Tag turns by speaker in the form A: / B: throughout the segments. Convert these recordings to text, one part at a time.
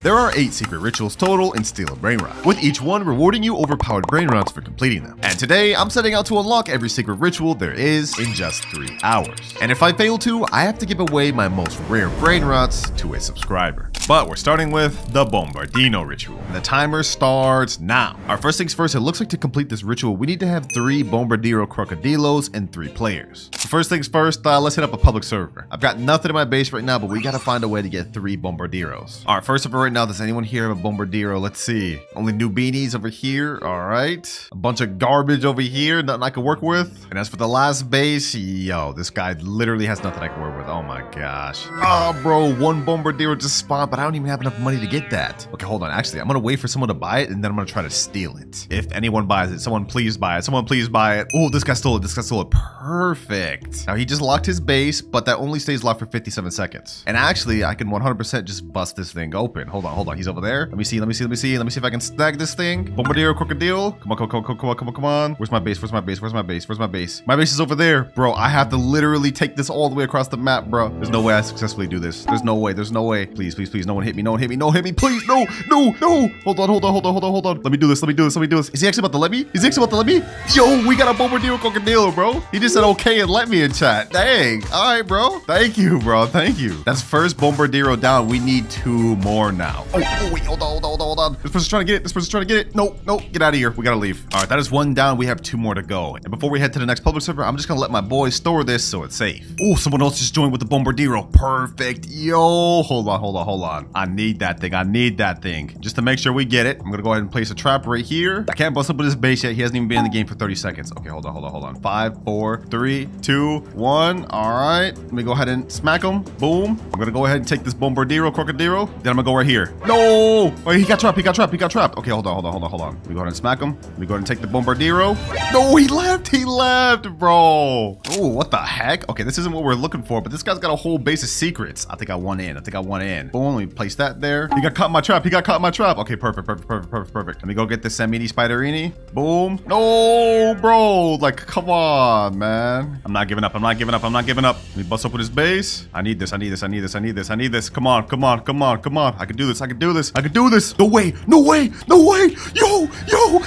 A: There are 8 secret rituals total in Steel and Brainrot, with each one rewarding you overpowered Brainrots for completing them. And today, I'm setting out to unlock every secret ritual there is in just 3 hours. And if I fail to, I have to give away my most rare Brainrots to a subscriber. But we're starting with the Bombardino Ritual. And the timer starts now. Our first things first, it looks like to complete this ritual, we need to have 3 Bombardiro Crocodilos and 3 players. So first things first, let's hit up a public server. I've got nothing in my base right now, but we gotta find a way to get 3 Bombardiros. All right, first of all, right now, does anyone here have a Bombardiro? Let's see. Only new beanies over here. All right. A bunch of garbage over here. Nothing I can work with. And as for the last base, yo, this guy literally has nothing I can work with. Oh my gosh. Oh, bro, 1 Bombardiro just spawned, but I don't even have enough money to get that. Okay, hold on. Actually, I'm going to wait for someone to buy it, and then I'm going to try to steal it. If anyone buys it, someone please buy it. Someone please buy it. Oh, this guy stole it. This guy stole it. Perfect. Now, he just locked his base, but that only stays locked for 57 seconds. And actually, I can 100% just bust this thing open. Hold on. Hold on, he's over there. Let me see if I can snag this thing. Bombardiro Crocodile. Come on. Where's my base? My base is over there. Bro, I have to literally take this all the way across the map, bro. There's no way I successfully do this. There's no way. Please. No one hit me. Please, no. Hold on. Let me do this. Is he actually about to let me? Yo, we got a Bombardiro Crocodile, bro. He just said okay and let me in chat. Dang. All right, bro. Thank you, bro. That's first Bombardiro down. We need 2 more now. Oh, wait, hold on. This person's trying to get it. No, get out of here. We gotta leave. All right, that is 1 down. We have 2 more to go. And before we head to the next public server, I'm just gonna let my boys store this so it's safe. Oh, someone else just joined with the Bombardiro. Perfect. Yo, hold on. I need that thing. Just to make sure we get it, I'm gonna go ahead and place a trap right here. I can't bust up with his base yet. He hasn't even been in the game for 30 seconds. Okay, hold on. 5, 4, 3, 2, 1. All right, let me go ahead and smack him. Boom. I'm gonna go ahead and take this Bombardiro Crocodilo. Then I'm gonna go right here. No! Oh, he got trapped. Okay, hold on. Let me go ahead and smack him. Let me go ahead and take the Bombardiro. No, he left, bro. Oh, what the heck? Okay, this isn't what we're looking for, but this guy's got a whole base of secrets. I think I won in. Boom, let me place that there. He got caught in my trap. Okay, perfect. Let me go get the Samini Spiderini. Boom. No, bro. Like, come on, man. I'm not giving up. Let me bust up with his base. I need this. Come on. I can do this. No way. Yo.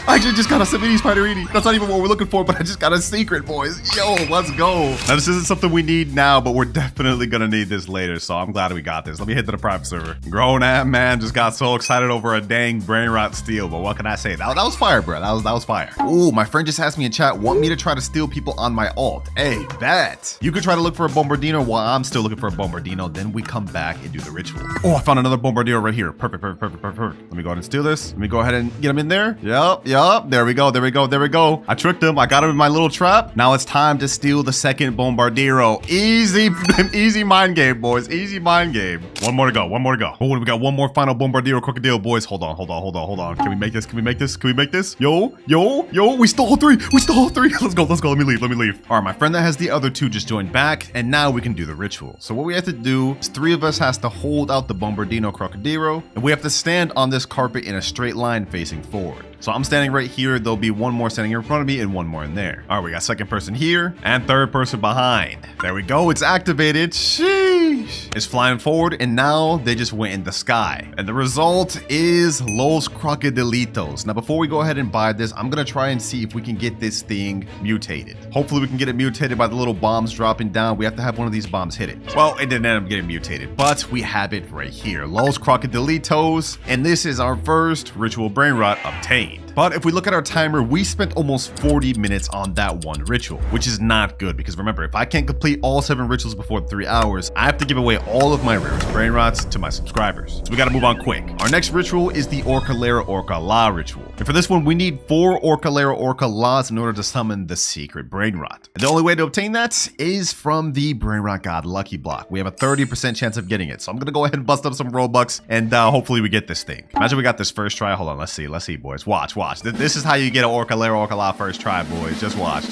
A: I actually just got a Samini Spiderini. That's not even what we're looking for, but I just got a secret, boys. Yo, let's go. Now, this isn't something we need now, but we're definitely gonna need this later, so I'm glad we got this. Let me hit to the private server. Grown-ass man just got so excited over a dang Brainrot steal, but what can I say? That was fire, bro. That was fire. Ooh, my friend just asked me in chat, want me to try to steal people on my alt. Hey, bet. You could try to look for a Bombardino while I'm still looking for a Bombardino, then we come back and do the ritual. Oh, I found another Bombardino right here. Perfect. Let me go ahead and steal this. Let me go ahead and get him in there. Yup. There we go. I tricked him. I got him in my little trap. Now it's time to steal the second Bombardiro. Easy mind game, boys. Easy mind game. One more to go. Oh, we got 1 more final Bombardiro Crocodile, boys. Hold on. Can we make this? Yo. We stole 3. Let's go. Let me leave. All right, my friend that has the other 2 just joined back, and now we can do the ritual. So what we have to do is 3 of us has to hold out the Bombardino Crocodilo, and we have to stand on this carpet in a straight line facing forward. So I'm standing right here. There'll be 1 more standing in front of me and 1 more in there. All right, we got second person here and third person behind. There we go. It's activated. Sheesh. It's flying forward, and now they just went in the sky. And the result is Los Crocodilitos. Now, before we go ahead and buy this, I'm going to try and see if we can get this thing mutated. Hopefully, we can get it mutated by the little bombs dropping down. We have to have one of these bombs hit it. Well, it didn't end up getting mutated, but we have it right here. Los Crocodilitos. And this is our first ritual Brainrot obtained. But if we look at our timer, we spent almost 40 minutes on that 1 ritual, which is not good because remember, if I can't complete all 7 rituals before 3 hours, I have to give away all of my rarest Brainrots to my subscribers. So we gotta move on quick. Our next ritual is the Orcalera Orcala ritual. And for this one, we need 4 Orcalera Orcalas in order to summon the secret Brainrot. And the only way to obtain that is from the Brainrot God Lucky Block. We have a 30% chance of getting it. So I'm gonna go ahead and bust up some Robux and hopefully we get this thing. Imagine we got this first try. Hold on, let's see, boys. Watch. This is how you get an Orcalera Orcala first try, boys. Just watch.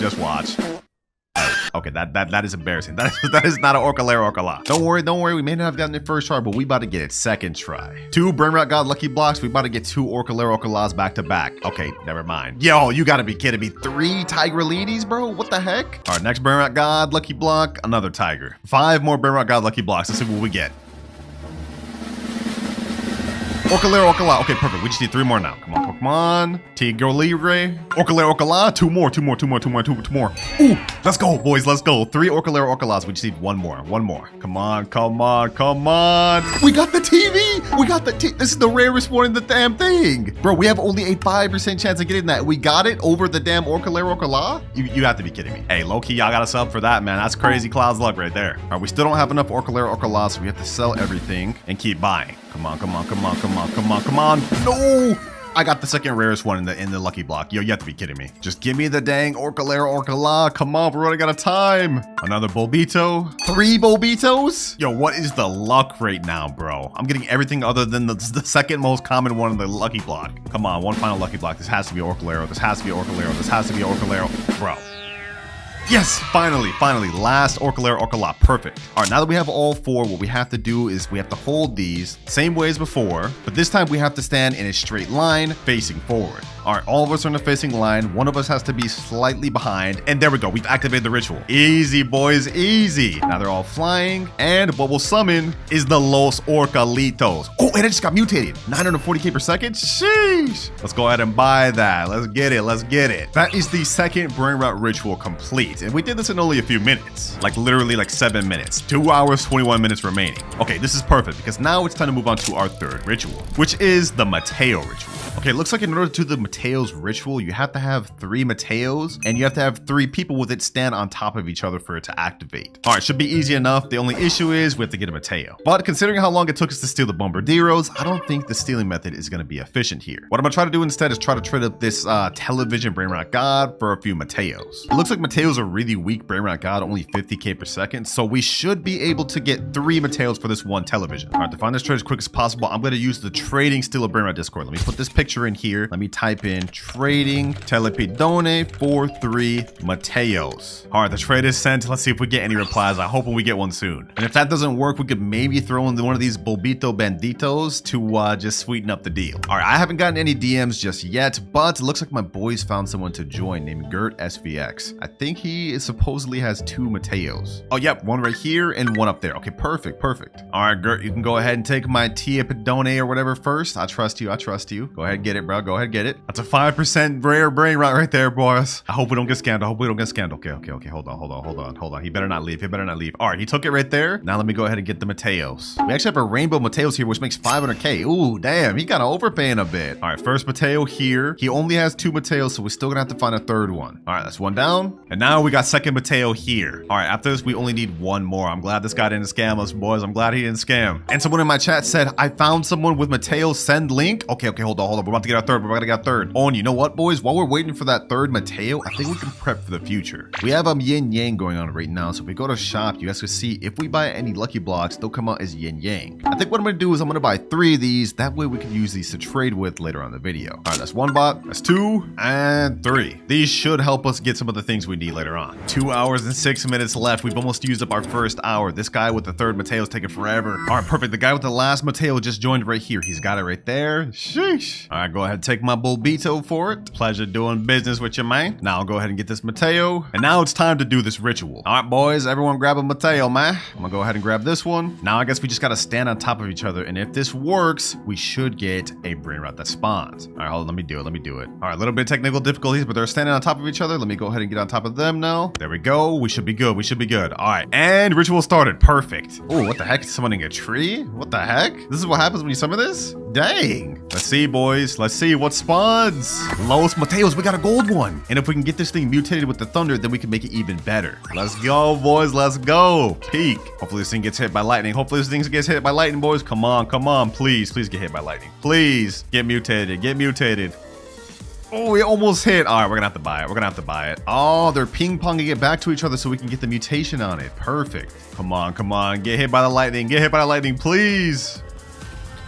A: Okay, that is embarrassing. That is not an Orcalera Orcala. Don't worry. We may not have gotten it first try, but we about to get it second try. 2 Brainrot God Lucky Blocks. We about to get 2 Orcalera Orcalas back to back. Okay, never mind. Yo, you gotta be kidding me. 3 Tigrelides, bro? What the heck? All right, next Brainrot God Lucky Block, another Tiger. 5 more Brainrot God Lucky Blocks. Let's see what we get. Orcalera, Orcala. Okay, perfect. We just need 3 more now. Come on, come on. Tigro Libre. Orcalera, Orcala. 2 more. Ooh, let's go, boys. Let's go. 3 Orcalera, Orcalas. We just need 1 more. 1 more. Come on, come on, come on. We got the TV. We got the This is the rarest one in the damn thing. Bro, we have only a 5% chance of getting that. We got it over the damn Orcalera, Orcala? You have to be kidding me. Hey, low-key, y'all got us up for that, man. That's crazy Cloud's luck right there. All right, we still don't have enough Orcalera, Orcala, so we have to sell everything and keep buying. Come on, come on, come on, come on, come on, come on. No! I got the second rarest one in the lucky block. Yo, you have to be kidding me. Just give me the dang Orcalera, Orcala. Come on, we're running out of time. Another Bulbito. 3 Bulbitos? Yo, what is the luck right now, bro? I'm getting everything other than the second most common one in the lucky block. Come on, one final lucky block. This has to be Orcalera. This has to be Orcalera. This has to be Orcalera. Bro. Yes, finally, last Orcalera, Orcala, perfect. All right, now that we have all 4, what we have to do is we have to hold these same way as before, but this time we have to stand in a straight line facing forward. All right, all of us are in a facing line. One of us has to be slightly behind, and there we go. We've activated the ritual. Easy, boys, easy. Now they're all flying, and what we'll summon is the Los Orcalitos. Oh, and it just got mutated. 940k per second? Sheesh. Let's go ahead and buy that. Let's get it, let's get it. That is the second Brainrot ritual complete, and we did this in only a few minutes. Like literally like 7 minutes. 2 hours, 21 minutes remaining. Okay, this is perfect, because now it's time to move on to our third ritual, which is the Matteo ritual. Okay, it looks like in order to do the Mateo's ritual, you have to have 3 Mateos, and you have to have 3 people with it stand on top of each other for it to activate. All right, should be easy enough. The only issue is we have to get a Mateo. But considering how long it took us to steal the Bombardieros, I don't think the stealing method is going to be efficient here. What I'm going to try to do instead is try to trade up this television Brainrot God for a few Mateos. It looks like Mateo's a really weak Brainrot God, only 50k per second, so we should be able to get 3 Mateos for this 1 television. All right, to find this trade as quick as possible, I'm going to use the Trading Stealer Brainrot Discord. Let me put this picture in here. Let me type in trading telepidone for 3 Mateos. All right, the trade is sent. Let's see if we get any replies. I hope we get one soon. And if that doesn't work, we could maybe throw in one of these Bulbito Banditos to just sweeten up the deal. All right, I haven't gotten any DMs just yet, but it looks like my boys found someone to join named Gert SVX. I think he supposedly has 2 Mateos. Oh, yep, one right here and one up there. Okay, perfect, perfect. All right, Gert, you can go ahead and take my Tia Pedone or whatever first. I trust you, I trust you. Go ahead and get it, bro. Go ahead and get it. That's a 5% rare Brainrot right there, boys. I hope we don't get scammed. I hope we don't get scammed. Okay. Hold on. He better not leave. All right, he took it right there. Now let me go ahead and get the Mateos. We actually have a rainbow Mateos here, which makes 500k. Ooh, damn, he kind of overpaying a bit. All right, first Mateo here. He only has 2 Mateos, so we're still gonna have to find a 3rd one. All right, that's 1 down. And now we got second Mateo here. All right, after this, we only need 1 more. I'm glad this guy didn't scam us, boys. I'm glad he didn't scam. And someone in my chat said, I found someone with Mateo, send link. Okay, hold on. We're about to get our 3rd. We're about to get our 3rd. Oh, and you know what, boys? While we're waiting for that 3rd Mateo, I think we can prep for the future. We have yin yang going on right now, so if we go to shop, you guys can see if we buy any lucky blocks, they'll come out as yin yang. I think what I'm gonna do is I'm gonna buy 3 of these. That way we can use these to trade with later on in the video. All right, that's 1 bot, that's 2, and 3. These should help us get some of the things we need later on. 2 hours and 6 minutes left. We've almost used up our first hour. This guy with the 3rd Mateo is taking forever. All right, perfect. The guy with the last Mateo just joined right here. He's got it right there. Sheesh. All right, go ahead and take my Bulbito for it. Pleasure doing business with you, man. Now I'll go ahead and get this Mateo. And now it's time to do this ritual. All right, boys, everyone grab a Mateo, man. I'm gonna go ahead and grab this one. Now I guess we just gotta stand on top of each other. And if this works, we should get a Brainrot that spawns. All right, hold on, let me do it. All right, a little bit of technical difficulties, but they're standing on top of each other. Let me go ahead and get on top of them now. There we go. We should be good. All right, and ritual started. Perfect. Oh, what the heck? Summoning a tree? What the heck? This is what happens when you summon this? Dang. Let's see, boys. Let's see what spawns. Los Mateos, we got a gold one. And if we can get this thing mutated with the thunder, then we can make it even better. Let's go, boys. Let's go. Peek. Hopefully this thing gets hit by lightning. Boys. Come on. Please get hit by lightning. Please get mutated. Oh, we almost hit. All right, we're gonna have to buy it. Oh, they're ping-ponging it back to each other so we can get the mutation on it. Perfect. Come on. Get hit by the lightning, please.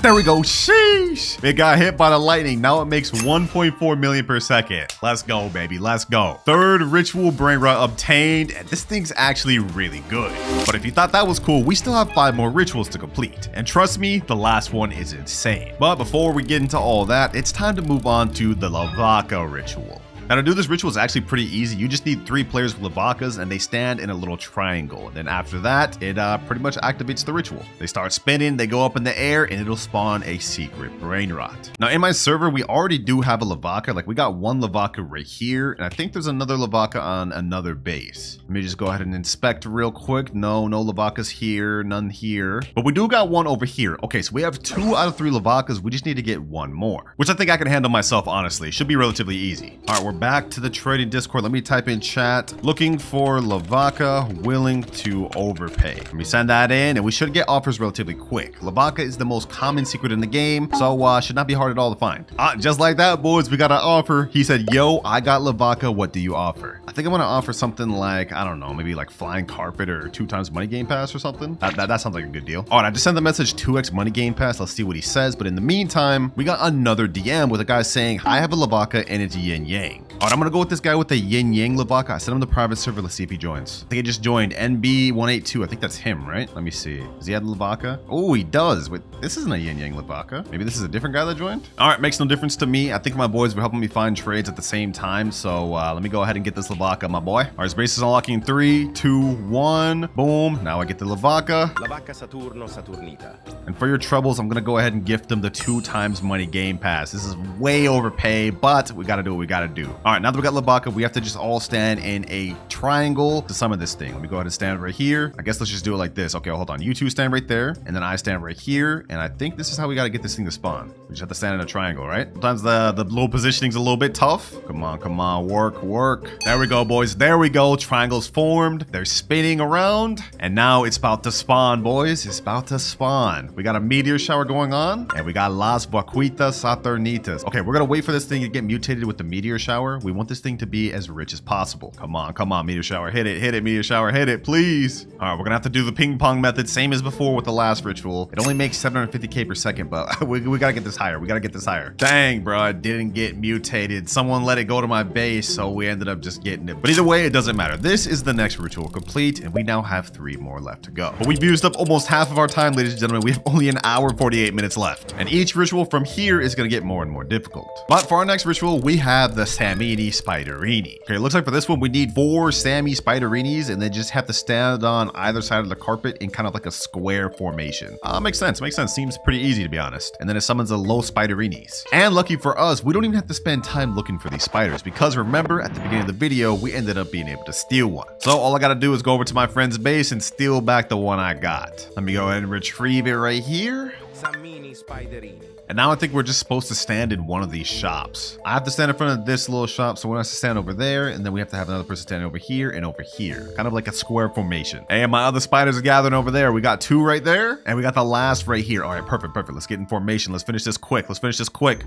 A: There we go. Sheesh. It got hit by the lightning. Now it makes 1.4 million per second. Let's go, baby. Let's go. 3rd ritual Brainrot obtained. And this thing's actually really good. But if you thought that was cool, we still have 5 more rituals to complete. And trust me, the last one is insane. But before we get into all that, it's time to move on to the Lvaka ritual. Now to do this ritual is actually pretty easy. You just need 3 players with Lvakas and they stand in a little triangle. And then after that, it pretty much activates the ritual. They start spinning, they go up in the air, and it'll spawn a secret Brainrot. Now in my server, we already do have a Lvaka. Like we got 1 Lvaka right here, and I think there's another Lvaka on another base. Let me just go ahead and inspect real quick. No Lvakas here, none here. But we do got 1 over here. Okay, so we have 2 out of 3 Lvakas. We just need to get 1 more, which I think I can handle myself, honestly. Should be relatively easy. All right, we're back to the trading Discord. Let me type in chat. Looking for Lvaka willing to overpay. Let me send that in, and we should get offers relatively quick. Lvaka is the most common secret in the game, so should not be hard at all to find. Just like that, boys, we got an offer. He said, yo, I got Lvaka. What do you offer? I think I'm gonna offer something like, I don't know, maybe like flying carpet or 2 times money game pass or something. That sounds like a good deal. All right, I just sent the message 2x money game pass. Let's see what he says. But in the meantime, we got another DM with a guy saying, I have a Lvaka and it's yin yang. All right, I'm gonna go with this guy with the yin yang Lvaka. I sent him the private server. Let's see if he joins. I think he just joined NB182. I think that's him, right? Let me see. Does he have Lvaka? Oh, he does. Wait, this isn't a yin yang Lvaka. Maybe this is a different guy that joined. All right, makes no difference to me. I think my boys were helping me find trades at the same time. So let me go ahead and get this Lvaka, my boy. All right, his base is unlocking in 3, 2, 1. Boom. Now I get the Lvaka.
B: Lvaka Saturno Saturnita.
A: And for your troubles, I'm gonna go ahead and gift them the 2 times money game pass. This is way overpay, but we gotta do what we gotta do. All right, now that we got Lvaka, we have to just all stand in a triangle to summon this thing. Let me go ahead and stand right here. I guess let's just do it like this. Okay, hold on. You 2 stand right there, and then I stand right here. And I think this is how we gotta get this thing to spawn. We just have to stand in a triangle, right? Sometimes the little positioning's a little bit tough. Come on, work. There we go, boys. There we go. Triangles formed. They're spinning around, and now it's about to spawn, boys. It's about to spawn. We got a meteor shower going on, and we got Las Vaquitas Saturnitas. Okay, we're gonna wait for this thing to get mutated with the meteor shower. We want this thing to be as rich as possible. Come on, meteor shower. Hit it, meteor shower. Hit it, please. All right, we're gonna have to do the ping pong method, same as before with the last ritual. It only makes 750k per second, but we gotta get this higher. We gotta get this higher. Dang, bro, it didn't get mutated. Someone let it go to my base, so we ended up just getting it. But either way, it doesn't matter. This is the next ritual complete, and we now have 3 more left to go. But we've used up almost half of our time, ladies and gentlemen. We have only an hour and 48 minutes left, and each ritual from here is gonna get more and more difficult. But for our next ritual, we have the Samini Spiderini. Okay, it looks like for this one, we need 4 Sammy Spiderinis, and they just have to stand on either side of the carpet in kind of like a square formation. Makes sense. Seems pretty easy, to be honest. And then it summons a low Spiderinis. And lucky for us, we don't even have to spend time looking for these spiders, because remember, at the beginning of the video, we ended up being able to steal one. So all I gotta do is go over to my friend's base and steal back the one I got. Let me go ahead and retrieve it right here.
B: Samini Spiderini.
A: And now I think we're just supposed to stand in one of these shops. I have to stand in front of this little shop, so one has to stand over there, and then we have to have another person standing over here and over here. Kind of like a square formation. Hey, and my other spiders are gathering over there. We got 2 right there, and we got the last right here. All right, perfect. Let's get in formation. Let's finish this quick.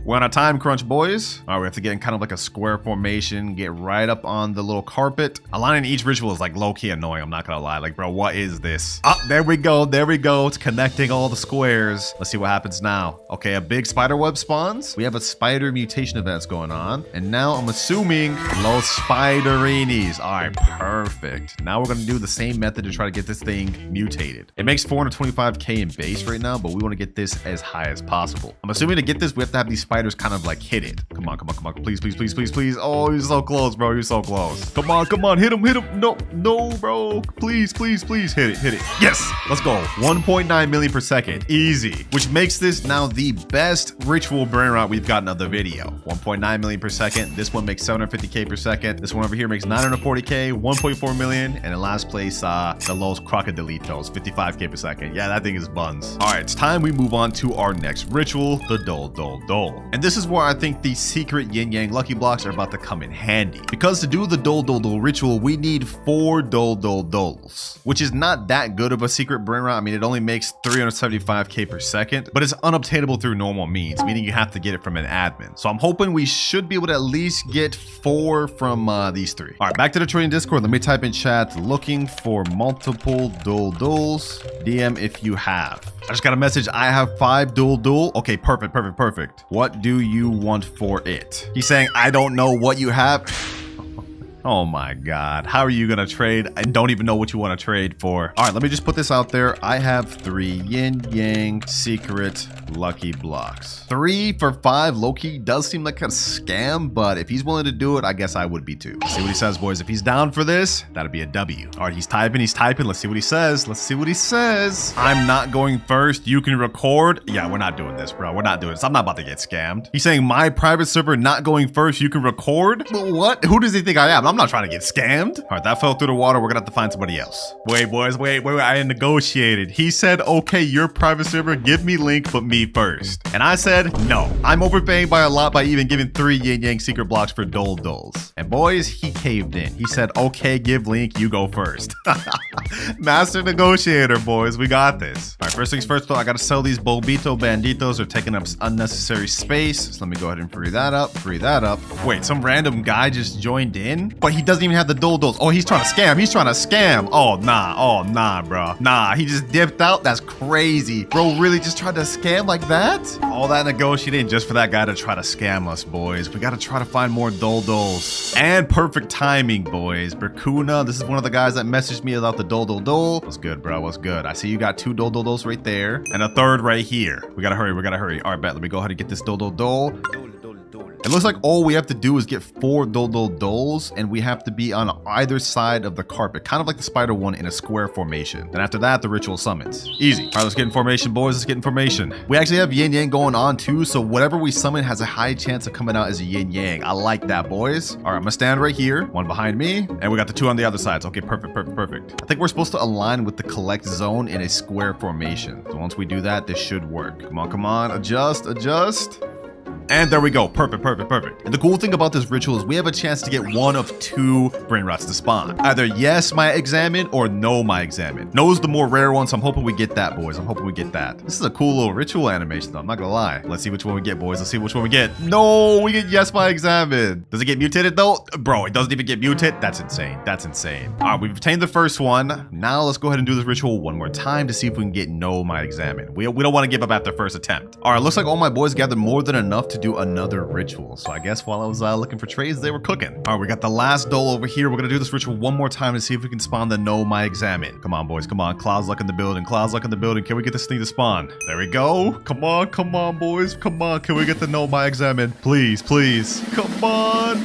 A: We're on a time crunch, boys. All right, we have to get in kind of like a square formation, get right up on the little carpet. Aligning each ritual is like low-key annoying, I'm not gonna lie. Like, bro, what is this? There we go. It's connecting all the squares. Let's see what happens now. Okay, a big spider web spawns. We have a spider mutation events going on, and now I'm assuming low Spiderinis. All right, perfect. Now we're gonna do the same method to try to get this thing mutated. It makes 425k in base right now, but we want to get this as high as possible. I'm assuming to get this, we have to have these spiders kind of like hit it. Come on, please. Oh, you're so close, bro. You're so close. Come on, hit him. No, bro. Please, hit it. Yes, let's go. 1.9 million per second, easy. Which makes this now the best ritual Brainrot we've gotten of the video. 1.9 million per second. This one makes 750k per second. This one over here makes 940k, 1.4 million, and in last place, the Los Crocodilitos, 55k per second. Yeah, that thing is buns. All right, it's time we move on to our next ritual, the Dole. And this is where I think the secret yin yang lucky blocks are about to come in handy. Because to do the Dole ritual, we need 4 Doles, which is not that good of a secret Brainrot. I mean, it only makes 375k per second, but it's unobtainable through normal means, meaning you have to get it from an admin. So I'm hoping we should be able to at least get 4 from these 3. All right, back to the trading Discord. Let me type in chat, looking for multiple Doles. DM if you have. I just got a message. I have 5 Dole. Okay, perfect. What do you want for it? He's saying, I don't know what you have. Oh my god. How are you gonna trade and don't even know what you want to trade for? All right, let me just put this out there. I have 3 yin yang secret lucky blocks. 3 for 5 low-key does seem like a scam, but if he's willing to do it, I guess I would be too. Let's see what he says, boys. If he's down for this, that'd be a W. All right, he's typing. Let's see what he says. Let's see what he says. I'm not going first. You can record. Yeah, we're not doing this, bro. We're not doing this. I'm not about to get scammed. He's saying my private server not going first. You can record. What? Who does he think I am? I'm not trying to get scammed. All right, that fell through the water. We're gonna have to find somebody else. Wait, boys. Wait. I negotiated. He said, okay, your private server, give me link, but me first. And I said, no. I'm overpaying by a lot by even giving 3 yin yang secret blocks for Doles. And boys, he caved in. He said, okay, give link, you go first. Master negotiator, boys. We got this. All right, first things first, though, I gotta sell these Bobito Banditos. They're taking up unnecessary space. So let me go ahead and free that up. Wait, some random guy just joined in? But he doesn't even have the Doles. Oh, he's trying to scam. Oh, nah, bro. Nah, he just dipped out. That's crazy. Bro really just tried to scam like that? All that negotiating just for that guy to try to scam us, boys. We gotta try to find more Doles. And perfect timing, boys. Berkuna, this is one of the guys that messaged me about the Dole. What's good, bro? What's good? I see you got 2 Doles right there and a third right here. We gotta hurry. All right, bet. Let me go ahead and get this Dole. It looks like all we have to do is get 4 Doles, and we have to be on either side of the carpet, kind of like the spider one in a square formation. Then after that, the ritual summons. Easy. All right, let's get in formation, boys. Let's get in formation. We actually have yin yang going on too, so whatever we summon has a high chance of coming out as a yin yang. I like that, boys. All right, I'm gonna stand right here, one behind me, and we got the 2 on the other sides. Okay, perfect. I think we're supposed to align with the collect zone in a square formation. So once we do that, this should work. Come on, adjust. And there we go. Perfect. And the cool thing about this ritual is we have a chance to get one of 2 Brainrots to spawn. Either yes, my examine, or no, my examine. No is the more rare one, so I'm hoping we get that, boys. This is a cool little ritual animation, though. I'm not gonna lie. Let's see which one we get, boys. No, we get yes, my examine. Does it get mutated, though? Bro, it doesn't even get mutated. That's insane. All right, we've obtained the first one. Now let's go ahead and do this ritual one more time to see if we can get no, my examine. We don't want to give up after first attempt. All right, looks like all my boys gathered more than enough to do another ritual. So I guess while I was looking for trades, they were cooking. All right, we got the last Dole over here. We're gonna do this ritual one more time to see if we can spawn the no, my examine. Come on, boys. Cloud's luck in the building. Can we get this thing to spawn? There we go. Come on, boys. Can we get the no, my examine? Please. Come on.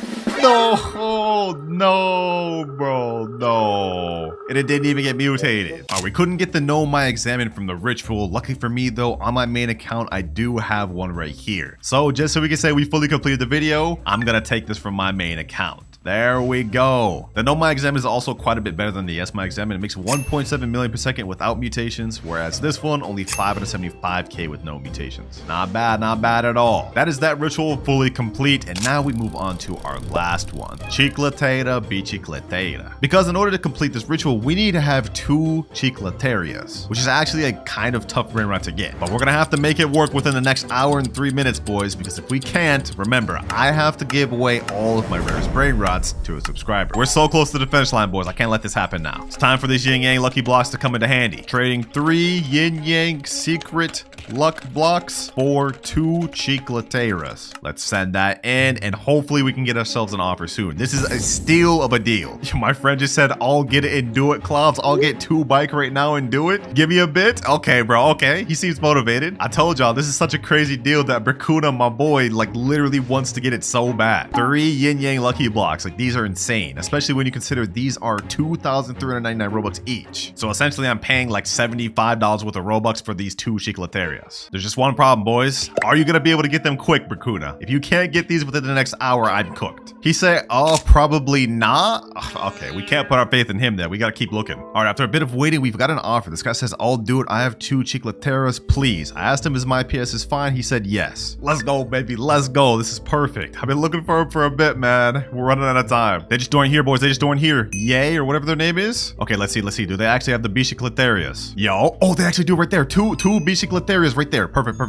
A: No, bro, no. And it didn't even get mutated. All right, we couldn't get the no, my examine from the ritual. Lucky for me, though, on my main account, I do have one right here. So just so we can say we fully completed the video, I'm gonna take this from my main account. There we go. The no, my examine is also quite a bit better than the yes, my examine. It makes 1.7 million per second without mutations, whereas this one only 575k with no mutations. Not bad at all. That is that ritual fully complete, and now we move on to our last one, Chicletaria Chicletaria. Because in order to complete this ritual, we need to have 2 Chicletarias, which is actually a kind of tough Brainrot to get. But we're gonna have to make it work within the next hour and 3 minutes, boys, because if we can't, remember, I have to give away all of my rarest Brainrots to a subscriber. We're so close to the finish line, boys. I can't let this happen now. It's time for these yin yang lucky blocks to come into handy. Trading 3 yin yang secret luck blocks for 2 Chicletarias. Let's send that in, and hopefully we can get ourselves an offer soon. This is a steal of a deal. My friend just said, I'll get it and do it, Kloudz. I'll get 2 bike right now and do it. Give me a bit. Okay, bro. Okay. He seems motivated. I told y'all, this is such a crazy deal that Berkuna, my boy, like literally wants to get it so bad. 3 yin yang lucky blocks. Like, these are insane, especially when you consider these are 2,399 Robux each. So essentially, I'm paying like $75 worth of Robux for these 2 Chicletarias. There's just one problem, boys. Are you gonna be able to get them quick, Berkuna? If you can't get these within the next hour, I'm cooked. He said, oh, probably not. Okay, we can't put our faith in him then. We gotta keep looking. All right, after a bit of waiting, we've got an offer. This guy says, I'll do it. I have 2 Chicletarias, please. I asked him, is my PS is fine? He said, yes. Let's go, baby. Let's go. This is perfect. I've been looking for him for a bit, man. We're running out of time. They just joined here, boys. They just joined here. Yay, or whatever their name is. Okay, let's see. Do they actually have the Chicletarias? Yo. Oh, they actually do right there. Two Chicletarias right there. Perfect.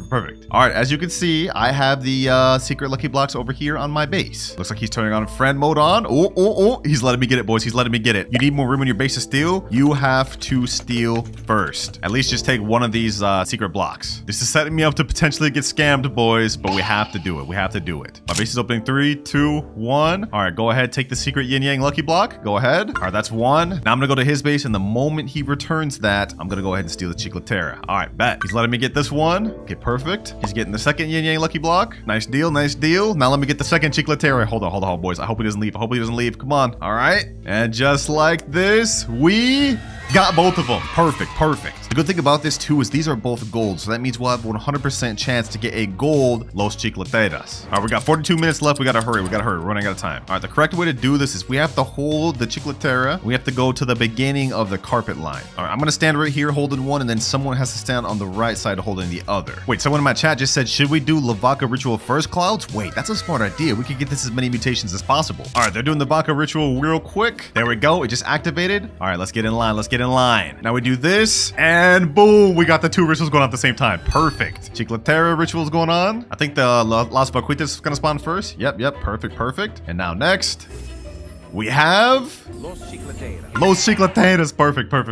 A: All right, as you can see, I have the secret lucky blocks over here on my base. Looks like he's turning on friend mode on. Oh. He's letting me get it, boys. He's letting me get it. You need more room in your base to steal? You have to steal first. At least just take one of these secret blocks. This is setting me up to potentially get scammed, boys, but we have to do it. My base is opening. 3, 2, 1. All right, go go ahead, take the secret yin yang lucky block. Go ahead. All right, that's one. Now I'm gonna go to his base, and the moment he returns that, I'm gonna go ahead and steal the Chicletaria. All right, bet. He's letting me get this one. Okay, perfect. He's getting the second yin yang lucky block. Nice deal, nice deal. Now let me get the second Chicletaria. Hold on, boys. I hope he doesn't leave. I hope he doesn't leave. Come on. All right. And just like this, we got both of them. Perfect, perfect. The good thing about this too is these are both gold, so that means we'll have 100% chance to get a gold Los Chicleteras. All right, we got 42 minutes left. We gotta hurry. We're running out of time. All right, the correct way to do this is we have to hold the Chicletaria. We have to go to the beginning of the carpet line. All right, I'm gonna stand right here holding one, and then someone has to stand on the right side holding the other. Wait, someone in my chat just said, should we do Lvaka Ritual first, Clouds? Wait, that's a smart idea. We could get this as many mutations as possible. All right, they're doing the Lvaka Ritual real quick. There we go. It just activated. All right, let's get in line. Let's get in line. Now we do this, and boom, we got the two rituals going on at the same time. Perfect. Chicletaria Ritual is going on. I think the Las Vaquitas is going to spawn first. Yep, perfect, perfect. And now next, we have
B: Los Chicletaria.
A: Los Chicleteras.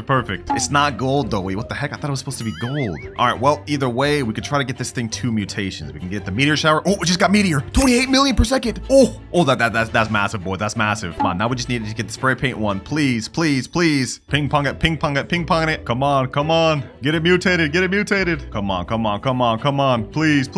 A: Perfect. It's not gold though. Wait, what the heck? I thought it was supposed to be gold. All right, well, either way, we could try to get this thing 2 mutations. We can get the meteor shower. Oh, we just got meteor. 28 million per second. Oh, that's massive, boy. That's massive. Come on, now we just need to get the spray paint one. Please. Ping pong it. Come on. Get it mutated. Come on. Please.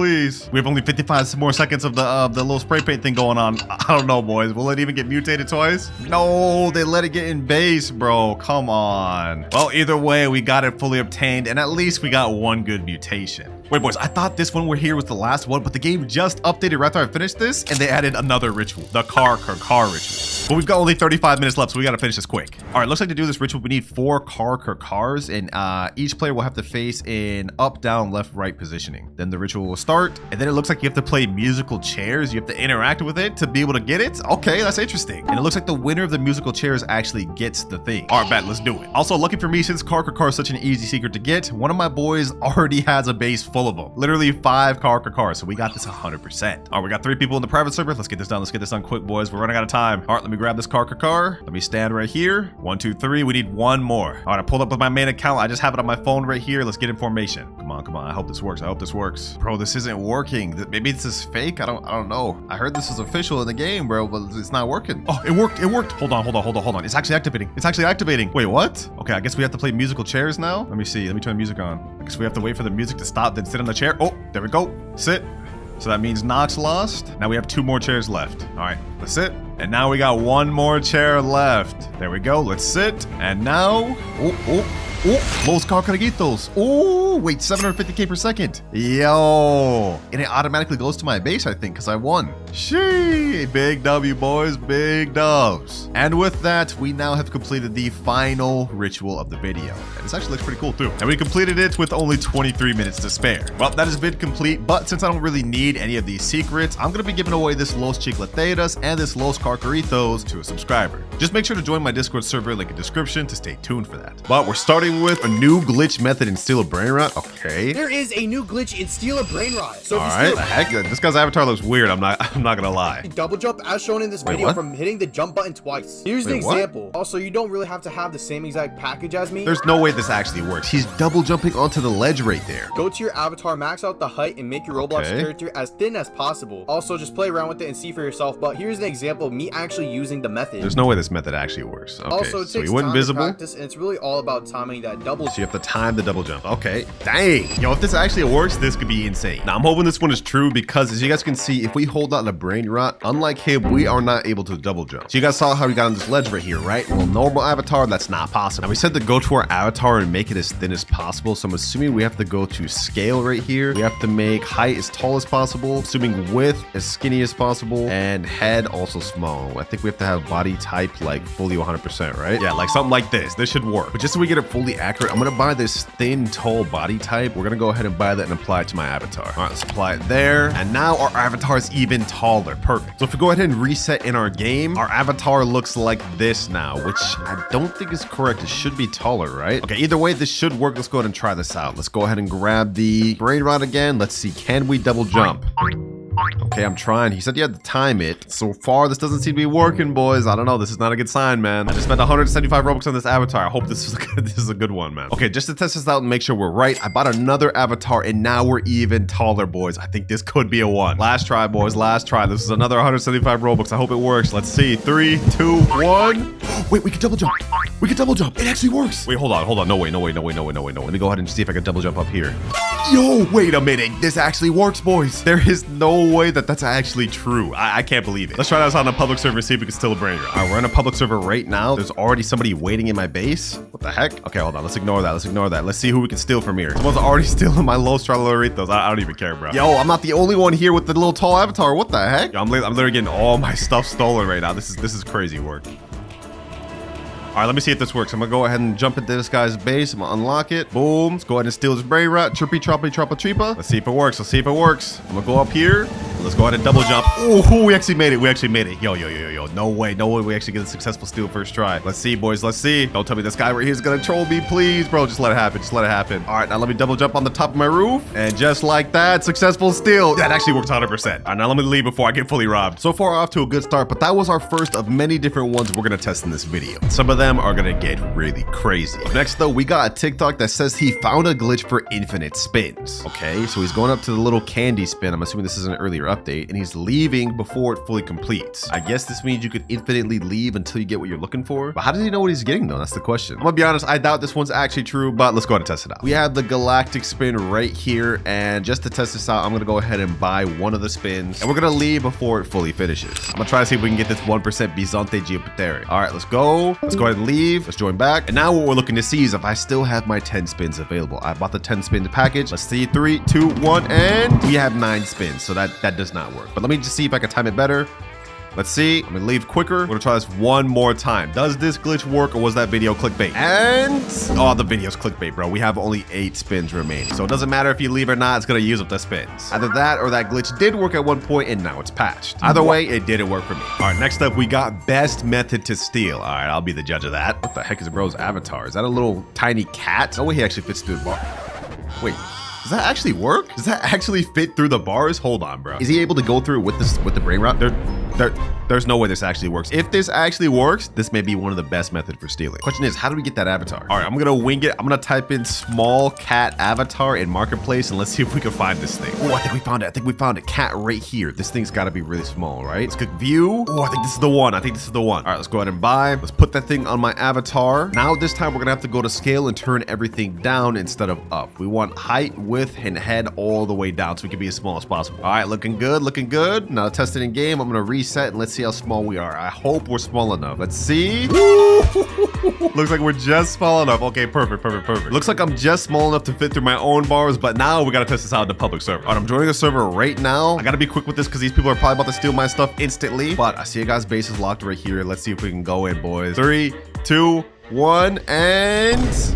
A: We have only 55 more seconds of the little spray paint thing going on. I don't know, boys. Will it even get mutated twice? No, they let it get in base, bro. Come on. Well, either way, we got it fully obtained, and at least we got one good mutation. Wait, boys, I thought this one we're here was the last one, but the game just updated right after I finished this, and they added another ritual, the car ritual. But we've got only 35 minutes left, so we gotta finish this quick. All right, looks like to do this ritual, we need 4 cars, and each player will have to face in up, down, left, right positioning. Then the ritual will start, and then it looks like you have to play musical chairs. You have to interact with it to be able to get it. Okay, that's interesting. And it looks like the winner of the musical chairs actually gets the thing. All right, bet, let's do it. Also, lucky for me, since car is such an easy secret to get, one of my boys already has a base full of them. Literally 5 cars, so we got this 100%. All right, we got 3 people in the private server. Let's get this done quick, boys. We're running out of time. All right, let me grab this car. Let me stand right here. 1, 2, 3. We need 1 more. All right, I pulled up with my main account. I just have it on my phone right here. Let's get in formation. Come on. I hope this works. Bro, this isn't working. Maybe this is fake. I don't know. I heard this was official in the game, bro, but it's not working. Oh, it worked. Hold on. It's actually activating. Wait, what? Okay, I guess we have to play musical chairs now. Let me see. Let me turn the music on. I guess we have to wait for the music to stop, then sit on the chair. Oh, there we go. Sit. So that means Nox lost. Now we have 2 more chairs left. All right, let's sit. And now we got 1 more chair left. There we go. Let's sit. And now, Los Carcaraguitos. Oh, wait, 750k per second. Yo. And it automatically goes to my base, I think, because I won. Shee. Big W, boys. Big dubs. And with that, we now have completed the final ritual of the video. And this actually looks pretty cool, too. And we completed it with only 23 minutes to spare. Well, that is vid complete, but since I don't really need any of these secrets, I'm going to be giving away this Los Chicleteras and this Los Carcaritos to a subscriber. Just make sure to join my Discord server, link in the description, to stay tuned for that. But we're starting with a new glitch method in Steal a Brainrot. Okay.
C: There is a new glitch in Steal a Brainrot. So
A: all right. The heck, this guy's avatar looks weird. I'm not gonna lie.
C: Double jump as shown in this video from hitting the jump button twice. Here's an example.
A: What?
C: Also, you don't really have to have the same exact package as me.
A: There's no way this actually works. He's double jumping onto the ledge right there.
C: Go to your avatar, max out the height, and make your Roblox character as thin as possible. Also, just play around with it and see for yourself. But here's an example of me actually using the method.
A: There's no way this method actually works. Okay.
C: Also, it takes
A: so he went invisible.
C: to practice, and it's really all about timing that double.
A: So you have to time the double jump. Okay. Dang. Yo, if this actually works, this could be insane. Now, I'm hoping this one is true because, as you guys can see, if we hold out the Brainrot, unlike him, we are not able to double jump. So you guys saw how we got on this ledge right here, right? Well, normal avatar, that's not possible. Now, we said to go to our avatar and make it as thin as possible. So I'm assuming we have to go to scale right here. We have to make height as tall as possible, assuming width as skinny as possible, and head also small. I think we have to have body type like fully 100%, right? Yeah, like something like this. This should work. But just so we get it fully accurate, I'm gonna buy this thin, tall body type. We're gonna go ahead and buy that and apply it to my avatar. All right, let's apply it there. And now our avatar is even taller. Perfect. So if we go ahead and reset in our game, our avatar looks like this now, which I don't think is correct. It should be taller, right? Okay, either way, this should work. Let's go ahead and try this out. Let's go ahead and grab the Brainrot again. Let's see, can we double jump? Okay, I'm trying. He said you had to time it. So far, this doesn't seem to be working, boys. I don't know. This is not a good sign, man. I just spent 175 Robux on this avatar. I hope this is a good one, man. Okay, just to test this out and make sure we're right, I bought another avatar, and now we're even taller, boys. I think this could be a one. Last try, boys. Last try. This is another 175 Robux. I hope it works. Let's see. 3, 2, 1. Wait, we can double jump. We can double jump. It actually works. Wait, hold on. No way. Let me go ahead and see if I can double jump up here. Yo, wait a minute. This actually works, boys. There is no way that that's actually true. I can't believe it. Let's try this on a public server, see if we can steal a Brainrot. All right, we're in a public server right now. There's already somebody waiting in my base. What the heck? Okay, hold on. Let's ignore that. Let's see who we can steal from here. Someone's already stealing my Los Traloritos. I don't even care, bro. Yo, I'm not the only one here with the little tall avatar. What the heck? Yo, I'm literally getting all my stuff stolen right now. This is crazy work. All right, let me see if this works. I'm gonna go ahead and jump into this guy's base. I'm gonna unlock it. Boom. Let's go ahead and steal this Brainrot. Trippy, troppy, troppa, treepa. Let's see if it works. I'm gonna go up here. Let's go ahead and double jump. Oh, we actually made it. Yo. No way. We actually get a successful steal first try. Let's see, boys. Let's see. Don't tell me this guy right here is gonna troll me, please, bro. Just let it happen. All right, now let me double jump on the top of my roof. And just like that, successful steal. That actually works 100%. All right, now let me leave before I get fully robbed. So far, off to a good start, but that was our first of many different ones we're gonna test in this video. Some of them are gonna get really crazy. Next though, we got a TikTok that says he found a glitch for infinite spins. Okay, so he's going up to the little candy spin. I'm assuming this is an earlier update, and he's leaving before it fully completes. I guess this means you could infinitely leave until you get what you're looking for. But how does he know what he's getting though? That's the question. I'm gonna be honest, I doubt this one's actually true, but let's go ahead and test it out. We have the galactic spin right here, and just to test this out, I'm gonna go ahead and buy one of the spins, and we're gonna leave before it fully finishes. I'm gonna try to see if we can get this 1% Bizante Geopatheric. All right, let's go. Let's go ahead and leave. Let's join back. And now what we're looking to see is if I still have my 10 spins available. I bought the 10 spins package. Let's see. 3, 2, 1, and we have 9 spins. So that does not work. But let me just see if I can time it better. Let's see. I'm gonna leave quicker. We're gonna try this one more time. Does this glitch work, or was that video clickbait? And oh, the video's clickbait, bro. We have only 8 spins remaining, so it doesn't matter if you leave or not. It's gonna use up the spins. Either that or that glitch did work at one point and now it's patched. Either way, it didn't work for me. All right, next up we got best method to steal. All right, I'll be the judge of that. What the heck is bro's avatar? Is that a little tiny cat? No way he actually fits through the bar. Wait. Does that actually work? Does that actually fit through the bars? Hold on, bro. Is he able to go through with the Brainrot? There's no way this actually works. If this actually works, this may be one of the best methods for stealing. Question is, how do we get that avatar? All right, I'm gonna wing it. I'm gonna type in small cat avatar in marketplace, and let's see if we can find this thing. Oh, I think we found it. Cat right here. This thing's gotta be really small, right? Let's click view. Oh, I think this is the one. All right, let's go ahead and buy. Let's put that thing on my avatar. Now this time we're gonna have to go to scale and turn everything down instead of up. We want height, width, and head all the way down so we can be as small as possible. All right, looking good. Now test it in game. I'm gonna reset and let's see how small we are. I hope we're small enough. Let's see. Looks like we're just small enough. Okay, perfect. Looks like I'm just small enough to fit through my own bars, but now we gotta test this out in the public server. All right, I'm joining the server right now. I gotta be quick with this because these people are probably about to steal my stuff instantly, but I see a guy's base is locked right here. Let's see if we can go in, boys. 3, 2, 1, and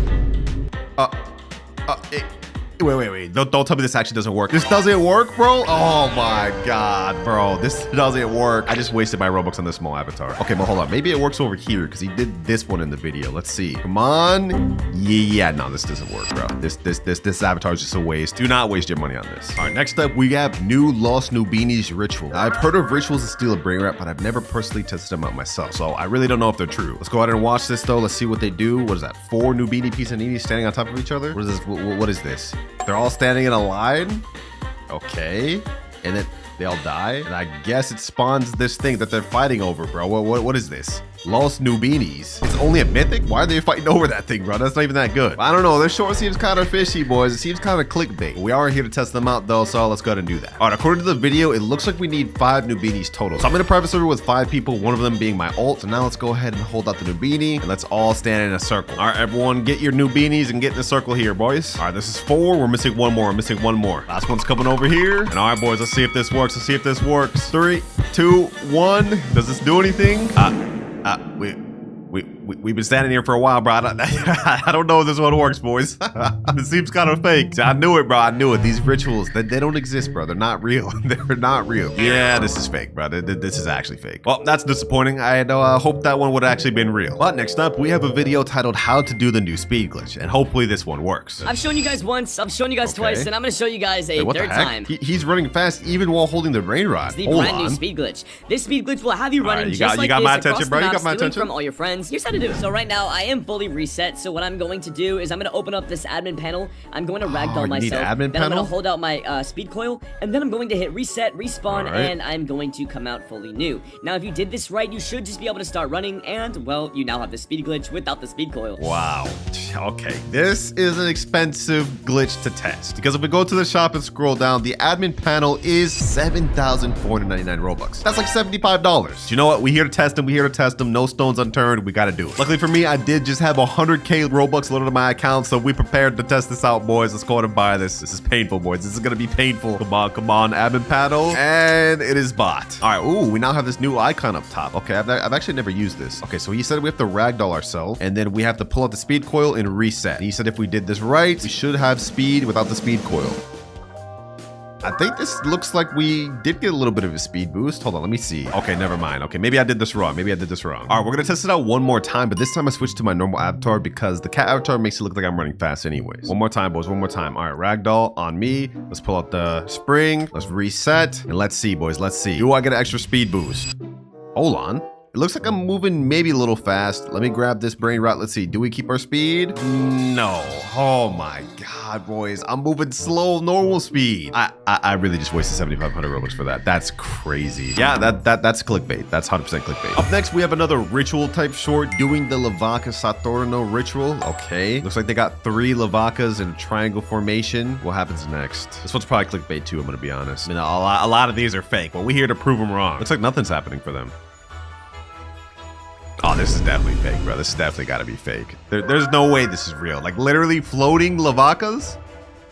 A: Wait. Don't tell me this actually doesn't work. This doesn't work, bro? Oh my God, bro. This doesn't work. I just wasted my Robux on this small avatar. Okay, but hold on. Maybe it works over here because he did this one in the video. Let's see. Come on. Yeah, no, this doesn't work, bro. This avatar is just a waste. Do not waste your money on this. All right, next up, we have new Lost New Beanies Ritual. Now, I've heard of rituals to steal a Brainrot, but I've never personally tested them out myself, so I really don't know if they're true. Let's go ahead and watch this, though. Let's see what they do. What is that? 4 new Beanie Pizzanis standing on top of each other? What is this? What is this? They're all standing in a line. Okay. And then they all die. And I guess it spawns this thing that they're fighting over, bro. What is this? Lost New Beanies. It's only a mythic? Why are they fighting over that thing, bro? That's not even that good. I don't know. This short seems kind of fishy, boys. It seems kind of clickbait. We are here to test them out, though, so let's go ahead and do that. All right, according to the video, it looks like we need 5 new beanies total. So I'm in a private server with 5 people, one of them being my ult. So now let's go ahead and hold out the new beanie, and let's all stand in a circle. All right, everyone, get your new beanies and get in a circle here, boys. All right, this is 4. We're missing one more. Last one's coming over here. And all right, boys, let's see if this works. 3, 2, 1. Does this do anything? We've been standing here for a while, bro. I don't know if this one works, boys. It seems kind of fake. I knew it, bro. I knew it. These rituals, they don't exist, bro. They're not real. They're not real. Yeah, this is fake, bro. This is actually fake. Well, that's disappointing. I had hoped that one would have actually been real. But next up, we have a video titled How to Do the New Speed Glitch, and hopefully this one works.
D: I've shown you guys once, I've shown you guys twice, and I'm gonna show you guys a third time.
A: He's running fast even while holding the Brainrot.
D: It's the brand new speed glitch. This speed glitch will have you running just like this
A: my attention, bro. You got my attention
D: from all your friends. Here's how to do it. So right now, I am fully reset. So what I'm going to do is I'm going to open up this admin panel. I'm going to ragdoll myself. Then I'm going to hold out my speed coil, and then I'm going to hit reset, respawn, and I'm going to come out fully new. Now, if you did this right, you should just be able to start running, and well, you now have the speed glitch without the speed coil.
A: Wow. Okay, this is an expensive glitch to test because if we go to the shop and scroll down, the admin panel is 7,499 Robux. That's like $75. You know what? We here to test them. We here to test them. No stones unturned. We got to do it. Luckily for me, I did just have 100K Robux loaded to my account, so we prepared to test this out, boys. Let's go ahead and buy this. This is painful, boys. This is going to be painful. Come on, admin panel. And it is bought. All right. Ooh, we now have this new icon up top. Okay, I've actually never used this. Okay, so he said we have to ragdoll ourselves, and then we have to pull out the speed coil and reset. He said if we did this right, we should have speed without the speed coil. I think this looks like we did get a little bit of a speed boost. Hold on, let me see. Okay, never mind. Okay, maybe I did this wrong. All right, we're gonna test it out one more time, but this time I switched to my normal avatar because the cat avatar makes it look like I'm running fast anyways. One more time, boys, one more time. All right, ragdoll on me. Let's pull out the spring. Let's reset, and let's see, boys, let's see. Do I get an extra speed boost? Hold on. It looks like I'm moving maybe a little fast. Let me grab this Brainrot. Let's see. Do we keep our speed? No. Oh my God, boys. I'm moving slow, normal speed. I really just wasted 7,500 Robux for that. That's crazy. Yeah, that's clickbait. That's 100% clickbait. Up next, we have another ritual type short doing the Lvaka Saturno ritual. Okay. Looks like they got 3 Lvakas in a triangle formation. What happens next? This one's probably clickbait too, I'm gonna be honest. I mean, a lot of these are fake, but we're here to prove them wrong. Looks like nothing's happening for them. Oh, this is definitely fake, bro. This has definitely got to be fake. There's no way this is real. Like, literally floating Lvakas?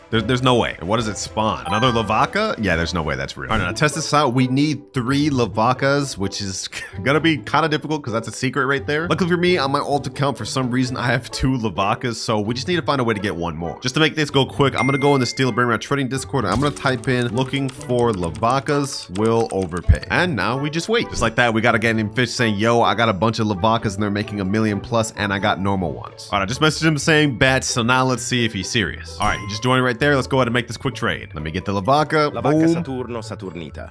A: There's no way. And what does it spawn? Another Lvaka? Yeah, there's no way that's real. All right, now to test this out, we need 3 Lvakas, which is gonna be kind of difficult because that's a secret right there. Luckily for me, on my alt account, for some reason, I have 2 Lvakas, so we just need to find a way to get 1 more. Just to make this go quick, I'm gonna go in the Steel Brainrot trading Discord, and I'm gonna type in looking for Lvakas will overpay. And now we just wait. Just like that, we got a guy named Fish saying, yo, I got a bunch of Lvakas and they're making $1 million plus, and I got normal ones. All right, I just messaged him saying bet, so now let's see if he's serious. All right, he just joined right there. Let's go ahead and make this quick trade. Let me get the Lvaka.
B: Lvaka Saturno Saturnita.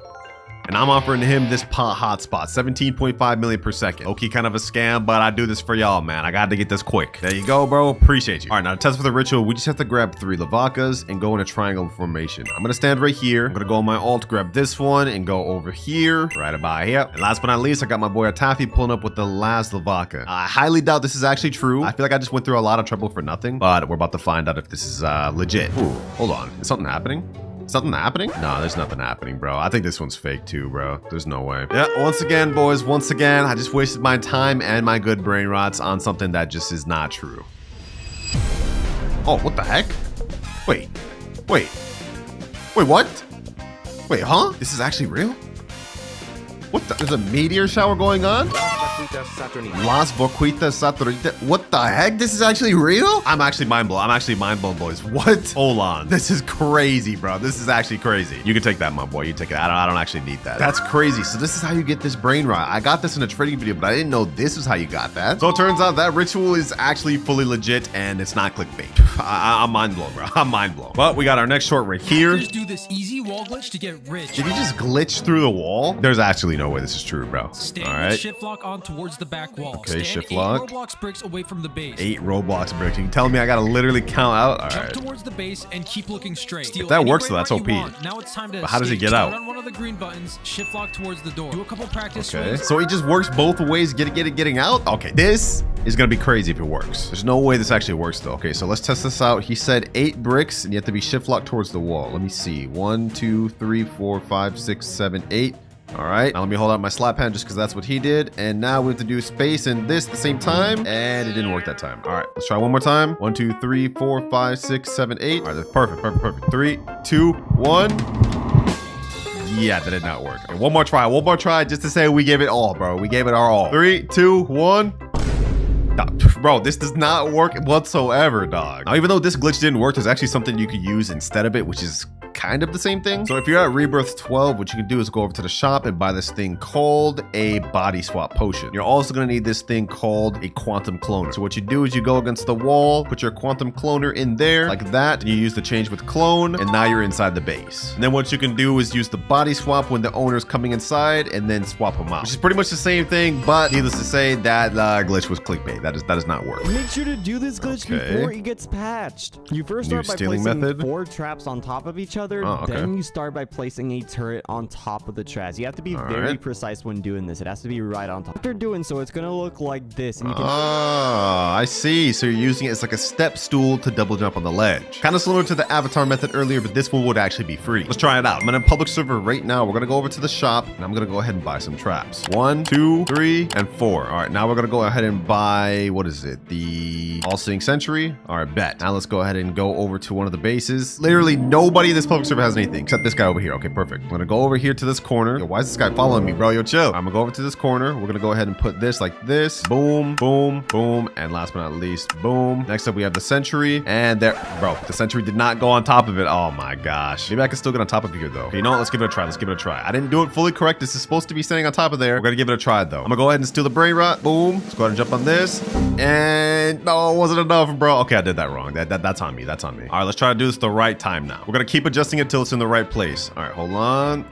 A: And I'm offering him this pot hotspot, 17.5 million per second. Okay, kind of a scam, but I do this for y'all, man. I got to get this quick. There you go, bro. Appreciate you. All right, now to test for the ritual, we just have to grab 3 Lvakas and go in a triangle formation. I'm gonna stand right here. I'm gonna go on my alt, grab this one, and go over here, right about here. And last but not least, I got my boy Taffy pulling up with the last Lvaka. I highly doubt this is actually true. I feel like I just went through a lot of trouble for nothing, but we're about to find out if this is legit. Ooh, hold on. Is something happening? Something happening? No, there's nothing happening, bro. I think this one's fake too, bro. There's no way. Yeah, once again, boys, once again, I just wasted my time and my good brain rots on something that just is not true. Oh, what the heck? Wait, what? Wait, huh? This is actually real? What the? There's a meteor shower going on? Las Boquitas Saturnita. What the heck? This is actually real? I'm actually mind blown. Boys. What? Hold on. This is crazy, bro. This is actually crazy. You can take that, my boy. You take it. I don't actually need that. That's crazy. So this is how you get this brain rot. I got this in a trading video, but I didn't know this is how you got that. So it turns out that ritual is actually fully legit and it's not clickbait. I'm mind blown, bro. I'm mind blown. But we got our next short right here.
E: Just do this easy wall glitch to get rich.
A: Did he just glitch through the wall? There's actually no way this is true, bro.
E: Stand
A: all right.
E: shift lock on towards the back wall.
A: Okay,
E: stand
A: shift
E: 8
A: lock.
E: Roblox bricks away from the base.
A: 8 Roblox bricks. You telling me I gotta literally count out? All
E: Jump
A: right.
E: towards the base and keep looking straight. Steal
A: If that
E: any
A: works, though,
E: Brainrot
A: that's
E: you
A: OP.
E: want. Now it's time to
A: But how does he
E: escape.
A: get out?
E: Start on one of the green buttons, shift lock towards the door. Do a couple practice
A: Okay.
E: swings.
A: So he just works both ways, getting out? Okay, this is gonna be crazy if it works. There's no way this actually works though. Okay, so let's test this out. He said 8 bricks and you have to be shift locked towards the wall. Let me see. 1, 2, 3, 4, 5, 6, 7, 8. All right, now let me hold out my slap hand just because that's what he did. And now we have to do space and this at the same time. And it didn't work that time. All right, let's try one more time. 1, 2, 3, 4, 5, 6, 7, 8. All right, that's perfect. 3, 2, 1. Yeah, that did not work. Okay, one more try just to say we gave it all, bro. We gave it our all. 3, 2, 1. Bro, this does not work whatsoever, dog. Now, even though this glitch didn't work, there's actually something you could use instead of it, which is kind of the same thing. So if you're at Rebirth 12, what you can do is go over to the shop and buy this thing called a body swap potion. You're also going to need this thing called a quantum cloner. So what you do is you go against the wall, put your quantum cloner in there like that, and you use the change with clone, and now you're inside the base. And then what you can do is use the body swap when the owner's coming inside and then swap them out, which is pretty much the same thing, but needless to say, that glitch was clickbait. That does not work.
F: Make sure to do this glitch before it gets patched. You first start by placing 4 traps on top of each other. Then you start by placing a turret on top of the traps. You have to be very precise when doing this. It has to be right on top. After doing so, it's going to look like this. And you can
A: I see. So you're using it as like a step stool to double jump on the ledge. Kind of similar to the avatar method earlier, but this one would actually be free. Let's try it out. I'm in a public server right now. We're going to go over to the shop, and I'm going to go ahead and buy some traps. 1, 2, 3, and 4. All right, now we're going to go ahead and buy, what is it? The all-seeing Sentry. All right, bet. Now let's go ahead and go over to one of the bases. Literally nobody in this public server has anything except this guy over here. Okay, perfect. I'm gonna go over here to this corner. Yo, why is this guy following me, bro? Yo, chill. I'm gonna go over to this corner. We're gonna go ahead and put this like this. Boom, boom, boom, and last but not least, boom. Next up, we have the Sentry, and there, bro, the Sentry did not go on top of it. Oh my gosh. Maybe I can still get on top of here though. Okay, you know what? Let's give it a try. Let's give it a try. I didn't do it fully correct. This is supposed to be standing on top of there. We're gonna give it a try though. I'm gonna go ahead and steal the Brainrot. Boom. Let's go ahead and jump on this. And no, it wasn't enough, bro. Okay, I did that wrong. That's on me. That's on me. All right, let's try to do this the right time now. We're gonna keep adjusting it till it's in the right place. All right, hold on.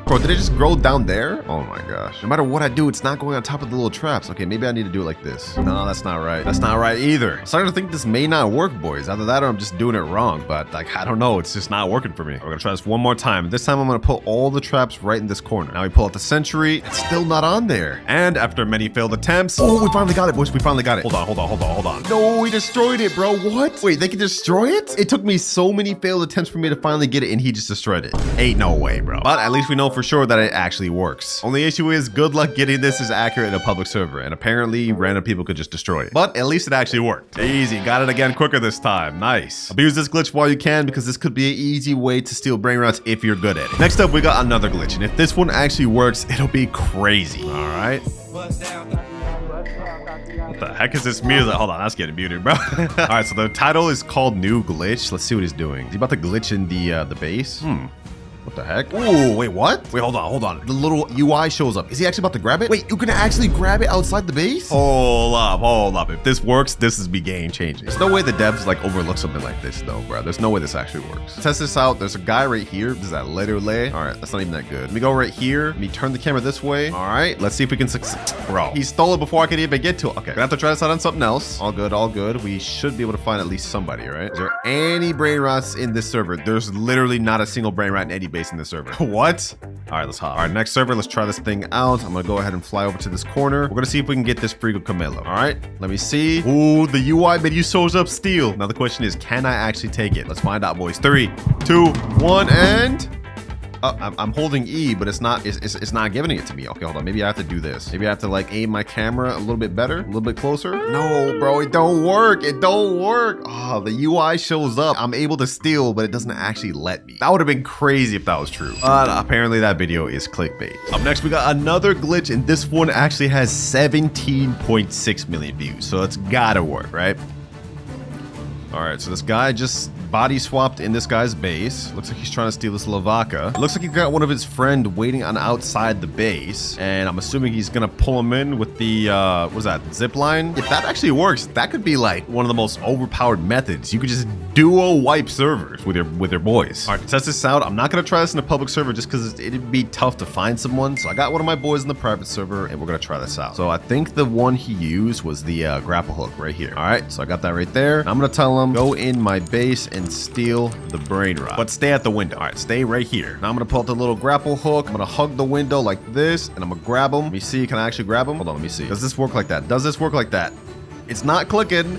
A: Bro, did it just grow down there? Oh my gosh. No matter what I do, it's not going on top of the little traps. Okay, maybe I need to do it like this. No, that's not right. That's not right either. I'm starting to think this may not work, boys. Either that or I'm just doing it wrong. But like, I don't know. It's just not working for me. We're gonna try this one more time. This time I'm gonna put all the traps right in this corner. Now we pull out the Sentry. It's still not on there. And after many failed attempts, oh, we finally got it, boys. We finally got it. Hold on. No, we destroyed it, bro. What? Wait, they can destroy it? It took me so many failed attempts for me to finally get it, and he just destroyed it. Ain't no way, bro. But at least we know for sure that it actually works. Only issue is good luck getting this is accurate in a public server, and apparently random people could just destroy it. But at least it actually worked. Easy, got it again quicker this time. Nice. Abuse this glitch while you can, because this could be an easy way to steal Brainrots if you're good at it. Next up, we got another glitch, and if this one actually works, it'll be crazy. All right. What the heck is this music? Hold on, that's getting muted, bro. All right, so the title is called New Glitch. Let's see what he's doing. Is he about to glitch in the base? What the heck? Ooh, wait, what? Wait, hold on. The little UI shows up. Is he actually about to grab it? Wait, you can actually grab it outside the base? Hold up. If this works, this is be game changing. There's no way the devs like overlook something like this though, bro. There's no way this actually works. Test this out. There's a guy right here. This is that letter lay. All right, that's not even that good. Let me go right here. Let me turn the camera this way. All right, let's see if we can succeed. Bro, he stole it before I could even get to it. Okay, gonna have to try this out on something else. All good. We should be able to find at least somebody, right? Is there any Brainrots in this server? There's literally not a single Brainrot in any base in this server. What? All right, let's hop. All right, next server, let's try this thing out. I'm gonna go ahead and fly over to this corner. We're gonna see if we can get this Frigo Camelo. All right, let me see. Ooh, the UI menu shows up steel. Now the question is, can I actually take it? Let's find out, boys. 3, 2, 1, and... I'm holding E, but it's not giving it to me. Okay, hold on. Maybe I have to do this. Maybe I have to like aim my camera a little bit better, a little bit closer. No, bro, it don't work. Oh, the UI shows up. I'm able to steal, but it doesn't actually let me. That would have been crazy if that was true. But apparently that video is clickbait. Up next, we got another glitch, and this one actually has 17.6 million views. So it's gotta work, right? All right, so this guy just body swapped in this guy's base. Looks like he's trying to steal this Lvaka. Looks like he's got one of his friend waiting on outside the base, and I'm assuming he's gonna pull him in with the what is that, zip line? If that actually works, that could be like one of the most overpowered methods. You could just duo wipe servers with your boys. All right, to test this out, I'm not gonna try this in a public server just because it'd be tough to find someone. So I got one of my boys in the private server, and we're gonna try this out. So I think the one he used was the grapple hook right here. All right, so I got that right there. I'm gonna tell him, go in my base and steal the Brainrot, but stay at the window. All right, stay right here. Now I'm gonna pull out the little grapple hook. I'm gonna hug the window like this, and I'm gonna grab him. Let me see, can I actually grab him? Hold on, let me see. Does this work like that? Does this work like that? It's not clicking.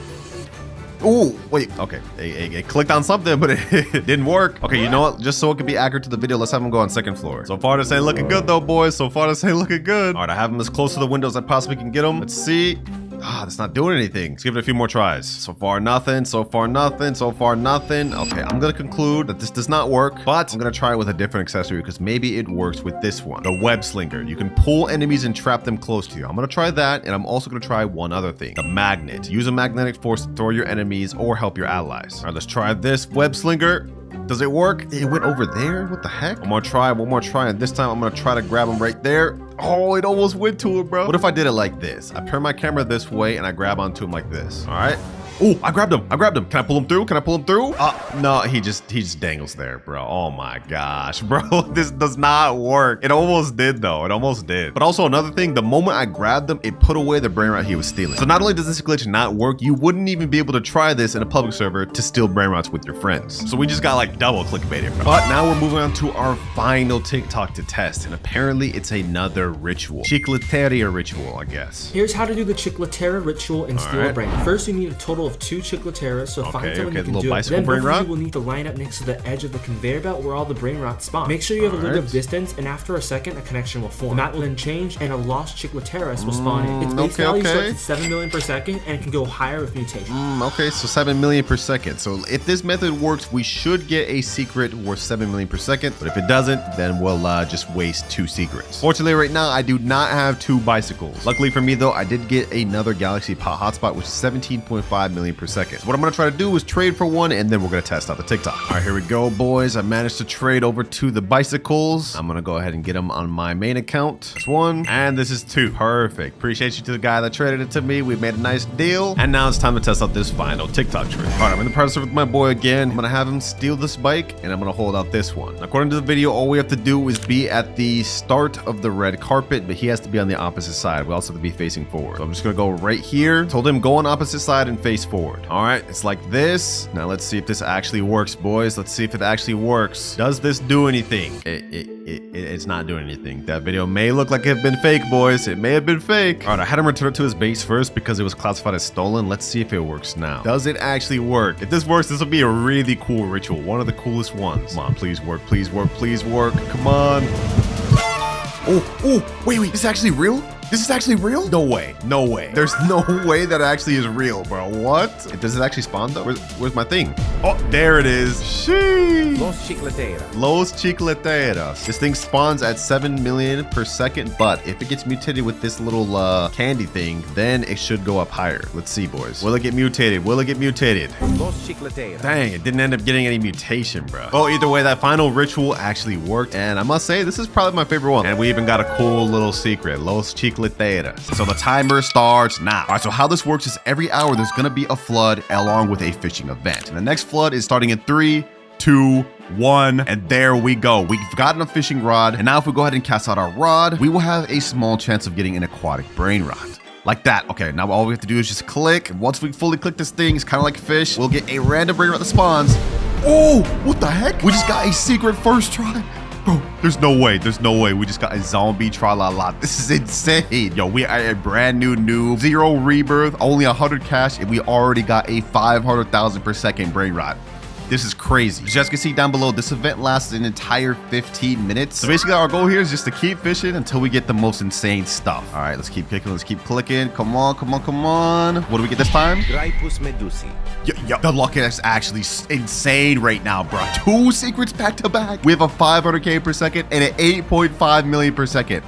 A: Ooh, wait, okay. It clicked on something, but it didn't work. Okay, you know what? Just so it can be accurate to the video, let's have him go on second floor. So far this ain't looking good though, boys. So far this ain't looking good. All right, I have him as close to the window as I possibly can get him. Let's see. That's not doing anything. Let's give it a few more tries. So far, nothing. So far, nothing. So far, nothing. Okay, I'm gonna conclude that this does not work, but I'm gonna try it with a different accessory because maybe it works with this one, the web slinger. You can pull enemies and trap them close to you. I'm gonna try that, and I'm also gonna try one other thing, the magnet. Use a magnetic force to throw your enemies or help your allies. All right, let's try this web slinger. Does it work? It went over there? What the heck? I'm gonna try one more try, and this time I'm gonna try to grab him right there. Oh, it almost went to it, bro. What if I did it like this? I turn my camera this way and I grab onto him like this. All right. Oh, I grabbed him. I grabbed him. Can I pull him through? Can I pull him through? No, he just dangles there, bro. Oh my gosh, bro. This does not work. It almost did though. It almost did. But also another thing, the moment I grabbed him, it put away the Brainrot he was stealing. So not only does this glitch not work, you wouldn't even be able to try this in a public server to steal Brainrots with your friends. So we just got like double clickbaited, bro. But now we're moving on to our final TikTok to test. And apparently it's another ritual. Chicletaria Ritual, I guess.
G: Here's how to do the Chicletaria Ritual in Steal a Brain. First, you need a total of 2 Chicletaras, so find someone you can do it. Then both of you will need to line up next to the edge of the conveyor belt where all the Brainrots spawn. Make sure you have a little bit of distance, and after a second, a connection will form. The map will then change, and a lost Chicletaris will spawn in. Its base value starts at 7 million per second, and it can go higher with mutation.
A: Okay, so 7 million per second. So if this method works, we should get a secret worth 7 million per second. But if it doesn't, then we'll just waste 2 secrets. Fortunately, right now, I do not have 2 bicycles. Luckily for me, though, I did get another Galaxy Pot hotspot, which is 17.5 million per second. So what I'm gonna try to do is trade for one, and then we're gonna test out the TikTok. All right, here we go, boys. I managed to trade over to the bicycles. I'm gonna go ahead and get them on my main account. This 1, and this is 2. Perfect. Appreciate you to the guy that traded it to me. We made a nice deal. And now it's time to test out this final TikTok trade. All right, I'm in the process with my boy again. I'm gonna have him steal this bike, and I'm gonna hold out this one. According to the video, all we have to do is be at the start of the red carpet, but he has to be on the opposite side. We also have to be facing forward. So I'm just gonna go right here. Told him go on opposite side and face forward. All right, it's like this. Now let's see if this actually works, boys. Let's see if it actually works. Does this do anything? It's not doing anything. That video may look like it had been fake, boys. It may have been fake. All right, I had him return it to his base first because it was classified as stolen. Let's see if it works now. Does it actually work? If this works, this will be a really cool ritual. One of the coolest ones. Come on, please work, please work, please work. Come on. Oh, wait, this is actually real? This is actually real? No way. No way. There's no way that actually is real, bro. What? Does it actually spawn though? Where's my thing? Oh, there it is. Sheesh.
B: Los Chicletaria.
A: Los Chicleteras. This thing spawns at 7 million per second, but if it gets mutated with this little candy thing, then it should go up higher. Let's see, boys. Will it get mutated? Will it get mutated?
B: Los Chicletaria.
A: Dang, it didn't end up getting any mutation, bro. Oh, either way, that final ritual actually worked, and I must say, this is probably my favorite one. And we even got a cool little secret. Los Chicleteras. So the timer starts now. All right, so how this works is every hour there's gonna be a flood along with a fishing event. And the next flood is starting in 3, 2, 1, and there we go. We've gotten a fishing rod, and now if we go ahead and cast out our rod, we will have a small chance of getting an aquatic Brainrot. Like that. Okay, now all we have to do is just click. And once we fully click this thing, it's kind of like fish. We'll get a random Brainrot that spawns. Oh, what the heck? We just got a secret first try. Bro, there's no way. We just got a zombie tra-la-la. This is insane. Yo, we are a brand new noob. 0 rebirth, only 100 cash, and we already got a 500,000 per second Brainrot. This is crazy. As you guys can see down below, this event lasts an entire 15 minutes. So basically our goal here is just to keep fishing until we get the most insane stuff. All right, let's keep kicking. Let's keep clicking. Come on. What do we get this time?
B: Grapus medusi.
A: Yo, the luck is actually insane right now, bro. 2 secrets back to back. We have a 500k per second and an 8.5 million per second.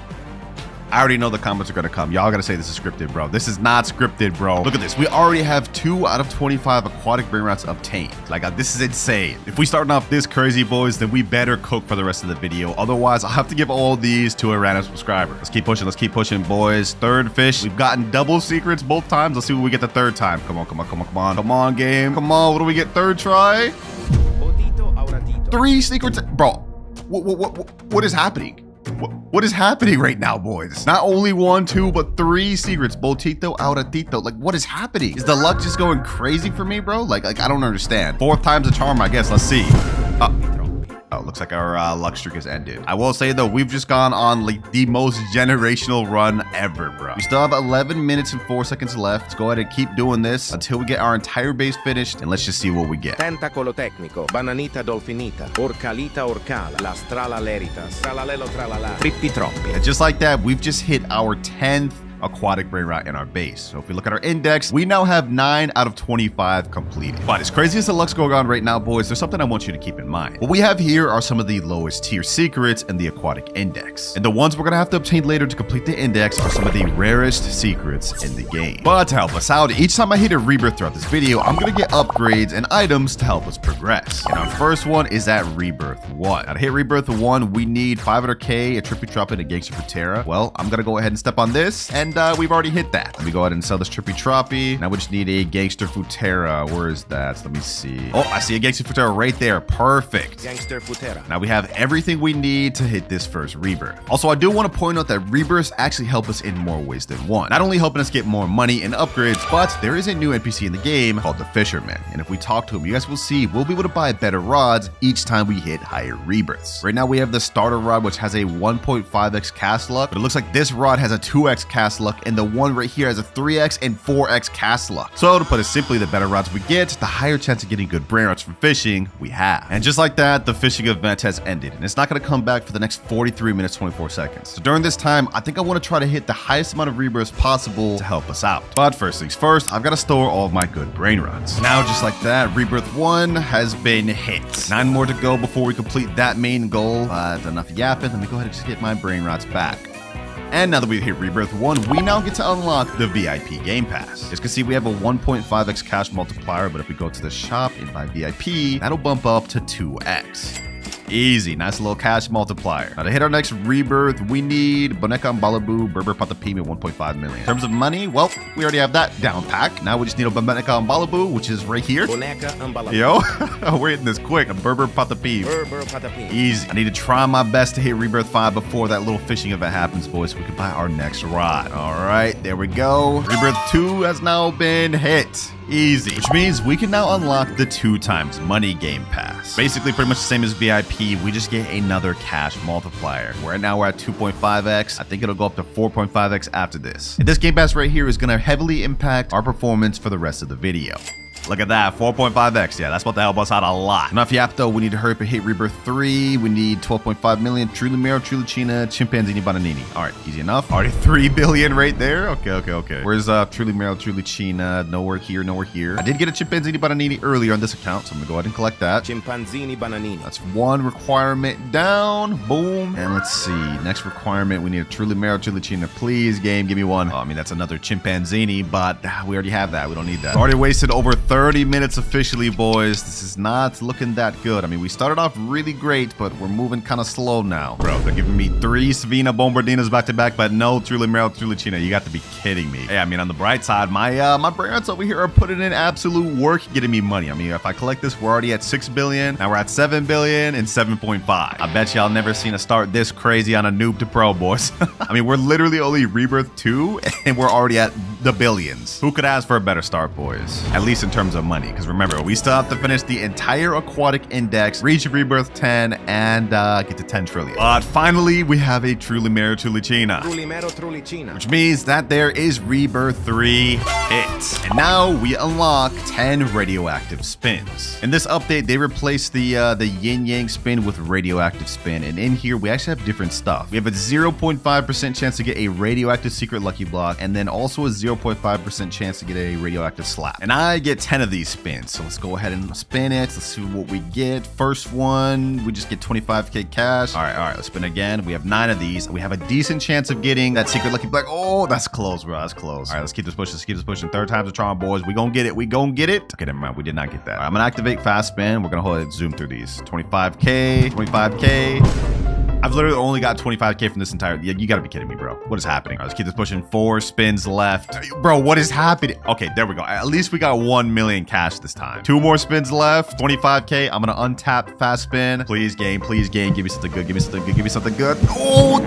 A: I already know the comments are gonna come. Y'all gotta say this is scripted, bro. This is not scripted, bro. Look at this. We already have 2 out of 25 aquatic Brainrots obtained. Like, this is insane. If we starting off this crazy, boys, then we better cook for the rest of the video. Otherwise, I'll have to give all these to a random subscriber. Let's keep pushing, boys. 3rd fish. We've gotten double secrets both times. Let's see what we get the 3rd time. Come on. Come on, game. Come on, what do we get 3rd try? 3 secrets. Bro, what is happening? What is happening right now, boys? Not only 1, 2, but 3 secrets. Botito, Auratito. Like, what is happening? Is the luck just going crazy for me, bro? Like I don't understand. 4th time's a charm, I guess. Let's see. Oh, looks like our luck streak has ended. I will say, though, we've just gone on like the most generational run ever, bro. We still have 11 minutes and 4 seconds left. Let's go ahead and keep doing this until we get our entire base finished, and let's just see what we get.
B: Tentacolo tecnico, bananita dolfinita, orcalita orcala, la strala leritas, tralalelo tralala, trippi troppi.
A: And just like that, we've just hit our 10th aquatic Brainrot in our base. So if we look at our index, we now have 9 out of 25 completed. But as crazy as the luck's going on right now, boys, there's something I want you to keep in mind. What we have here are some of the lowest tier secrets in the aquatic index. And the ones we're gonna have to obtain later to complete the index are some of the rarest secrets in the game. But to help us out, each time I hit a rebirth throughout this video, I'm gonna get upgrades and items to help us progress. And our first one is at Rebirth 1. Now to hit Rebirth 1, we need 500k, a trippy drop, and a gangster for Terra. Well, I'm gonna go ahead and step on this, and we've already hit that. Let me go ahead and sell this trippy troppy. Now we just need a gangster Futera. Where is that? Let me see. Oh, I see a gangster Futera right there. Perfect.
B: Gangster Futera.
A: Now we have everything we need to hit this first rebirth. Also, I do want to point out that rebirths actually help us in more ways than one. Not only helping us get more money and upgrades, but there is a new NPC in the game called the Fisherman. And if we talk to him, you guys will see we'll be able to buy better rods each time we hit higher rebirths. Right now we have the starter rod, which has a 1.5x cast luck, but it looks like this rod has a 2x cast luck, and the one right here has a 3x and 4x cast luck. So to put it simply, the better rods we get, the higher chance of getting good Brainrots from fishing we have. And just like that, the fishing event has ended, and it's not going to come back for the next 43 minutes 24 seconds. So during this time, I think I want to try to hit the highest amount of rebirths possible to help us out. But first things first, I've got to store all of my good Brainrots. Now just like that, Rebirth 1 has been hit. 9 more to go before we complete that main goal. But enough yapping, let me go ahead and just get my Brainrots back. And now that we've hit Rebirth 1, we now get to unlock the VIP Game Pass. As you can see, we have a 1.5x cash multiplier, but if we go to the shop and buy VIP, that'll bump up to 2x. Easy, nice little cash multiplier. Now to hit our next rebirth, we need Boneka Mbalabu, Berber Patapim at 1.5 million. In terms of money, well, we already have that down pack. Now we just need a Boneka Mbalabu, which is right here.
B: Boneka Mbalabu.
A: Yo, we're hitting this quick. A Berber Patapim.
B: Berber Patapim.
A: Easy. I need to try my best to hit Rebirth 5 before that little fishing event happens, boys, so we can buy our next rod. All right, there we go. Rebirth 2 has now been hit. Easy. Which means we can now unlock the 2x money game pass. Basically pretty much the same as VIP, we just get another cash multiplier. Right now we're at 2.5x. I think it'll go up to 4.5x after this. And this game pass right here is going to heavily impact our performance for the rest of the video. Look at that, 4.5x. Yeah, that's about to help us out a lot. Enough yap though, we need to hurry up and hit Rebirth 3. We need 12.5 million. Truly Mero, Truly China, Chimpanzini, Bananini. All right, easy enough. Already 3 billion right there. Okay. Where's Truly Mero, Truly China? Nowhere here, nowhere here. I did get a Chimpanzini, Bananini earlier on this account, so I'm gonna go ahead and collect that.
B: Chimpanzini, Bananini.
A: That's one requirement down. Boom. And let's see. Next requirement, we need a Truly Mero, Truly China. Please, game, give me one. Oh, I mean, that's another Chimpanzini, but we already have that. We don't need that. Already wasted over 30 minutes officially, boys. This is not looking that good. I mean, we started off really great, but we're moving kind of slow now. Bro, they're giving me 3 Savina Bombardinas back to back, but no Truly Mero, Truly China. You got to be kidding me. Hey, I mean, on the bright side, my Brainrots over here are putting in absolute work getting me money. I mean, if I collect this, we're already at 6 billion. Now we're at 7 billion and 7.5. I bet y'all never seen a start this crazy on a noob to pro, boys. I mean, we're literally only Rebirth 2 and we're already at the billions. Who could ask for a better start, boys? At least in terms of money, because remember, we still have to finish the entire aquatic index, reach Rebirth 10, and get to 10 trillion. But finally, we have a Truly Mero, Truly China.
B: Truly Mero, Truly China.
A: Which means that there is Rebirth 3 hit. And now we unlock 10 radioactive spins. In this update, they replaced the yin yang spin with radioactive spin. And in here, we actually have different stuff. We have a 0.5% chance to get a radioactive secret lucky block, and then also a 0.5% chance to get a radioactive slap. And I get 10 of these spins. So let's go ahead and spin it. Let's see what we get. First one, we just get 25k cash. All right, let's spin again. We have 9 of these. We have a decent chance of getting that secret lucky block. Oh, that's close, bro. That's close. All right, let's keep this pushing. Let's keep this pushing. Third time's a charm, boys. We gonna get it. We gonna get it. Okay, never mind. We did not get that. All right, I'm gonna activate fast spin. We're gonna hold it, zoom through these. 25k, 25k. I've literally only got 25k from this entire. You gotta be kidding me, bro. What is happening? All right, let's keep this pushing. 4 spins left. Bro, what is happening? Okay, there we go. At least we got 1 million cash this time. 2 more spins left. 25k. I'm gonna untap fast spin. Please, game. Please, game. Give me something good. Give me something good. Give me something good. Oh,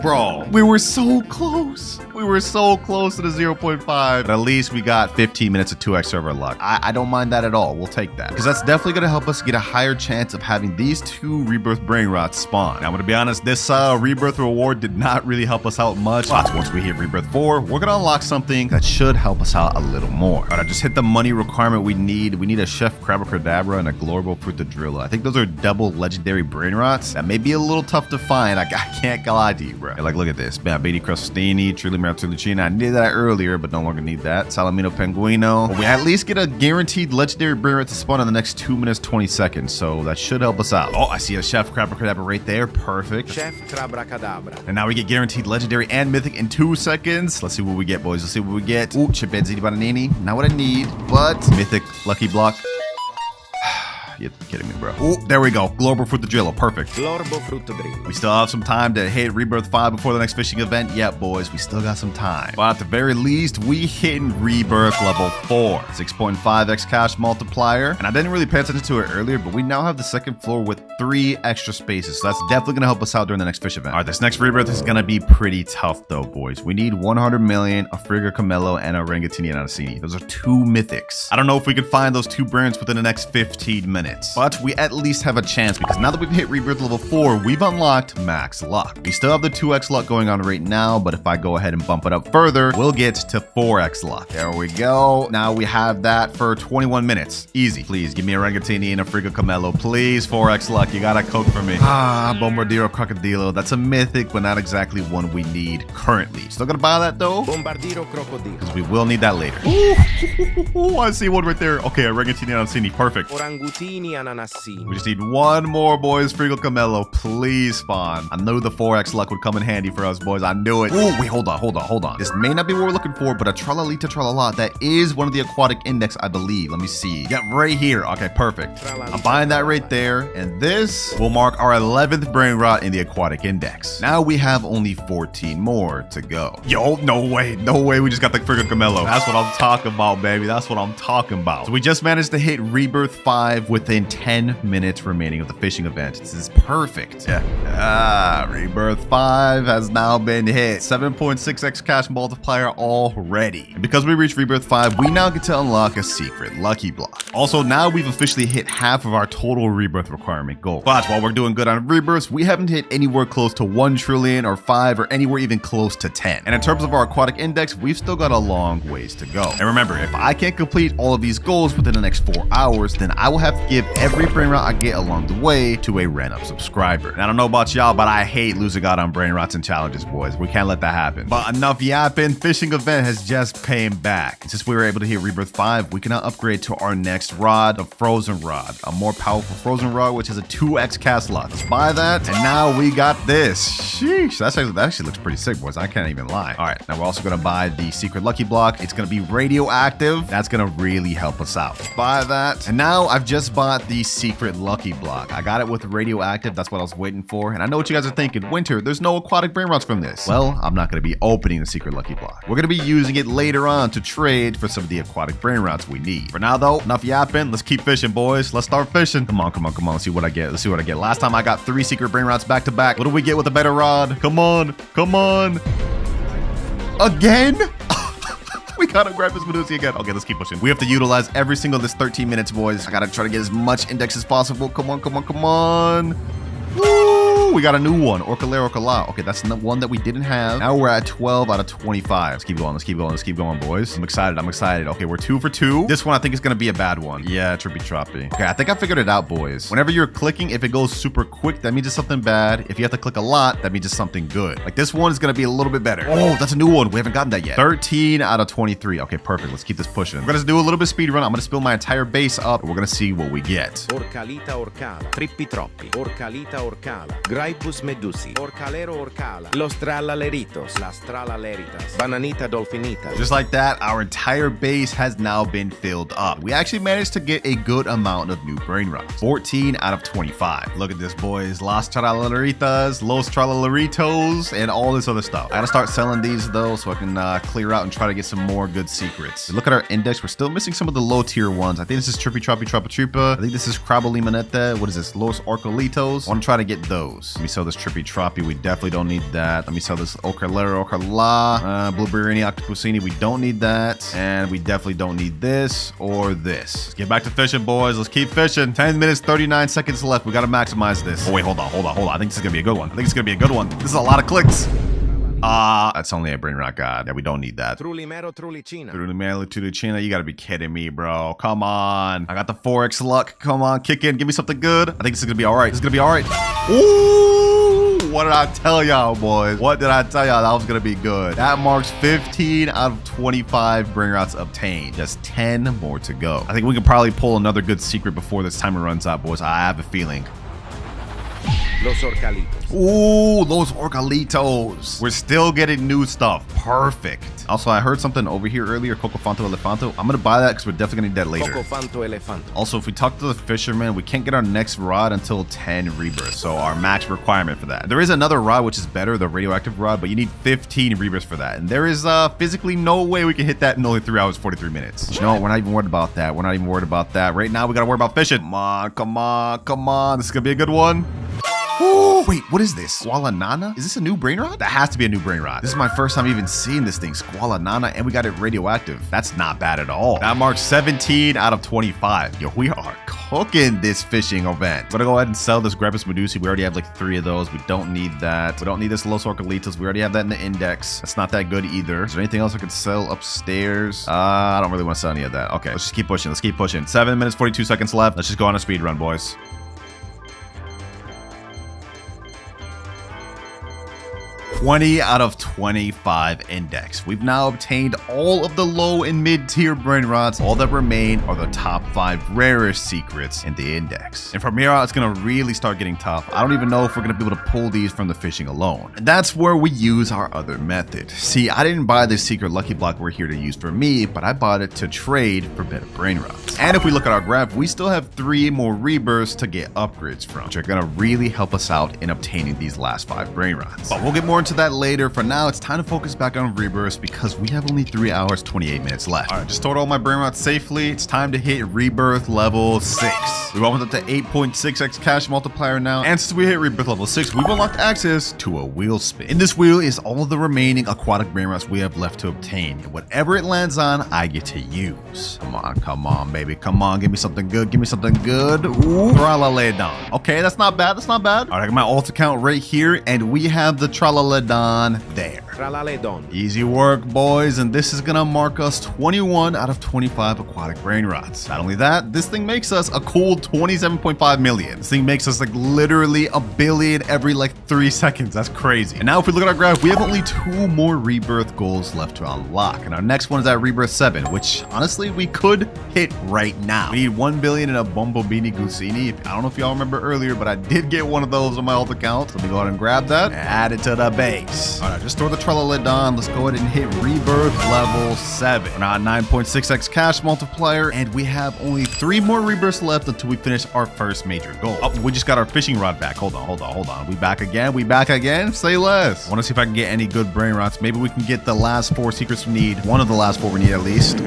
A: bro. We were so close. We were so close to the 0.5. But at least we got 15 minutes of 2x server luck. I don't mind that at all. We'll take that. Because that's definitely going to help us get a higher chance of having these 2 Rebirth Brainrots spawn. Now, I'm going to be honest, this Rebirth reward did not really help us out much. But once we hit Rebirth 4, we're going to unlock something that should help us out a little more. All right, I just hit the money requirement we need. We need a Chef Crabacadabra and a Glorable Frutadrilla. I think those are double legendary Brainrots. That may be a little tough to find. I can't lie to you, bro. bro. Like, look at this. Beanie Crostini, Trulicina. I needed that earlier, but no longer need that. Salamino Penguino. But we at least get a guaranteed legendary Brainrot to spawn in the next 2 minutes, 20 seconds. So that should help us out. Oh, I see a Chef Crabacadabra right there. Perfect.
B: Chef Crabacadabra.
A: And now we get guaranteed legendary and mythic in 2 seconds. Let's see what we get, boys. Let's see what we get. Ooh, Chimpanzee Bananini. Not what I need, but mythic lucky block. You're kidding me, bro. Oh, there we go. Global Fruitadrillo. Perfect.
B: Glorbo Fruitadrillo.
A: We still have some time to hit Rebirth 5 before the next fishing event. Yep, boys, we still got some time. But at the very least, we hit Rebirth level 4. 6.5x cash multiplier. And I didn't really pay attention to it earlier, but we now have the second floor with 3 extra spaces. So that's definitely going to help us out during the next fish event. All right, this next Rebirth is going to be pretty tough, though, boys. We need 100 million, a Frigga Camelo, and a Rangatini and Anasini. Those are 2 mythics. I don't know if we can find those 2 brands within the next 15 minutes. But we at least have a chance because now that we've hit Rebirth level 4, we've unlocked max luck. We still have the 2x luck going on right now, but if I go ahead and bump it up further, we'll get to 4x luck. There we go. Now we have that for 21 minutes. Easy. Please give me a Rangatini and a Frigga Camelo. Please, 4x luck. You gotta cook for me. Bombardiro Crocodilo. That's a mythic, but not exactly one we need currently. Still gonna buy that though?
B: Bombardiro Crocodilo.
A: Because we will need that later. Ooh, I see one right there. Okay, a Rangatini and Anasini. Perfect.
B: Orangutini and Anasini.
A: We just need 1 more, boys. Frigga Camelo, please spawn. I knew the 4x luck would come in handy for us, boys. I knew it. Oh, wait, hold on. This may not be what we're looking for, but a Tralalita Tralala, that is one of the aquatic index, I believe. Let me see. Yep, right here. Okay, perfect. I'm buying that right there. And this will mark our 11th Brainrot in the aquatic index. Now we have only 14 more to go. Yo, no way. We just got the Frigga Camelo. That's what I'm talking about, baby. That's what I'm talking about. So we just managed to hit Rebirth 5 within 10 minutes remaining of the fishing event. This is perfect. Yeah. Rebirth 5 has now been hit. 7.6x cash multiplier already. And because we reached Rebirth 5, we now get to unlock a secret lucky block. Also, now we've officially hit half of our total Rebirth requirement goal. But while we're doing good on Rebirths, we haven't hit anywhere close to 1 trillion or 5 or anywhere even close to 10. And in terms of our aquatic index, we've still got a long ways to go. And remember, if I can't complete all of these goals within the next 4 hours, then I will have to give every Brainrot I get along the way to a random subscriber. And I don't know about y'all, but I hate losing out on Brainrots and challenges, boys. We can't let that happen. But enough yapping. Fishing event has just came back. Since we were able to hit Rebirth 5, we can now upgrade to our next rod, the Frozen Rod. A more powerful Frozen Rod, which has a 2x cast luck. Let's buy that. And now we got this. Sheesh. That actually looks pretty sick, boys. I can't even lie. All right. Now we're also going to buy the secret lucky block. It's going to be radioactive. That's going to really help us out. Buy that. And now I've just bought the secret lucky block. I got it with radioactive. That's what I was waiting for. And I know what you guys are thinking. Winter, there's no aquatic Brainrots from this. Well, I'm not going to be opening the secret lucky block. We're going to be using it later on to trade for some of the aquatic Brainrots we need. For now, though, enough yapping. Let's keep fishing, boys. Let's start fishing. Come on. Let's see what I get. Last time I got 3 secret Brainrots back to back. What do we get with a better rod? Come on. Again? We gotta grab this Medusa again. Okay, let's keep pushing. We have to utilize every single this 13 minutes, boys. I gotta try to get as much index as possible. Come on. Woo! We got a new one. Orcala. Okay, that's the one that we didn't have. Now we're at 12 out of 25. Let's keep going, boys. I'm excited. Okay, we're 2 for 2. This one I think is gonna be a bad one. Yeah, trippy troppy. Okay, I think I figured it out, boys. Whenever you're clicking, if it goes super quick, that means it's something bad. If you have to click a lot, that means it's something good. Like this one is gonna be a little bit better. Oh, that's a new one. We haven't gotten that yet. 13 out of 23. Okay, perfect. Let's keep this pushing. We're gonna do a little bit of speed run. I'm gonna spill my entire base up. We're gonna see what we get.
B: Orcalita Orcala. Trippi troppi. Orcalita Orcala. Graipus Medusi. Orcalero Orcala. Los Tralaleritos. Las Tralaleritas. Bananita Dolfinita.
A: Just like that, our entire base has now been filled up. We actually managed to get a good amount of new Brainrots. 14 out of 25. Look at this, boys. Las Tralaleritas, Los Tralaleritos, and all this other stuff. I gotta start selling these though, so I can clear out and try to get some more good secrets. Look at our index. We're still missing some of the low tier ones. I think this is Trippy Troppy Trappa. I think this is Crabble Limonette. What is this? Los Orcalitos. I want to try to get those. Let me sell this Trippy Troppy. We definitely don't need that. Let me sell this Orcalero Orcala. Blueberry Octopusini. We don't need that. And we definitely don't need this or this. Let's get back to fishing, boys. Let's keep fishing. 10 minutes, 39 seconds left. We got to maximize this. Oh, wait, hold on. I think this is going to be a good one. This is a lot of clicks. That's only a Brainrot god. Yeah, we don't need that.
B: Trulimero Trulicina.
A: You gotta be kidding me, bro. Come on. I got the 4x luck. Come on, kick in. Give me something good. I think this is gonna be all right. Ooh! What did I tell y'all, boys? What did I tell y'all? That was gonna be good. That marks 15 out of 25 Brainrots obtained. Just 10 more to go. I think we can probably pull another good secret before this timer runs out, boys. I have a feeling.
B: Los Orcalitos.
A: Ooh, those Orcalitos. We're still getting new stuff. Perfect. Also, I heard something over here earlier, Cocofanto Elefanto. I'm gonna buy that because we're definitely gonna need that later.
B: Cocofanto Elefanto.
A: Also, if we talk to the fisherman, we can't get our next rod until 10 rebirths. So our max requirement for that. There is another rod which is better, the radioactive rod, but you need 15 rebirths for that. And there is physically no way we can hit that in only 3 hours 43 minutes. But you know what? We're not even worried about that. We're not even worried about that. Right now, we gotta worry about fishing. Come on, come on, come on. This is gonna be a good one. Oh, wait, what is this? Squala Nana? Is this a new Brainrot? That has to be a new Brainrot. This is my first time even seeing this thing. Squala Nana, and we got it radioactive. That's not bad at all. That marks 17 out of 25. Yo, we are cooking this fishing event. I'm gonna go ahead and sell this Grapple Medusi. We already have like 3 of those. We don't need that. We don't need this Los Orcalitos. We already have that in the index. That's not that good either. Is there anything else I could sell upstairs? I don't really want to sell any of that. Okay, let's just keep pushing. Let's keep pushing. 7 minutes, 42 seconds left. Let's just go on a speed run, boys. 20 out of 25 index. We've now obtained all of the low and mid-tier Brainrots. All that remain are the top 5 rarest secrets in the index. And from here out, it's gonna really start getting tough. I don't even know if we're gonna be able to pull these from the fishing alone. And that's where we use our other method. See, I didn't buy this secret lucky block we're here to use for me, but I bought it to trade for better Brainrots. And if we look at our graph, we still have 3 more rebirths to get upgrades from, which are gonna really help us out in obtaining these last 5 Brainrots. But we'll get more into that later. For now, it's time to focus back on rebirths because we have only 3 hours 28 minutes left. All right, just stored all my Brainrots safely. It's time to hit rebirth level 6. We've opened up to 8.6x cash multiplier now, and since we hit rebirth level 6, we've unlocked access to a wheel spin. In this wheel is all of the remaining aquatic Brainrots we have left to obtain, and whatever it lands on, I get to use. Come on, baby, come on, give me something good, give me something good. Ooh, Tralaledon. Okay, that's not bad, that's not bad. All right, I got my alt account right here, and we have the Tralaledon there.
B: Tralaledon.
A: Easy work, boys, and this is gonna mark us 21 out of 25 aquatic Brainrots. Not only that, this thing makes us a cool 27.5 million. This thing makes us like literally a billion every like 3 seconds. That's crazy. And now if we look at our graph, we have only 2 more rebirth goals left to unlock, and our next one is at rebirth 7, which honestly we could hit right now. We need 1 billion in a Bombobini Gusini. I don't know if y'all remember earlier, but I did get one of those on my alt account. So let me go ahead and grab that and add it to the base. All right, just store the Tralaledon. Let's go ahead and hit rebirth level 7. We're now at 9.6x cash multiplier, and we have only 3 more rebirths left until we finish our first major goal. Oh, we just got our fishing rod back. Hold on. We back again? We back again? Say less. I want to see if I can get any good Brainrots. Maybe we can get the last 4 secrets we need. One of the last 4 we need at least.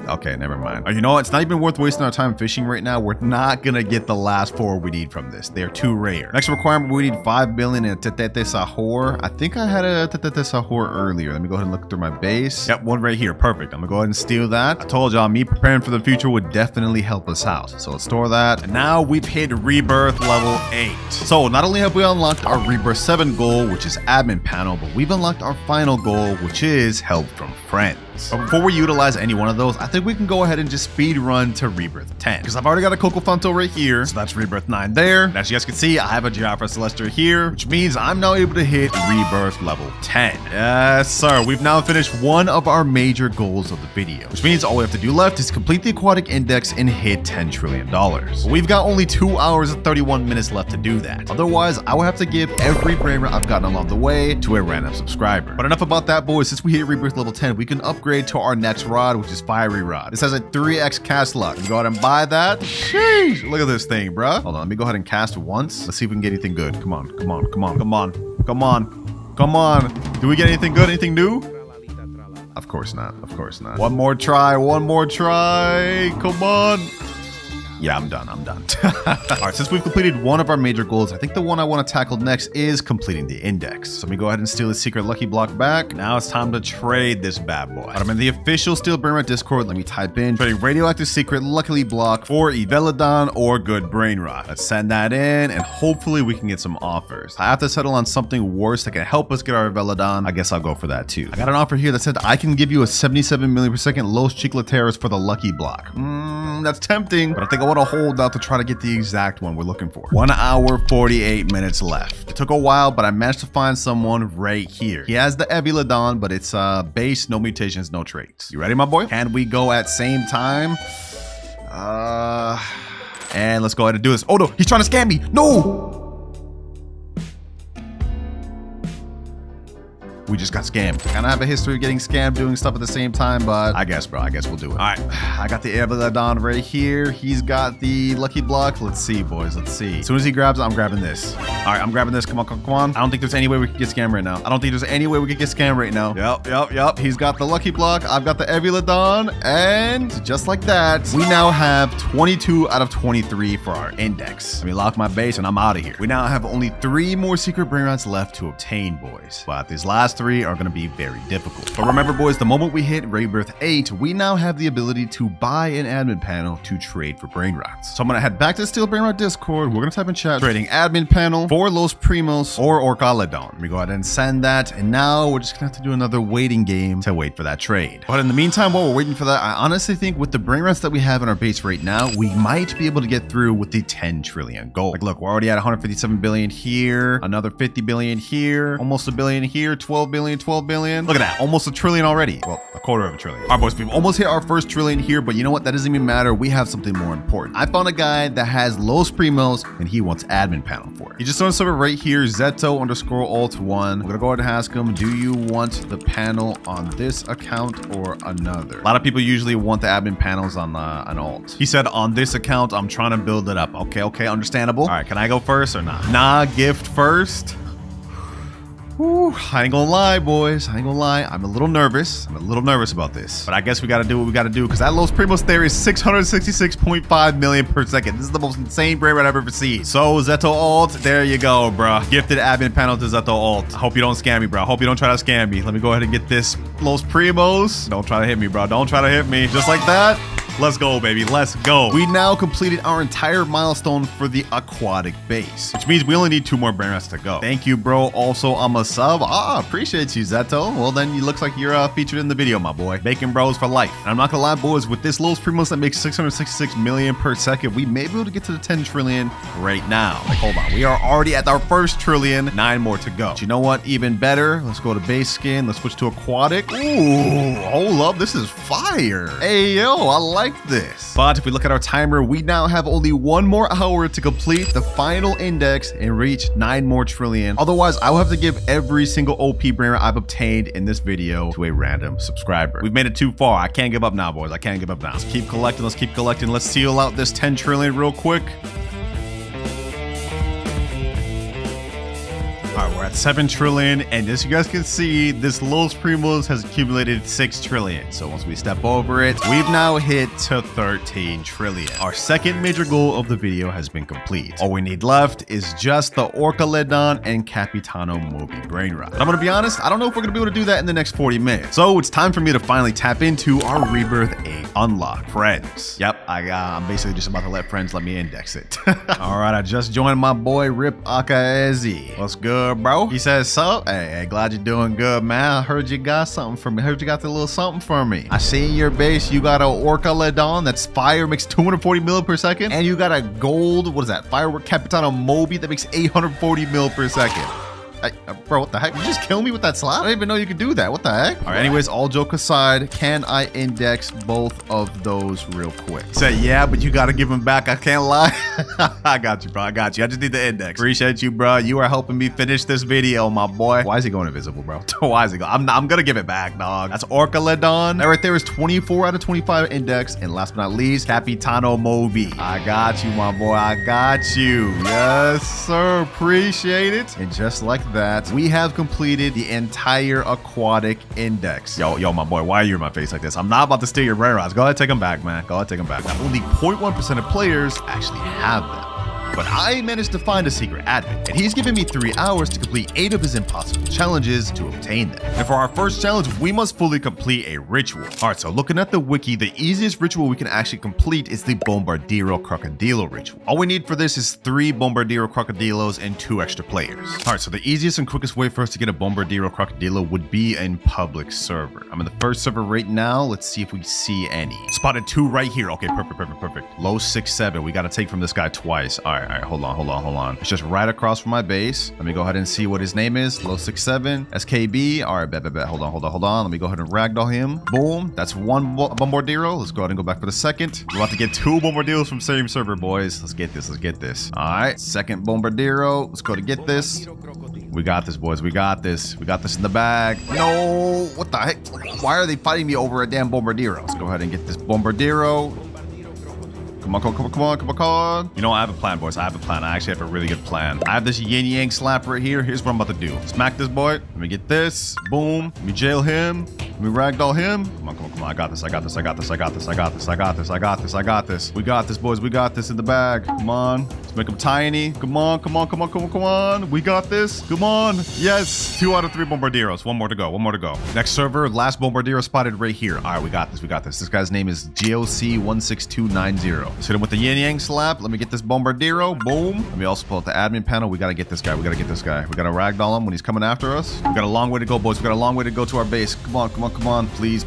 A: Okay, never mind. You know what? It's not even worth wasting our time fishing right now. We're not gonna get the last 4 we need from this. They're too rare. Next requirement, we need 5 billion in a Tetete Sahur. I think I had a Tetete Sahur earlier. Let me go ahead and look through my base. Yep, one right here. Perfect. I'm gonna go ahead and steal that. I told y'all, me preparing for the future would definitely help us out. So let's store that. And now we've hit rebirth level 8. So not only have we unlocked our rebirth 7 goal, which is admin panel, but we've unlocked our final goal, which is help from friends. But before we utilize any one of those, I think we can go ahead and just speed run to rebirth 10, because I've already got a Cocofanto right here, so that's rebirth 9 there. And as you guys can see, I have a Geoffra Celestia here, which means I'm now able to hit rebirth level 10. Yes, sir. We've now finished one of our major goals of the video, which means all we have to do left is complete the aquatic index and hit $10 trillion. But we've got only 2 hours and 31 minutes left to do that. Otherwise, I will have to give every Brainrot I've gotten along the way to a random subscriber. But enough about that, boys. Since we hit rebirth level 10, we can upgrade to our next rod, which is Fiery Rod. This has a 3x cast luck. Go ahead and buy that. Sheesh, look at this thing, bruh. Hold on, let me go ahead and cast once. Let's see if we can get anything good. Come on. Do we get anything good? Anything new? Of course not. One more try. Come on. Yeah, I'm done. All right, since we've completed one of our major goals, I think the one I want to tackle next is completing the index. So let me go ahead and steal the secret lucky block back. Now it's time to trade this bad boy. I'm in the official Steel Brainrot Discord. Let me type in trading radioactive secret luckily block for Evelodon or good Brainrot. Let's send that in, and hopefully we can get some offers. I have to settle on something worse that can help us get our Evelodon. I guess I'll go for that too. I got an offer here that said I can give you a 77 million per second Los Chicletaras for the lucky block. That's tempting, but I think going to hold out to try to get the exact one we're looking for. 1 hour, 48 minutes left. It took a while, but I managed to find someone right here. He has the Eviladon, but it's base, no mutations, no traits. You ready, my boy? Can we go at same time? And let's go ahead and do this. Oh no, he's trying to scam me. No! We just got scammed. Kind of have a history of getting scammed, doing stuff at the same time, but I guess, bro, I guess we'll do it. All right, I got the Eviladon right here. He's got the Lucky Block. Let's see, boys, let's see. As soon as he grabs it, I'm grabbing this. All right, I'm grabbing this. Come on, come on. I don't think there's any way we can get scammed right now. I don't think there's any way we can get scammed right now. Yep. He's got the Lucky Block. I've got the Eviladon. And just like that, we now have 22 out of 23 for our index. Let me lock my base and I'm out of here. We now have only 3 more secret Brainrots left to obtain, boys. But these last 3 are going to be very difficult. But remember, boys, the moment we hit Rebirth 8, we now have the ability to buy an admin panel to trade for Brainrots. So I'm going to head back to the Steel Brainrot Discord. We're going to type in chat, trading admin panel for Los Primos or Orcaledon. Let me go ahead and send that. And now we're just going to have to do another waiting game to wait for that trade. But in the meantime, while we're waiting for that, I honestly think with the Brainrots that we have in our base right now, we might be able to get through with the 10 trillion goal. Like, look, we're already at 157 billion here, another 50 billion here, almost a billion here, 12 billion, 12 billion. Look at that, almost a trillion already. Well, a quarter of a trillion. All right, boys, we've almost hit our first trillion here, but you know what? That doesn't even matter. We have something more important. I found a guy that has Los Primos and he wants admin panel for it. He just on server right here, Zeto_alt1. We're gonna go ahead and ask him, do you want the panel on this account or another? A lot of people usually want the admin panels on an alt. He said, on this account, I'm trying to build it up. Okay, understandable. All right, can I go first or not? Nah, gift first. Whew, I ain't gonna lie, boys. I ain't gonna lie. I'm a little nervous. I'm a little nervous about this. But I guess we gotta do what we gotta do because that Los Primos there is 666.5 million per second. This is the most insane Brainrot I've ever seen. So, Zeto Alt, there you go, bro. Gifted admin panel to Zeto Alt. I hope you don't scam me, bro. I hope you don't try to scam me. Let me go ahead and get this Los Primos. Don't try to hit me, bro. Don't try to hit me. Just like that. Let's go, baby. Let's go. We now completed our entire milestone for the aquatic base, which means we only need 2 more Brainrots to go. Thank you, bro. Also, I'm a sub. Appreciate you, Zeto. Well, then it looks like you're featured in the video, my boy. Bacon Bros for life. And I'm not gonna lie, boys, with this Los Primos that makes 666 million per second, we may be able to get to the 10 trillion right now. Like, hold on. We are already at our first trillion. 9 more to go. But you know what? Even better. Let's go to base skin. Let's switch to aquatic. Ooh, hold up. This is fire. Hey, yo, I like this. But if we look at our timer, we now have only 1 more hour to complete the final index and reach 9 more trillion. Otherwise, I will have to give every single OP Brainrot I've obtained in this video to a random subscriber. We've made it too far. I can't give up now, boys. I can't give up now. Let's keep collecting. Let's keep collecting. Let's seal out this 10 trillion real quick. All right, we're at 7 trillion, and as you guys can see, this Los Primos has accumulated 6 trillion. So once we step over it, we've now hit to 13 trillion. Our second major goal of the video has been complete. All we need left is just the Orcaledon and Capitano Moby Brainrot. But I'm gonna be honest, I don't know if we're gonna be able to do that in the next 40 minutes. So it's time for me to finally tap into our Rebirth 8 unlock. Friends. Yep, I'm basically just about to let friends let me index it. All right, I just joined my boy Rip Akaezi. What's good, bro? He says, so, hey, glad you're doing good, man. I heard you got something for me. I heard you got a little something for me. I see in your base you got a Orcaledon that's fire, makes 240 mil per second, and you got a gold, what is that, firework Capitano Moby that makes 840 mil per second. Bro, what the heck? You just kill me with that slap? I didn't even know you could do that. What the heck? All right, anyways, all joke aside, can I index both of those real quick? He said, yeah, but you got to give them back. I can't lie. I got you, bro. I got you. I just need the index. Appreciate you, bro. You are helping me finish this video, my boy. Why is he going invisible, bro? Why is he going? I'm going to give it back, dog. That's Orcaledon. That right there is 24 out of 25 index. And last but not least, Capitano Moby. I got you, my boy. I got you. Yes, sir. Appreciate it. And just like that, we have completed the entire aquatic index. Yo, my boy, why are you in my face like this? I'm not about to steal your Brainrots. Go ahead, take them back, man. Go ahead, take them back. Now, only 0.1% of players actually have them. But I managed to find a secret admin, and he's given me 3 hours to complete 8 of his impossible challenges to obtain them. And for our first challenge, we must fully complete a ritual. Alright, so looking at the wiki, the easiest ritual we can actually complete is the Bombardiro Crocodilo ritual. All we need for this is 3 Bombardiro Crocodilos and 2 extra players. Alright, so the easiest and quickest way for us to get a Bombardiro Crocodilo would be in public server. I'm in the first server right now. Let's see if we see any. Spotted 2 right here. Okay, perfect. Low 6-7. We gotta take from this guy twice. Alright, hold on. It's just right across from my base. Let me go ahead and see what his name is. Low 6-7. SKB. Alright, bet. Hold on. Let me go ahead and ragdoll him. Boom. That's 1 Bombardiro. Let's go ahead and go back for the second. We're about to get 2 Bombardiros from same server, boys. Let's get this. Alright, second Bombardiro. Let's go to get this. We got this, boys. We got this in the bag. No, what the heck? Why are they fighting me over a damn Bombardiro? Let's go ahead and get this Bombardiro. Come on. You know, I have a plan, boys. I actually have a really good plan. I have this yin yang slap right here. Here's what I'm about to do. Smack this boy. Let me get this. Boom. Let me jail him. Let me ragdoll him. Come on. I got this. We got this, boys. We got this in the bag. Come on. Let's make him tiny. Come on. We got this. Come on. Yes. 2 out of 3 Bombardiros. One more to go. Next server, last Bombardiro spotted right here. All right, we got this. This guy's name is GOC16290. Let's hit him with the yin yang slap. Let me get this Bombardiro. Boom. Let me also pull out the admin panel. We gotta get this guy. We gotta ragdoll him when he's coming after us. We got a long way to go, boys. We got a long way to go to our base. Come on. Please.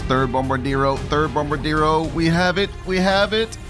A: Third Bombardiro. We have it.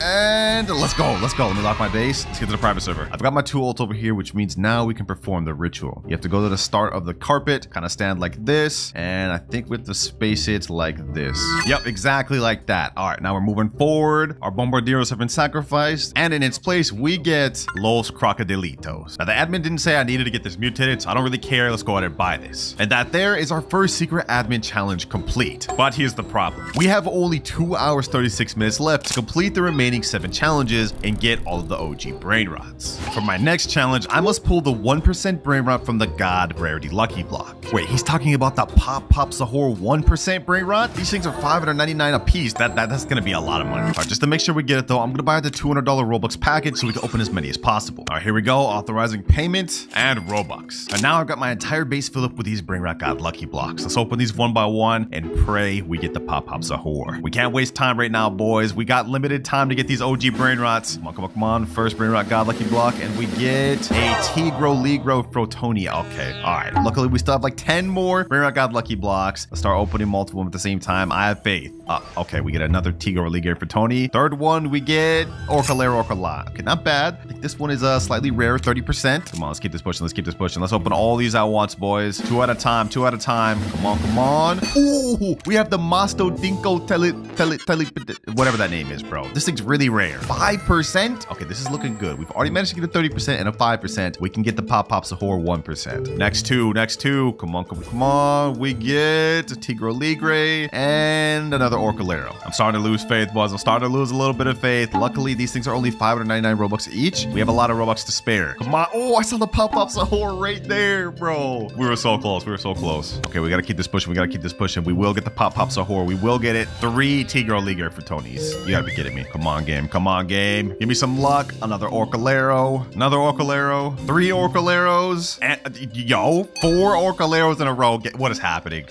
A: And let's go. Let me lock my base. Let's get to the private server. I've got my 2 ult over here, which means now we can perform the ritual. You have to go to the start of the carpet, kind of stand like this, and I think with the space it like this. Yep, exactly like that. All right, now we're moving forward. Our Bombardiros have been sacrificed, and in its place we get Los Crocodilitos. Now the admin didn't say I needed to get this mutated, so I don't really care. Let's go ahead and buy this. And that there is our first secret admin challenge complete. But here's the problem. We have only 2 hours 36 minutes left to complete the remaining 7 challenges and get all of the OG Brainrots. For my next challenge, I must pull the 1% Brainrot from the God Rarity Lucky Block. Wait, he's talking about the Pop Sahur 1% Brainrot? These things are $599 a piece. That's gonna be a lot of money. All right, just to make sure we get it though, I'm gonna buy the $200 Robux package so we can open as many as possible. All right, here we go. Authorizing payment and Robux. And now I've got my entire base filled up with these Brainrot God Lucky Blocks. Let's open these one by one and pray we get the Pop Sahur. We can't waste time right now, boys. We got limited time to get these OG Brainrots. Come on. First Brainrot God Lucky Block, and we get a Tigro Ligro Frotonia. Okay, all right. Luckily, we still have like 10 more Brainrot God Lucky Blocks. Let's start opening multiple at the same time. I have faith. Okay, we get another Tigro Ligro Frotonia. Third one, we get Orcalero Orcala. Okay, not bad. I think this one is slightly rare, 30%. Come on, let's keep this pushing. Let's open all these at once, boys. 2 at a time. Come on. Ooh, we have the Masto Dinko Tele, whatever that name is, bro. This thing's really rare. 5%? Okay, this is looking good. We've already managed to get a 30% and a 5%. We can get the Pop Sahur 1%. Next two. Come on. We get a Tigro Ligre and another Orcalero. I'm starting to lose faith, boys. I'm starting to lose a little bit of faith. Luckily, these things are only 599 Robux each. We have a lot of Robux to spare. Come on. Oh, I saw the Pop Sahur right there, bro. We were so close. Okay, we gotta keep this pushing. We will get the Pop Sahur. We will get it. 3 Tigro Ligre for Tonys. You gotta be kidding me. Come on, game. Give me some luck. Another Orcalero. 3 Orcaleros. And 4 Orcaleros in a row. What is happening?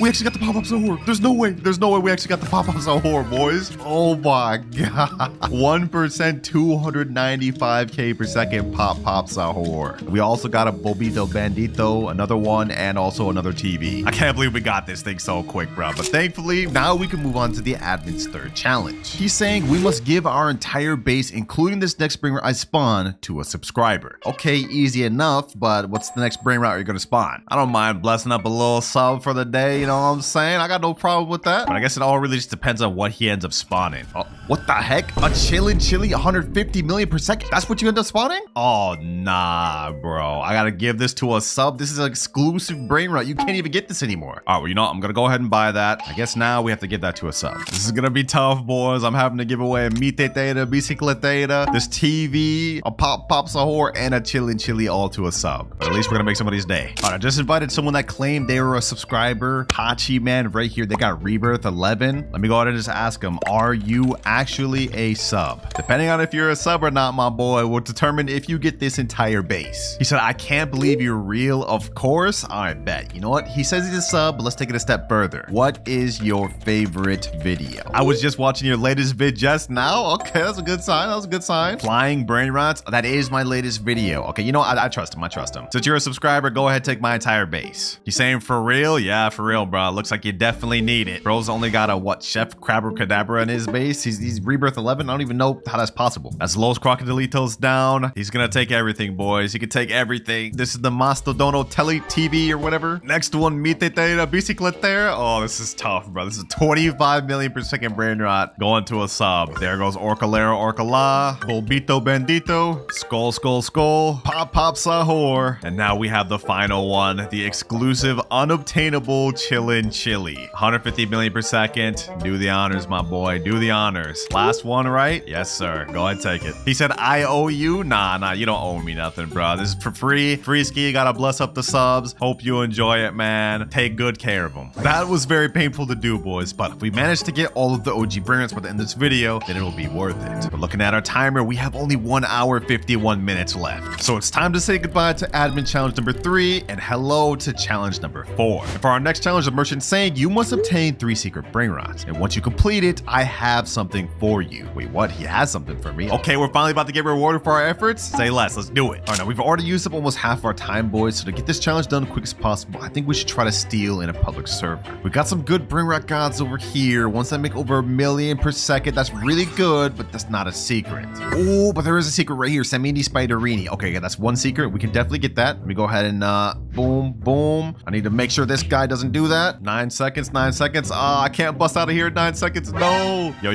A: We actually got the Pop-Up Sahur. There's no way we actually got the Pop-Up Sahur, boys. Oh my god. 1%, 295k per second Pop Sahur. We also got a Bobito Bandito, another one, and also another TV. I can't believe we got this thing so quick, bro. But thankfully, now we can move on to the admin's third challenge. He's saying we must give our entire base, including this next Brainrot I spawn, to a subscriber. Okay, easy enough, but what's the next Brainrot you're gonna spawn? I don't mind blessing up a little sub for the day, you know what I'm saying? I got no problem with that. But I guess it all really just depends on what he ends up spawning. Oh, what the heck? A chillin' chili 150 million per second? That's what you end up spawning? Oh, nah, bro. I gotta give this to a sub. This is an exclusive Brainrot. You can't even get this anymore. All right, well, you know what? I'm gonna go ahead and buy that. I guess now we have to give that to a sub. This is gonna be tough, boys. I'm having to give away a Mutating, Chicletaria, this TV, a Pop Sahur, and a chillin' chili all to a sub. But at least we're gonna make somebody's day. All right, I just invited someone that claimed they they're a subscriber. Hachi man right here, they got Rebirth 11. Let me go ahead and just ask them, are you actually a sub? Depending on if you're a sub or not, my boy, will determine if you get this entire base. He said, I can't believe you're real. Of course, I bet. You know what? He says he's a sub, but let's take it a step further. What is your favorite video? I was just watching your latest vid just now. Okay, that's a good sign. That was a good sign. Flying Brainrots. That is my latest video. Okay, you know, I trust him. I trust him. Since you're a subscriber, go ahead, take my entire base. You saying for real? Yeah, for real, bro. Looks like you definitely need it. Bro's only got a, what, Chef Crabber Cadabra in his base? He's Rebirth 11. I don't even know how that's possible. As Los Crocodilitos down, he's gonna take everything, boys. He can take everything. This is the Mastodono Tele TV or whatever. Next one, Mutating Chicletaria. Oh, this is tough, bro. This is 25 million per second Brainrot going to a sub. There goes Orcalero Orcala, Bolbito Bandito, Skull Skull Skull, Pop Pop Sahur. And now we have the final one, the exclusive unobtainable Chillin' Chili. 150 million per second. Do the honors, my boy. Do the honors. Last one, right? Yes, sir. Go ahead, take it. He said, I owe you? Nah, you don't owe me nothing, bro. This is for free. Free ski. Gotta bless up the subs. Hope you enjoy it, man. Take good care of them. That was very painful to do, boys, but if we manage to get all of the OG Brainrots by the end of this video, then it'll be worth it. But looking at our timer, we have only 1 hour 51 minutes left. So it's time to say goodbye to admin challenge number 3 and hello to challenge number 4. And for our next challenge, the merchant saying you must obtain 3 secret Brainrots. And once you complete it, I have something for you. Wait, what? He has something for me? Okay, we're finally about to get rewarded for our efforts. Say less, let's do it. All right, now we've already used up almost half our time, boys. So to get this challenge done as quick as possible, I think we should try to steal in a public server. We got some good Brainrot gods over here. Once I make over 1 million per second, that's really good, but that's not a secret. Oh, but there is a secret right here. Samini Spiderini. Okay, yeah, that's one secret. We can definitely get that. Let me go ahead and boom, boom. I need to make sure this guy doesn't do that. 9 seconds, 9 seconds. I can't bust out of here in 9 seconds. No. Yo.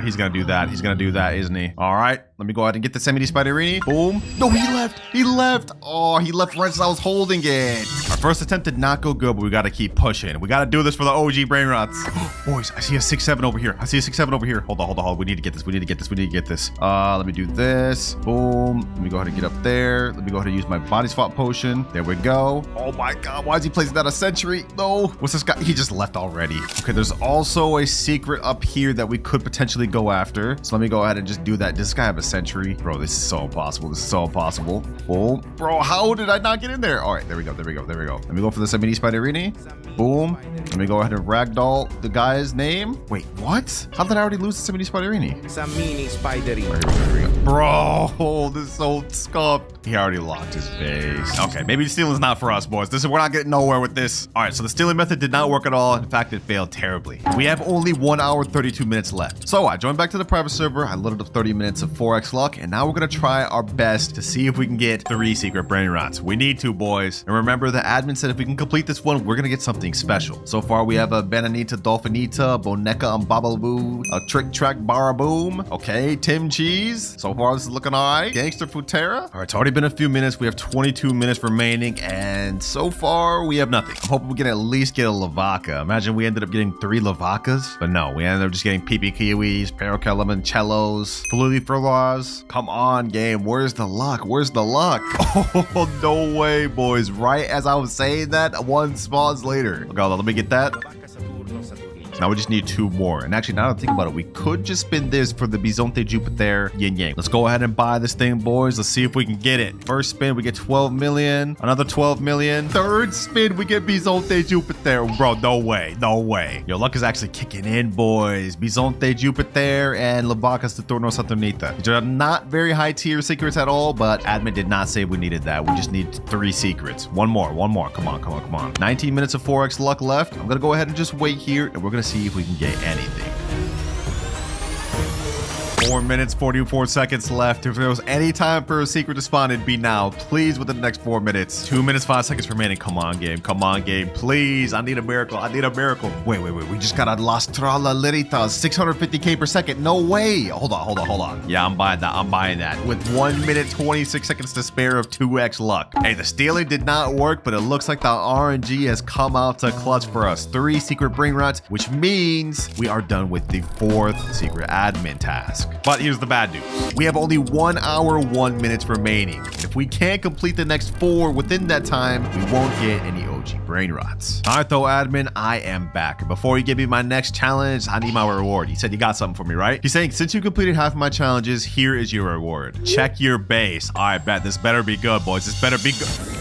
A: He's gonna do that. He's gonna do that, isn't he? All right. Let me go ahead and get the Samini Spiderini. Boom. No, he left. He left. Oh, he left right as I was holding it. Our first attempt did not go good, but we got to keep pushing. We got to do this for the OG Brainrots. Boys, I see a 6-7 over here. I see a 6-7 over here. Hold on. We need to get this. We need to get this. Let me do this. Boom. Let me go ahead and get up there. Let me go ahead and use my body swap potion. There we go. Oh my God. Why is he placing that a Sentry? No. What's this guy? He just left already. Okay, there's also a secret up here that we could potentially go after. So let me go ahead and just do that. Does this guy have a Sentry? Bro, this is so impossible. This is so impossible. Boom. Bro, how did I not get in there? All right, there we go. Let me go for the Samini Spiderini. Boom. Let me go ahead and ragdoll the guy's name. Wait, what? How did I already lose the Samini Spiderini?
B: Samini Spiderini.
A: Here we go. Bro, this is so scuffed. He already locked his base. Okay, maybe stealing's not for us, boys. We're not getting nowhere with this. All right, so the stealing method did not work at all. In fact, it failed terribly. We have only 1 hour 32 minutes left. So I joined back to the private server. I loaded up 30 minutes of 4x luck, and now we're gonna try our best to see if we can get 3 secret Brainrots. We need to, boys. And remember, the admin said if we can complete this one, we're gonna get something special. So far, we have a Bananita Dolphinita, Boneca Umbabaloo, a Trick Track Baraboom. Okay, Tim Cheese. So far, this is looking all right. Gangster Futera. All right, it's already been a few minutes. We have 22 minutes remaining, and so far, we have nothing. I'm hoping we can at least get a Lvaka. Imagine we ended up getting 3 Lvakas, but no, we ended up just getting PP Kiwis, Paracalamancellos, Flully Furlaws. Come on, game. Where's the luck? Where's the luck? Oh, no way, boys. Right as I was saying that, 1 spawns later. Okay, let me get that. Now we just need 2 more. And actually, now that I think about it, we could just spin this for the Bisonte Jupiter Yin Yang. Let's go ahead and buy this thing, boys. Let's see if we can get it. First spin, we get 12 million. Another 12 million. Third spin, we get Bisonte Jupiter. Bro, no way. No way. Your luck is actually kicking in, boys. Bisonte Jupiter and Lvaka Saturno Saturnita. These are not very high tier secrets at all, but admin did not say we needed that. We just need 3 secrets. One more. Come on. 19 minutes of 4x luck left. I'm gonna go ahead and just wait here, and we're gonna see if we can get anything. 4 minutes, 44 seconds left. If there was any time for a secret to spawn, it'd be now. Please, within the next 4 minutes. 2 minutes, 5 seconds remaining. Come on, game. Please. I need a miracle. Wait. We just got a Las Trala Liritas, 650k per second. No way. Hold on. Yeah, I'm buying that. With 1 minute, 26 seconds to spare of 2x luck. Hey, the stealing did not work, but it looks like the RNG has come out to clutch for us. 3 secret Brainrots, which means we are done with the 4th secret admin task. But here's the bad news. We have only 1 hour, 1 minute remaining. And if we can't complete the next 4 within that time, we won't get any OG OG Brainrots. Alright though, admin, I am back. Before you give me my next challenge, I need my reward. You said you got something for me, right? He's saying, since you completed half of my challenges, here is your reward. Check your base. Alright, bet. This better be good, boys. This better be good.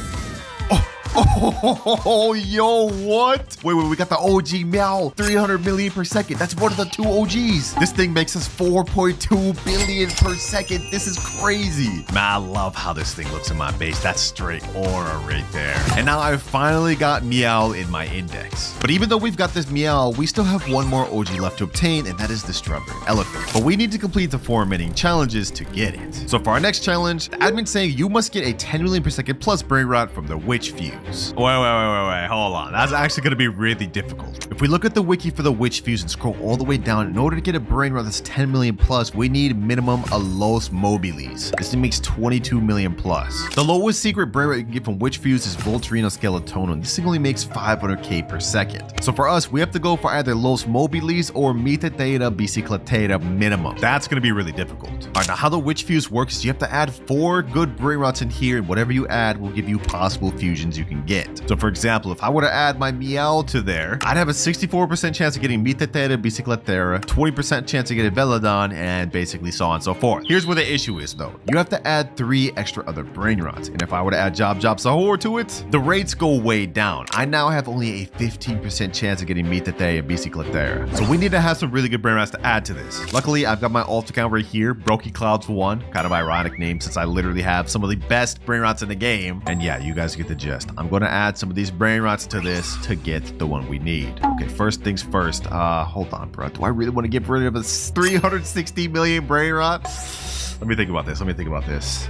A: Oh, yo, what? Wait, we got the OG Meow, 300 million per second. That's one of the 2 OGs. This thing makes us 4.2 billion per second. This is crazy. Man, I love how this thing looks in my base. That's straight aura right there. And now I finally got Meow in my index. But even though we've got this Meow, we still have one more OG left to obtain, and that is the Strawberry Elephant. But we need to complete the 4 remaining challenges to get it. So for our next challenge, the admin's saying you must get a 10 million per second plus Brainrot from the Witch Fuse. Wait, hold on. That's actually going to be really difficult. If we look at the wiki for the Witch Fuse and scroll all the way down, in order to get a Brainrot that's 10 million plus, we need minimum a Los Mobilis. This thing makes 22 million plus. The lowest secret Brainrot you can get from Witch Fuse is Volterino Skeletono, and this thing only makes 500k per second. So for us, we have to go for either Los Mobilis or Mutating Bicicleta minimum. That's going to be really difficult. All right, now how the Witch Fuse works is you have to add 4 good Brainrots in here, and whatever you add will give you possible fusions you can get. So for example, if I were to add my Meow to there, I'd have a 64% chance of getting Mutating Bicicleta, 20% chance of getting Velodon, and basically so on and so forth. Here's where the issue is though. You have to add 3 extra other Brainrots, and if I were to add Job Sahur to it, the rates go way down. I now have only a 15% chance of getting Mutating Bicicleta. So we need to have some really good Brainrots to add to this. Luckily, I've got my alt account right here, WinterKloudz 1, kind of ironic name since I literally have some of the best Brainrots in the game. And yeah, you guys get the gist. I'm going to add some of these Brainrots to this to get the one we need. Okay, first things first. Hold on, bro. Do I really want to get rid of a 360 million Brainrot? Let me think about this.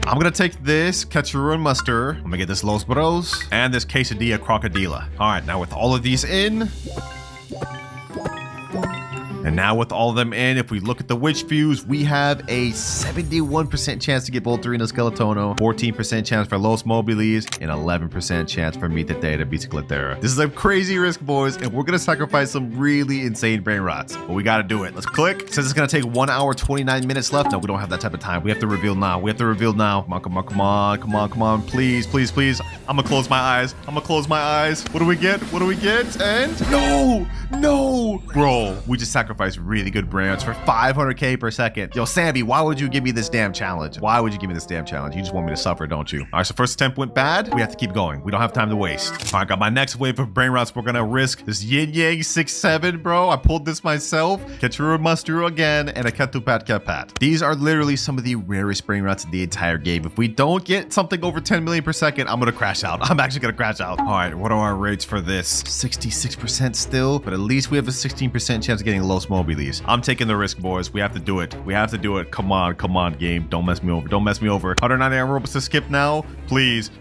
A: I'm gonna take this Quechua Muster. I'm gonna get this Los Bros and this Quesadilla Crocodila. All right, now with all of these in, and now with all of them in, if we look at the Witch Fuse, we have a 71% chance to get Volterino Skeletono, 14% chance for Los Mobilis, and 11% chance for Mutating Bicicleta. This is a crazy risk, boys, and we're gonna sacrifice some really insane Brainrots. But we gotta do it. Let's click. Since it's gonna take 1 hour, 29 minutes left. No, we don't have that type of time. We have to reveal now. Come on. Please. I'm gonna close my eyes. What do we get? And no! Bro, we just sacrificed really good Brainrots for 500k per second. Yo, Sammy, why would you give me this damn challenge? You just want me to suffer, don't you? All right, so first attempt went bad. We have to keep going. We don't have time to waste. All right, got my next wave of Brainrots. We're gonna risk this Yin Yang 6-7, bro. I pulled this myself. Quechua Muster again, and a Ketupat Kepat. These are literally some of the rarest Brainrots in the entire game. If we don't get something over 10 million per second, I'm gonna crash out. I'm actually gonna crash out. All right, what are our rates for this? 66% still, but at least we have a 16% chance of getting Los Mobilis. I'm taking the risk, boys. We have to do it. Come on, game. Don't mess me over. 199 robots to skip now. Please.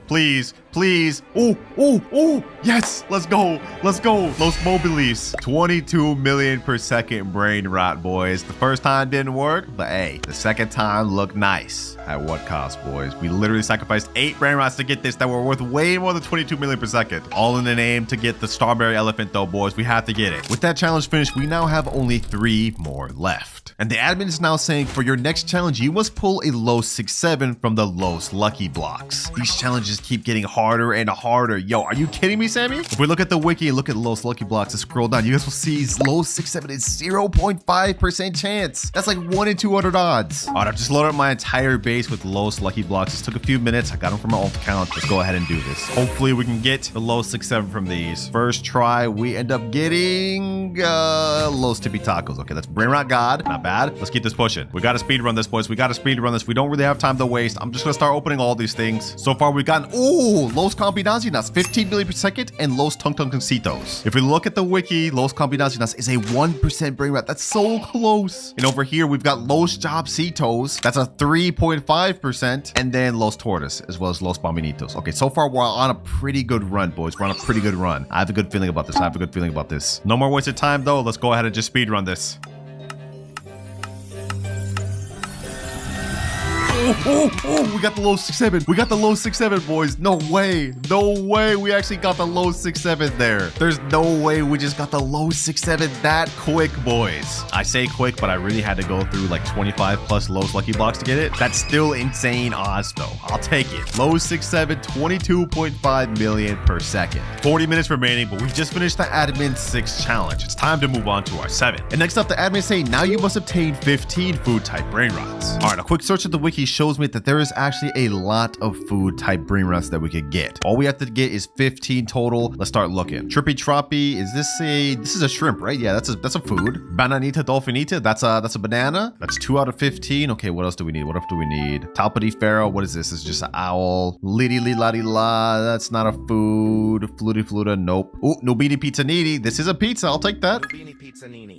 A: Oh, yes. Let's go. Los Mobilis. 22 million per second Brainrot, boys. The first time didn't work, but hey, the second time looked nice. At what cost, boys? We literally sacrificed 8 Brainrots to get this that were worth way more than 22 million per second. All in the name to get the Strawberry Elephant though, boys. We have to get it. With that challenge finished, we now have only 3 more left. And the admin is now saying for your next challenge, you must pull a Los 6-7 from the Los Lucky Blocks. These challenges keep getting harder and harder. Yo, are you kidding me, Sammy? If we look at the wiki and look at Los Lucky Blocks and scroll down, you guys will see Los 6-7 is 0.5% chance. That's like 1 in 200 odds. All right, I've just loaded up my entire base with Los Lucky Blocks. This took a few minutes. I got them from my alt account. Let's go ahead and do this. Hopefully we can get the Los 6-7 from these. First try, we end up getting Los Tippy Tacos. Okay, that's Brainrot God. Not bad. Let's keep this pushing. We got to speedrun this, boys. We don't really have time to waste. I'm just going to start opening all these things. So far, we've gotten, Los Combinaciones, 15 million per second, and Los Tung Tuncitos. If we look at the wiki, Los Combinaciones is a 1% Brainrot. That's so close. And over here, we've got Los Jobcitos. That's a 3.5%. And then Los Tortas, as well as Los Bombinitos. Okay, so far, we're on a pretty good run, boys. We're on a pretty good run. I have a good feeling about this. No more wasted time, though. Let's go ahead and just speedrun this. Oh, we got the low 6-7. We got the low 6-7, boys. No way. No way we actually got the low 6-7 there. There's no way we just got the low 6-7 that quick, boys. I say quick, but I really had to go through like 25 plus Lowe's Lucky Blocks to get it. That's still insane odds, though. I'll take it. Low 6-7, 22.5 million per second. 40 minutes remaining, but we just finished the admin 6 challenge. It's time to move on to our 7. And next up, the admin say, now you must obtain 15 food type Brainrots. All right, a quick search of the wiki shows me that there is actually a lot of food type Brainrots that we could get. All we have to get is 15 total. Let's start looking. Trippy Troppy, this is a shrimp, right? Yeah, that's a food. Bananita Dolfinita, that's a banana. That's 2 out of 15. Okay, what else do we need? What else do we need? Talpity Pharaoh, what is this? It's just an owl. Liddy li la di la, that's not a food. Fluty Fluta, nope. Oh, Nobini Pizza Needy. This is a pizza, I'll take that.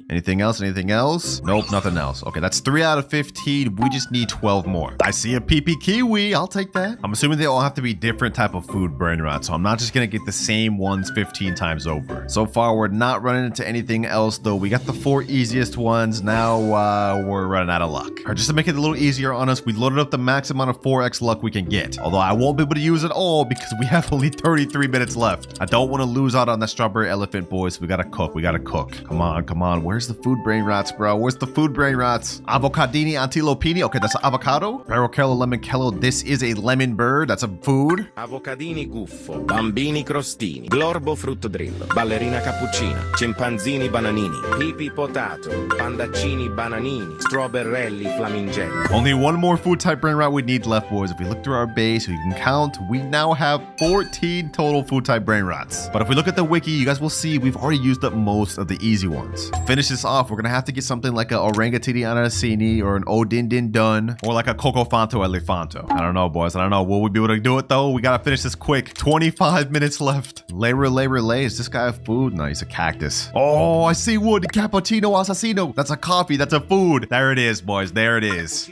A: Anything else? Anything else? Nope, nothing else. Okay, that's 3 out of 15. We just need 12 more. I see a PP Kiwi, I'll take that. I'm assuming they all have to be different type of food Brainrot, so I'm not just gonna get the same ones 15 times over. So far, we're not running into anything else, though. We got the 4 easiest ones. Now we're running out of luck. Or just to make it a little easier on us, we loaded up the max amount of 4x luck we can get. Although I won't be able to use it all because we have only 33 minutes left. I don't want to lose out on that strawberry elephant, boys. We gotta cook. We gotta cook. Come on, come on. Where's the food Brainrots, bro? Where's the food Brainrots? Avocadini Antilopini. Okay, that's an avocado. Barrichello Lemoncello. This is a lemon bird. That's a food.
B: Avocadini guffo, bambini crostini, glorbo fruttodrillo, ballerina cappuccina, cimpanzini bananini, pipi potato, pandaccini bananini, strawberrelli flamingelli.
A: Only one more food type Brainrot we need left, boys. If we look through our base, we can count. We now have 14 total food type Brainrots. But if we look at the wiki, you guys will see we've already used up most of the easy ones. To finish this off, we're gonna have to get something like a Orangatini Anasini or an Odin Din Dun or like a Cocofanto Elefanto. I don't know, boys. I don't know. Will we be able to do it though? We gotta finish this quick. 25 minutes left. Relay. Is this guy a food? No, he's a cactus. Oh, I see wood. Cappuccino Assassino. That's a coffee. That's a food. There it is, boys. There it is.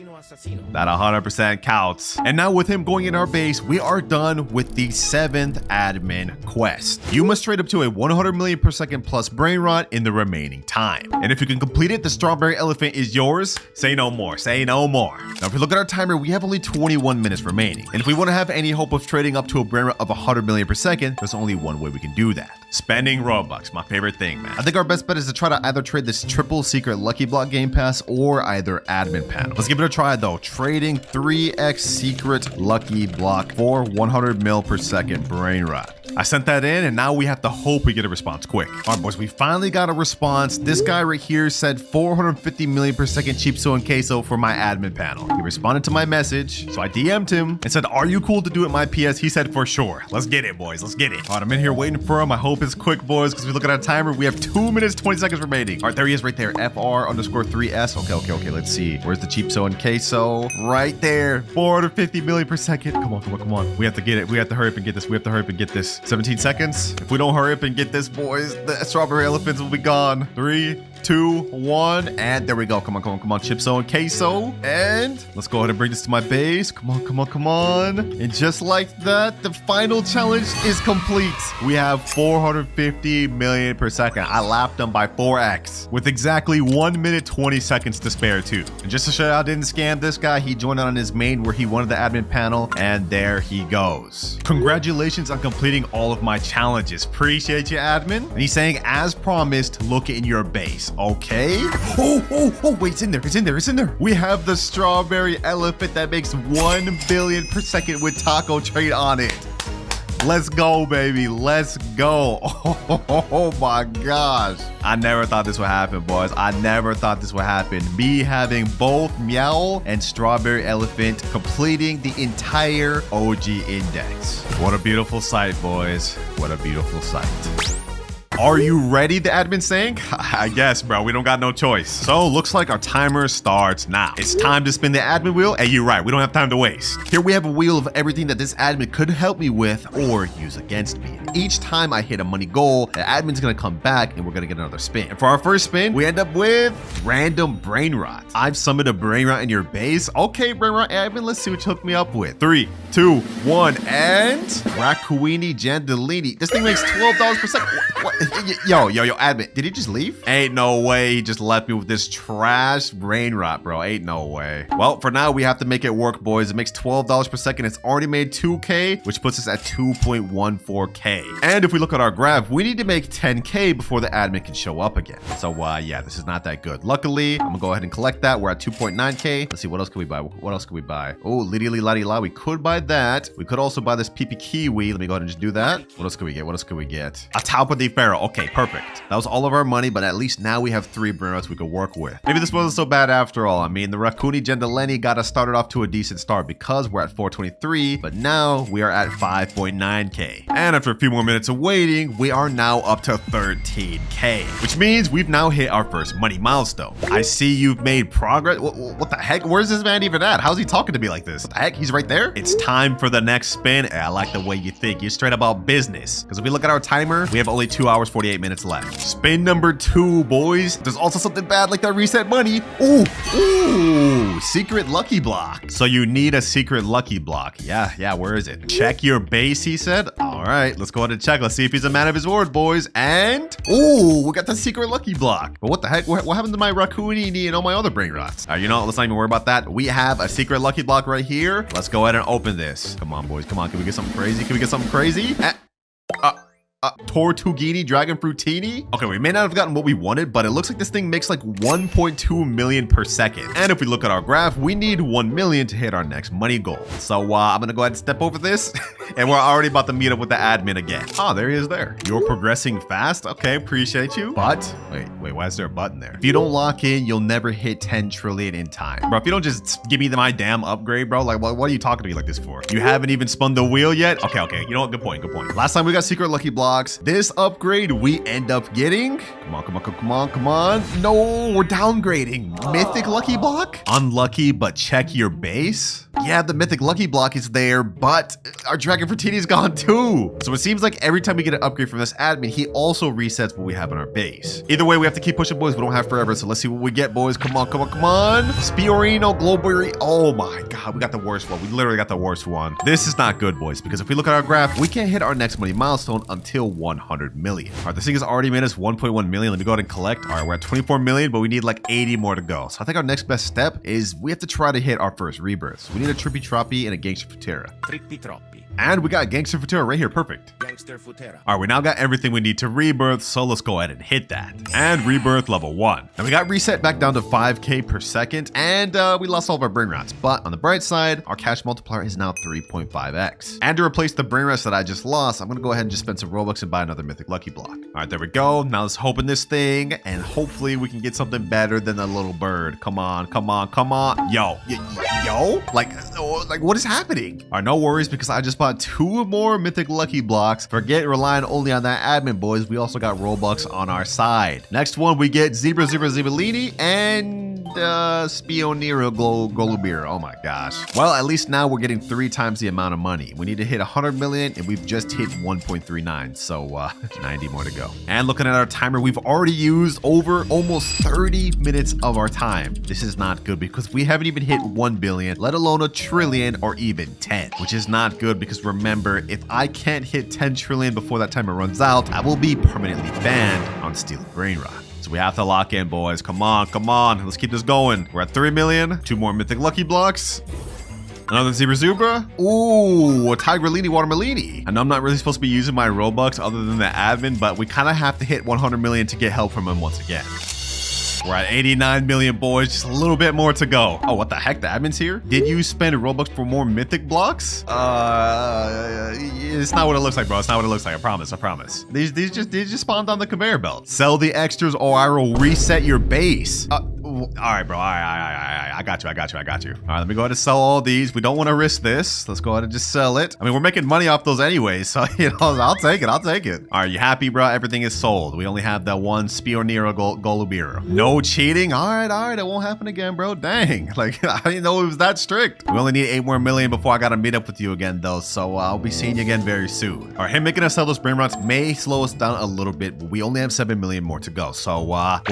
A: That 100% counts. And now with him going in our base, we are done with the 7th admin quest. You must trade up to a 100 million per second plus Brainrot in the remaining time. And if you can complete it, the strawberry elephant is yours. Say no more. Say no more. Now, if we look at our timer, we have only 21 minutes remaining. And if we want to have any hope of trading up to a Brainrot of 100 million per second, there's only one way we can do that. Spending Robux, my favorite thing, man. I think our best bet is to try to either trade this triple secret Lucky Block Game Pass or either admin panel. Let's give it a try though. Trading 3x secret Lucky Block for 100 mil per second Brainrot. I sent that in and now we have to hope we get a response quick. All right, boys, we finally got a response. This guy right here said 450 million per second Chipso and Queso for my admin panel. He responded to my message, so I DM'd him and said, are you cool to do it my PS? He said, for sure. Let's get it, boys. Let's get it. All right, I'm in here waiting for him. I hope it's quick, boys, because we look at our timer. We have 2 minutes, 20 seconds remaining. All right, there he is right there. FR_3S. Okay. Let's see. Where's the Chipso and Queso? Right there. 450 million per second. Come on. We have to get it. We have to hurry up and get this. 17 seconds. If we don't hurry up and get this, boys, the strawberry elephants will be gone. 3, 2, 1, and there we go. Come on. Chipso and Queso. And let's go ahead and bring this to my base. Come on. And just like that, the final challenge is complete. We have 450 million per second. I lapped them by 4x with exactly 1 minute, 20 seconds to spare too. And just to show you I didn't scam this guy, he joined on his main where he wanted the admin panel, and there he goes. Congratulations on completing all of my challenges. Appreciate you, admin. And he's saying, as promised, look in your base. Okay. Oh, wait, it's in there. We have the strawberry elephant that makes 1 billion per second with taco trade on it. Let's go, baby. Let's go. Oh my gosh. I never thought this would happen, boys. I never thought this would happen. Me having both Meow and Strawberry Elephant completing the entire OG index. What a beautiful sight, boys. What a beautiful sight. Are you ready, the admin saying? I guess, bro. We don't got no choice. So, looks like our timer starts now. It's time to spin the admin wheel. Hey, you're right. We don't have time to waste. Here we have a wheel of everything that this admin could help me with or use against me. Each time I hit a money goal, the admin's gonna come back and we're gonna get another spin. And for our first spin, we end up with random Brainrot. I've summoned a Brainrot in your base. Okay, Brainrot admin, let's see what you hooked me up with. 3, 2, 1, and Rakuini Jandalini. This thing makes $12 per second. What? Yo, admin, did he just leave? Ain't no way he just left me with this trash brain rot, bro. Ain't no way. Well, for now, we have to make it work, boys. It makes $12 per second. It's already made 2K, which puts us at 2.14K. And if we look at our graph, we need to make 10K before the admin can show up again. So, yeah, this is not that good. Luckily, I'm gonna go ahead and collect that. We're at 2.9K. Let's see, what else can we buy? What else can we buy? Oh, liddy ladi la. We could buy that. We could also buy this PP Kiwi. Let me go ahead and just do that. What else can we get? What else can we get? A Taupa de Pharaoh. Okay, perfect. That was all of our money, but at least now we have 3 Brainrots we could work with. Maybe this wasn't so bad after all. I mean, the Rakuni Gendeleni got us started off to a decent start because we're at 423, but now we are at 5.9K. And after a few more minutes of waiting, we are now up to 13K, which means we've now hit our first money milestone. I see you've made progress. What the heck? Where's this man even at? How's he talking to me like this? What the heck? He's right there. It's time for the next spin. I like the way you think. You're straight about business. Because if we look at our timer, we have only 2 hours, 48 minutes left. Spin number 2, boys. There's also something bad like that reset money. Ooh, secret lucky block. So you need a secret lucky block. Yeah, where is it? Check your base, he said. All right, let's go ahead and check. Let's see if he's a man of his word, boys. And, we got the secret lucky block. But what the heck? What happened to my Rakunini and all my other brain rots? You know, let's not even worry about that. We have a secret lucky block right here. Let's go ahead and open this. Come on, boys. Come on. Can we get something crazy? Can we get something crazy? Tortughini Dragon Fruitini? Okay, we may not have gotten what we wanted, but it looks like this thing makes like 1.2 million per second. And if we look at our graph, we need 1 million to hit our next money goal. So I'm gonna go ahead and step over this and we're already about to meet up with the admin again. Oh, there he is there. You're progressing fast. Okay, appreciate you. But wait, why is there a button there? If you don't lock in, you'll never hit 10 trillion in time. Bro, if you don't just give me my damn upgrade, bro, like what are you talking to me like this for? You haven't even spun the wheel yet? Okay, you know what? Good point. Last time we got secret lucky blocks. This upgrade we end up getting. Come on. No, we're downgrading. Mythic lucky block? Unlucky, but check your base? Yeah, the mythic lucky block is there, but our Dragon Fruitini's gone too. So it seems like every time we get an upgrade from this admin, he also resets what we have in our base. Either way, we have to keep pushing, boys. We don't have forever, so let's see what we get, boys. Come on. Spiorino, Glowberry. Oh my God, we got the worst one. We literally got the worst one. This is not good, boys, because if we look at our graph, we can't hit our next money milestone until 100 million. All right, this thing has already made us 1.1 million. Let me go ahead and collect. All right, we're at 24 million, but we need like 80 more to go. So I think our next best step is we have to try to hit our first rebirths. We need a Trippy Troppy and a Gangster Futera.
B: Trippy Troppi.
A: And we got Gangster Futera right here. Perfect.
B: Gangster Futera.
A: All right, we now got everything we need to rebirth, so let's go ahead and hit that. And rebirth level 1. Now we got reset back down to 5K per second, and we lost all of our brain rots. But on the bright side, our cash multiplier is now 3.5x. And to replace the brain rots that I just lost, I'm gonna go ahead and just spend some Robux and buy another mythic lucky block. All right, there we go. Now let's open this thing, and hopefully we can get something better than a little bird. Come on. Yo, like what is happening? All right, no worries, because I just bought 2 more mythic lucky blocks. Forget relying only on that admin, boys. We also got Robux on our side. Next one, we get Zebellini and Spionero Golubir. Oh my gosh. Well, at least now we're getting 3 times the amount of money. We need to hit 100 million, and we've just hit 1.39. So 90 more to go. And looking at our timer, we've already used over almost 30 minutes of our time. This is not good because we haven't even hit 1 billion, let alone a trillion or even 10, which is not good because remember, if I can't hit 10 trillion before that timer runs out, I will be permanently banned on Stealing Brainrot. So we have to lock in, boys. Come on. Let's keep this going. We're at 3 million. 2 more mythic lucky blocks. Another Zebra. Ooh, a Tigrellini Watermelini. I know I'm not really supposed to be using my Robux other than the admin, but we kind of have to hit 100 million to get help from him once again. We're at 89 million, boys. Just a little bit more to go. Oh, what the heck? The admin's here? Did you spend Robux for more mythic blocks? It's not what it looks like, bro. It's not what it looks like. I promise. These just spawned on the conveyor belt. Sell the extras or I will reset your base. All right, bro. All right. I got you. All right, let me go ahead and sell all these. We don't want to risk this. Let's go ahead and just sell it. I mean, we're making money off those anyways, so, you know, I'll take it. All right, you happy, bro? Everything is sold. We only have that one Spionero Golubir. No cheating? All right. It won't happen again, bro. Dang. Like, I didn't know it was that strict. We only need 8 more million before I got to meet up with you again, though, so I'll be seeing you again very soon. All right, him making us sell those brain rots may slow us down a little bit, but we only have 7 million more to go, so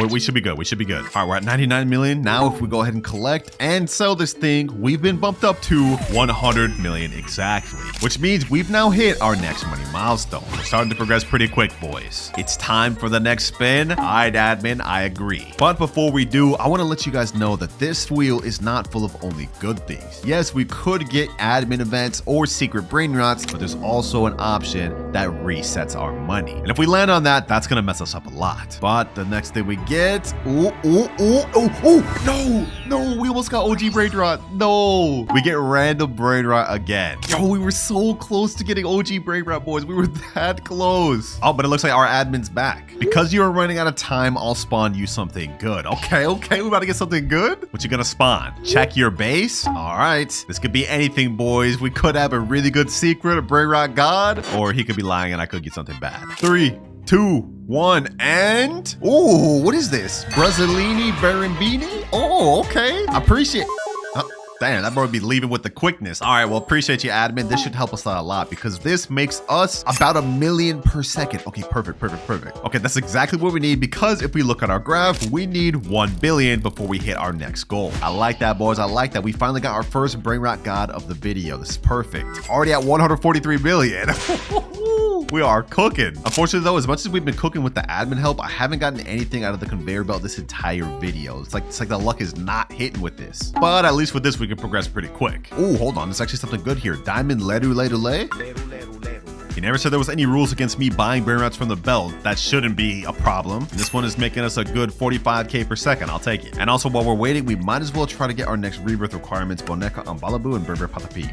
A: we should be good. All right, we're at 99 10 million. Now, if we go ahead and collect and sell this thing, we've been bumped up to 100 million exactly, which means we've now hit our next money milestone. We're starting to progress pretty quick, boys. It's time for the next spin. All right, admin, I agree. But before we do, I want to let you guys know that this wheel is not full of only good things. Yes, we could get admin events or secret brain rots, but there's also an option that resets our money. And if we land on that, that's gonna mess us up a lot. But the next thing we get, no, we almost got OG brain rot. No, we get random brain rot again. Yo, we were so close to getting OG brain rot, boys. We were that close. Oh, but it looks like our admin's back. Because you are running out of time, I'll spawn you something good. Okay, we about to get something good. What you gonna spawn? Check your base. All right, this could be anything, boys. We could have a really good secret, a brain rot god, or he could be lying and I could get something bad. 3, 2, 1, and oh, what is this? Brazzolini Barambini? Oh, okay. I appreciate. Damn, that boy would be leaving with the quickness. All right, well, appreciate you, admin. This should help us out a lot because this makes us about 1 million per second. Okay, perfect. Okay, that's exactly what we need because if we look at our graph, we need 1 billion before we hit our next goal. I like that, boys. I like that. We finally got our first brain rot god of the video. This is perfect. Already at 143 billion. We are cooking. Unfortunately, though, as much as we've been cooking with the admin help, I haven't gotten anything out of the conveyor belt this entire video. It's like the luck is not hitting with this. But at least with this, we can progress pretty quick. Oh, hold on. There's actually something good here. Diamond Leru. He never said there was any rules against me buying brain rots from the belt. That shouldn't be a problem. And this one is making us a good 45k per second. I'll take it. And also, while we're waiting, we might as well try to get our next rebirth requirements, Boneka Ambalabu and Berber Patapin.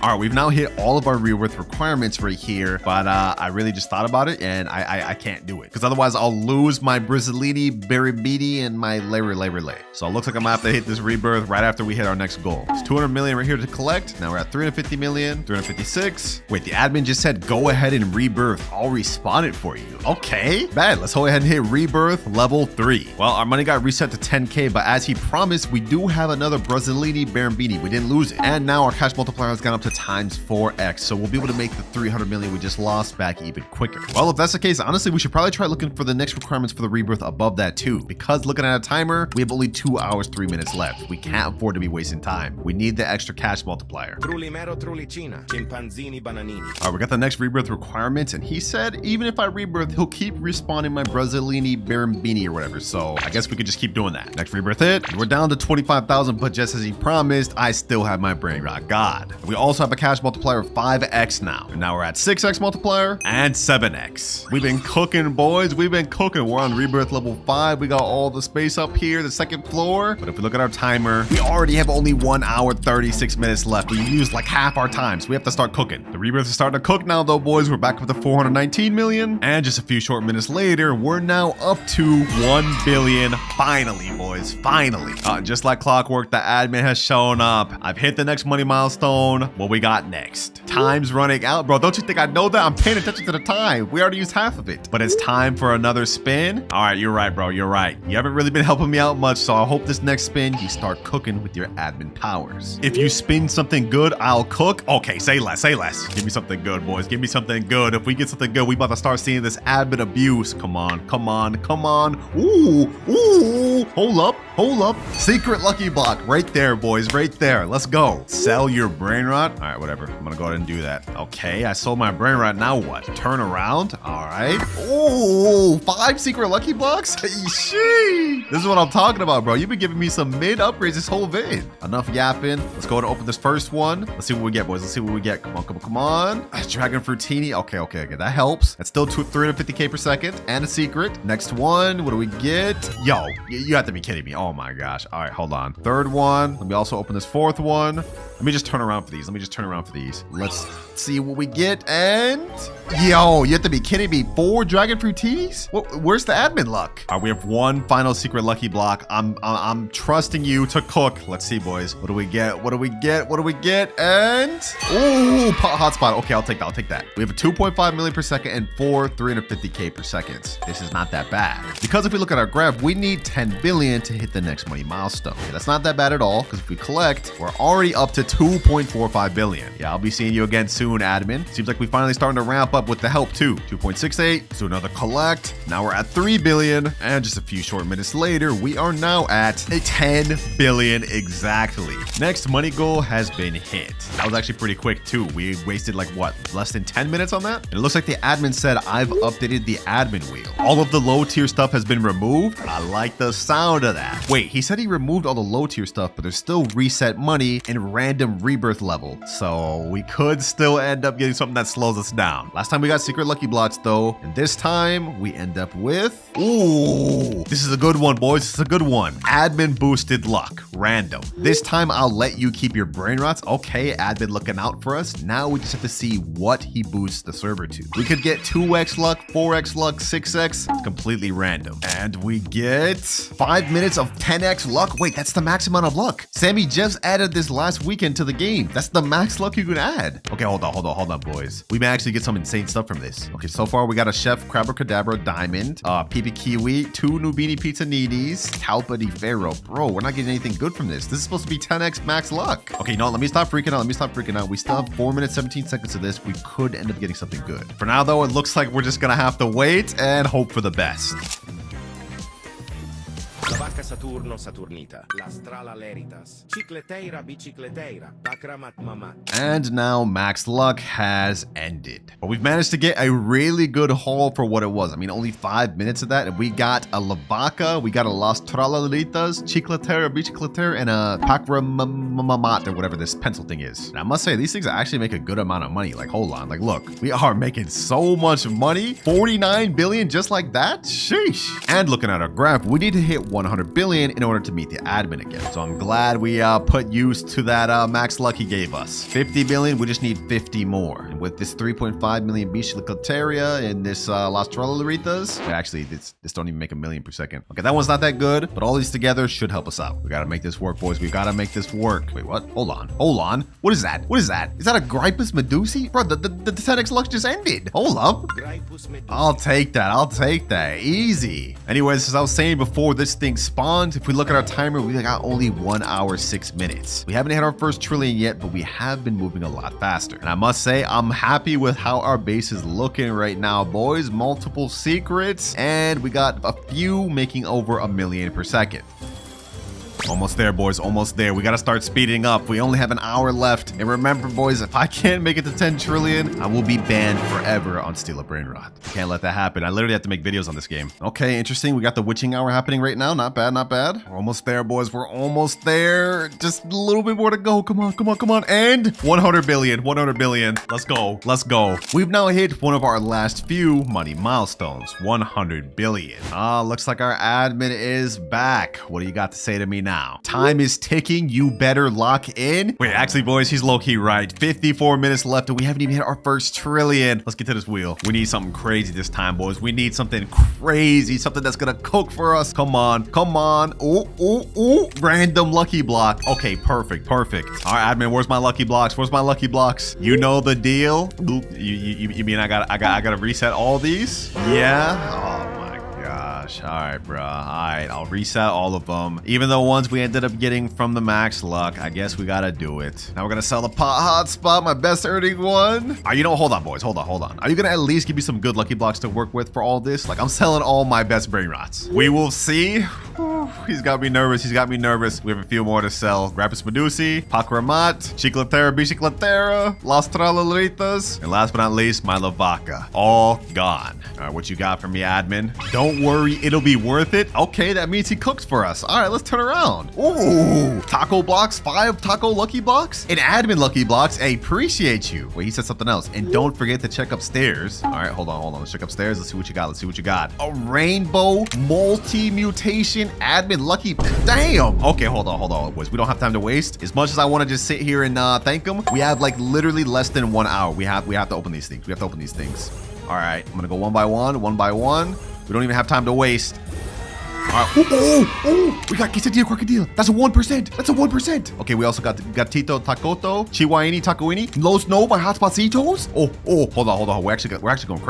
A: All right, we've now hit all of our rebirth requirements right here, but I really just thought about it and I can't do it because otherwise I'll lose my Brazzolini, Barabidi, and my Lere. So it looks like I'm gonna have to hit this rebirth right after we hit our next goal. It's 200 million right here to collect. Now we're at 350 million, 356. Wait, the admin just said go ahead and rebirth. I'll respawn it for you. Okay, bad. Let's go ahead and hit rebirth level 3. Well, our money got reset to 10k, but as he promised, we do have another Brazzolini Barambini. We didn't lose it. And now our cash multiplier has gone up to times 4x, so we'll be able to make the 300 million we just lost back even quicker. Well, if that's the case, honestly, we should probably try looking for the next requirements for the rebirth above that too, because looking at a timer, we have only 2 hours, 3 minutes left. We can't afford to be wasting time. We need the extra cash multiplier. All right, we got the next rebirth requirements, and he said even if I rebirth, he'll keep respawning my Brazzolini Barambini or whatever, so I guess we could just keep doing that. Next rebirth hit, we're down to 25,000, but just as he promised, I still have my brain rot god. We also have a cash multiplier of 5x now. And now we're at 6x multiplier and 7x. We've been cooking, boys. We've been cooking. We're on rebirth level 5. We got all the space up here, the second floor. But if we look at our timer, we already have only 1 hour, 36 minutes left. We used like half our time, so we have to start cooking. The rebirth is starting to cook now though, boys. We're back with the 419 million. And just a few short minutes later, we're now up to 1 billion. Finally, boys, finally. Just like clockwork, the admin has shown up. I've hit the next money milestone. What we got next? Time's running out, bro. Don't you think I know that? I'm paying attention to the time. We already used half of it, but it's time for another spin. All right, you're right, bro. You're right. You haven't really been helping me out much, so I hope this next spin you start cooking with your admin powers. If you spin something good, I'll cook. Okay, say less, say less. Give me something good, boys. Give me something good. If we get something good, we about to start seeing this admin abuse. Come on. Ooh, hold up. Secret lucky block right there, boys, right there. Let's go. Sell your brain rot. All right, whatever. I'm gonna go ahead and do that. Okay, I sold my brain rot. Now what? Turn around. All right. Oh, 5 secret lucky blocks. Sheesh. This is what I'm talking about, bro. You've been giving me some mid upgrades this whole vid. Enough yapping. Let's go ahead and open this first one. Let's see what we get, boys. Let's see what we get. Come on. Dragon Fruitini. Okay. That helps. That's still 350k per second and a secret. Next one. What do we get? Yo, you have to be kidding me. Oh my gosh. All right, hold on. Third one. Let me also open this fourth one. Let me just turn around for these. Let's see what we get. And yo, you have to be kidding me. 4 dragon fruities? Where's the admin luck? All right, we have 1 final secret lucky block. I'm trusting you to cook. Let's see, boys. What do we get? And ooh, hotspot. Okay, I'll take that. We have a 2.5 million per second and 4 350k per second. This is not that bad. Because if we look at our graph, we need 10 billion to hit the next money milestone. Okay, that's not that bad at all, because if we collect, we're already up to 2.45 billion. Yeah, I'll be seeing you again soon, admin. Seems like we finally starting to ramp up with the help too. 2.68, so another collect. Now we're at 3 billion, and just a few short minutes later, we are now at 10 billion exactly. Next money goal has been hit. That was actually pretty quick too. We wasted like what, less than 10 minutes on that? And it looks like the admin said I've updated the admin wheel. All of the low tier stuff has been removed. I like the sound of that. Wait, he said he removed all the low tier stuff, but there's still reset money and random rebirth level. So we could still end up getting something that slows us down. Last time we got secret lucky blocks though, and this time we end up with, ooh, this is a good one, boys. This is a good one. Admin boosted luck, random. This time I'll let you keep your brain rots. Okay, admin looking out for us. Now we just have to see what he boosts the server to. We could get 2x luck, 4x luck, 6x. It's completely random. And we get 5 minutes of 10x luck. Wait, that's the max amount of luck. Sammy just added this last weekend to the game. That's the max luck you can add. Okay, hold on, boys. We may actually get some insane stuff from this. Okay, so far we got a Chef Crabber Diamond, PP Kiwi, 2 Nubini Pizza Needies, Talpa di Ferro. Bro, we're not getting anything good from this. This is supposed to be 10x max luck. Okay, no, let me stop freaking out. We still have 4 minutes, 17 seconds of this. We could end up getting something good. For now, though, it looks like we're just gonna have to wait and hope for the best.
B: Lvaka Saturno Saturnita, la strala leritas, Chicletaria bicicleteira, Bakramat mamat.
A: And now max luck has ended. But we've managed to get a really good haul for what it was. I mean, only 5 minutes of that, and we got a Lvaka, we got a Las Tralalitas, Chicletaria bicicleteira, and a Bakramat, or whatever this pencil thing is. And I must say, these things actually make a good amount of money. Like, hold on, like, look, we are making so much money. 49 billion just like that? Sheesh. And looking at our graph, we need to hit 100 billion in order to meet the admin again. So I'm glad we put use to that max luck he gave us. 50 billion, we just need 50 more. And with this 3.5 million Chicletaria and this Las Tralaritas, actually this don't even make a million per second. Okay, that one's not that good, but all these together should help us out. We gotta make this work, boys. We gotta make this work. Wait, what? Hold on. What is that? Is that a Gripus Medusi? Bro, the 10x luck just ended. Hold up. I'll take that. Easy. Anyways, as I was saying before, this thing spawned. If we look at our timer, we got only 1 hour, 6 minutes. We haven't hit our first trillion yet, but we have been moving a lot faster. And I must say, I'm happy with how our base is looking right now, boys. Multiple secrets, and we got a few making over 1 million per second. Almost there, boys. Almost there. We got to start speeding up. We only have an hour left. And remember, boys, if I can't make it to 10 trillion, I will be banned forever on Steal a Brainrot. Can't let that happen. I literally have to make videos on this game. Okay, interesting. We got the witching hour happening right now. Not bad, not bad. We're almost there, boys. We're almost there. Just a little bit more to go. Come on. And 100 billion. 100 billion. Let's go. We've now hit one of our last few money milestones. 100 billion. Looks like our admin is back. What do you got to say to me now? Time is ticking. You better lock in. Wait, actually, boys, he's low-key right. 54 minutes left, and we haven't even hit our first trillion. Let's get to this wheel. We need something crazy this time, boys. We need something crazy, something that's gonna cook for us. Come on. Ooh. Random lucky block. Okay, perfect. All right, admin, where's my lucky blocks? You know the deal. You mean I gotta reset all these? Yeah. Oh my gosh. All right, bro. All right, I'll reset all of them. Even the ones we ended up getting from the max luck, I guess we gotta do it. Now we're gonna sell the pot hotspot, my best earning one. You know, hold on, boys. Hold on. Are you gonna at least give me some good lucky blocks to work with for all this? Like, I'm selling all my best brain rots. We will see. He's got me nervous. We have a few more to sell. Grapple Medusi, Pakramat, Chicletaria bicicleteira, Las Tralaritas, and last but not least, my Lvaka. All gone. All right, what you got for me, admin? Don't worry, it'll be worth it. Okay, that means he cooks for us. All right, let's turn around. Ooh, taco blocks, 5 taco lucky blocks, and admin lucky blocks. Hey, appreciate you. Wait, he said something else. And don't forget to check upstairs. All right, hold on. Let's check upstairs. Let's see what you got. A rainbow multi-mutation admin lucky. Damn. Okay, hold on, boys. We don't have time to waste. As much as I want to just sit here and thank him, we have like literally less than 1 hour. We have to open these things. All right, I'm gonna go one by one. We don't even have time to waste. Oh, we got quesadilla crocodile. That's a 1%. That's a 1%. Okay, we also got gatito tacoto, chihuahini tacoini, los no by hotspotsitos. Oh, hold on. We're actually going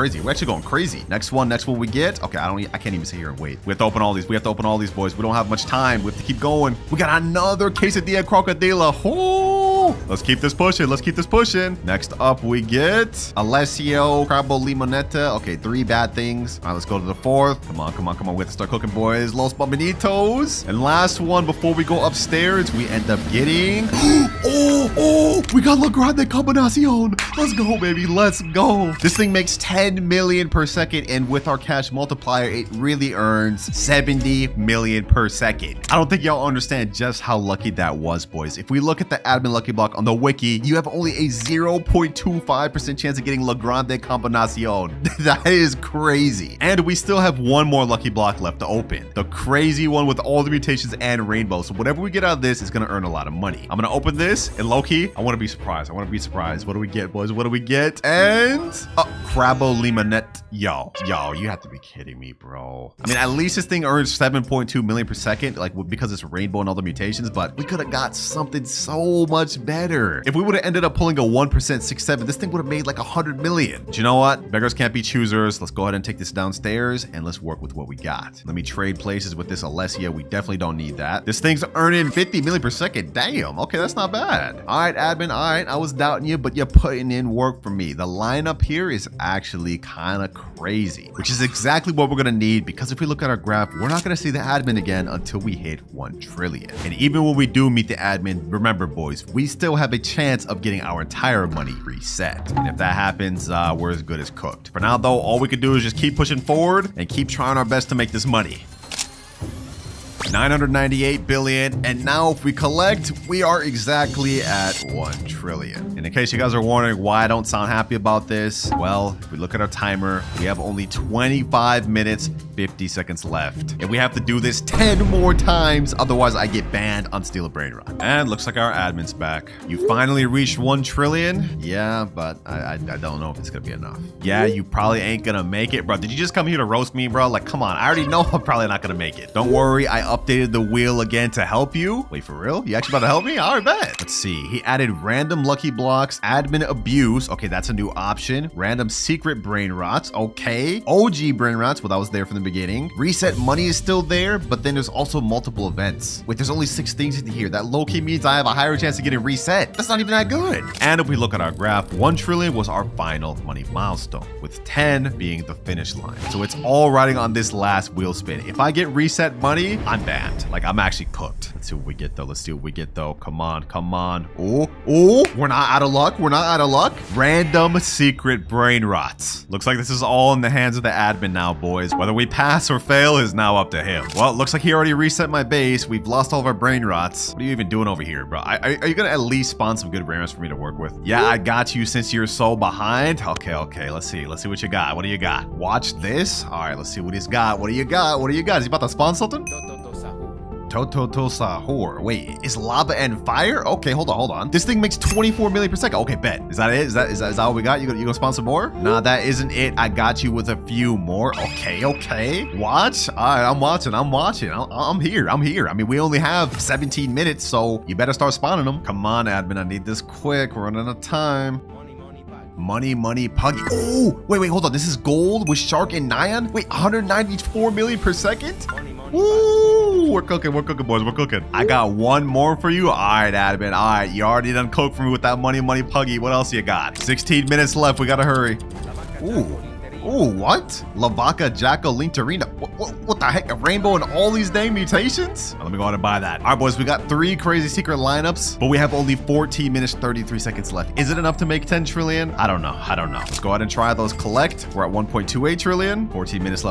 A: crazy. Next one we get. Okay, I can't even sit here and wait. We have to open all these. Boys. We don't have much time. We have to keep going. We got another quesadilla crocodile. Oh, let's keep this pushing. Next up we get Alessio Crabo Limonetta. Okay, 3 bad things. All right, let's go to the 4th. Come on. We have to start cooking, boys. Los Bombinitos. And last one before we go upstairs, we end up getting we got La Grande Combinacion. Let's go, baby. Let's go. This thing makes 10 million per second, and with our cash multiplier, it really earns 70 million per second. I don't think y'all understand just how lucky that was, boys. If we look at the admin lucky block on the wiki, you have only a 0.25% chance of getting La Grande Combinacion. That is crazy. And we still have one more lucky block left to open. The crazy one with all the mutations and rainbow. So whatever we get out of this is going to earn a lot of money. I'm going to open this, and low-key, I want to be surprised. What do we get, boys? What do we get? And Crabo Limonette. Yo, you have to be kidding me, bro. I mean, at least this thing earns 7.2 million per second, like because it's rainbow and all the mutations, but we could have got something so much better. If we would have ended up pulling a 1% 6-7, this thing would have made like 100 million. But you know what? Beggars can't be choosers. Let's go ahead and take this downstairs and let's work with what we got. Let me trade places with this Alessia. We definitely don't need that. This thing's earning 50 million per second. Damn. Okay, that's not bad. All right, admin. All right, I was doubting you, but you're putting in work for me. The lineup here is actually kind of crazy, which is exactly what we're gonna need, because if we look at our graph, we're not gonna see the admin again until we hit 1 trillion. And even when we do meet the admin, remember, boys, we still have a chance of getting our entire money reset. And if that happens, we're as good as cooked. For now, though, all we can do is just keep pushing forward and keep trying our best to make this money. 998 billion, and now if we collect, we are exactly at 1 trillion. And in case you guys are wondering why I don't sound happy about this, well, if we look at our timer, we have only 25 minutes 50 seconds left, and we have to do this 10 more times, otherwise I get banned on Steal a Brainrot. And looks like our admin's back. You finally reached 1 trillion. Yeah, but I don't know if it's gonna be enough. Yeah, you probably ain't gonna make it, bro. Did you just come here to roast me, bro? Like, come on, I already know I'm probably not gonna make it. Don't worry, I updated the wheel again to help you. Wait, for real? You actually about to help me? All right, bet. Let's see. He added random lucky blocks, admin abuse. Okay, that's a new option. Random secret brain rots. Okay. OG brain rots. Well, that was there from the beginning. Reset money is still there, but then there's also multiple events. Wait, there's only 6 things in here. That low-key means I have a higher chance of getting reset. That's not even that good. And if we look at our graph, 1 trillion was our final money milestone, with 10 being the finish line. So it's all riding on this last wheel spin. If I get reset money, I'm banned. Like, I'm actually cooked. Let's see what we get, though. Come on. Oh, we're not out of luck. Random secret brain rots. Looks like this is all in the hands of the admin now, boys. Whether we pass or fail is now up to him. Well, it looks like he already reset my base. We've lost all of our brain rots. What are you even doing over here, bro? Are you gonna at least spawn some good brain rots for me to work with? Yeah, I got you since you're so behind. Okay. Let's see what you got. What do you got? Watch this. All right, let's see what he's got. What do you got? Is he about to spawn something? Toto Sahur. Wait, is lava and fire? Okay, hold on. This thing makes 24 million per second. Okay, bet. Is that it? Is that all we got? You gonna spawn some more? Nah, that isn't it. I got you with a few more. Okay. Watch. All right, I'm watching. I'm here. I mean, we only have 17 minutes, so you better start spawning them. Come on, admin. I need this quick. We're running out of time. Money, puggy. Oh, wait, hold on. This is gold with shark and nyan. Wait, 194 million per second? Ooh, we're cooking, boys. We're cooking. I got one more for you. All right, admin. All right, you already done cooked for me with that money, puggy. What else you got? 16 minutes left. We gotta hurry. Ooh, what? Lvaka, Jackal, Linterina. What the heck? A rainbow and all these dang mutations? Let me go ahead and buy that. All right, boys, we got 3 crazy secret lineups, but we have only 14 minutes, 33 seconds left. Is it enough to make 10 trillion? I don't know. Let's go ahead and try those collect. We're at 1.28 trillion. 14 minutes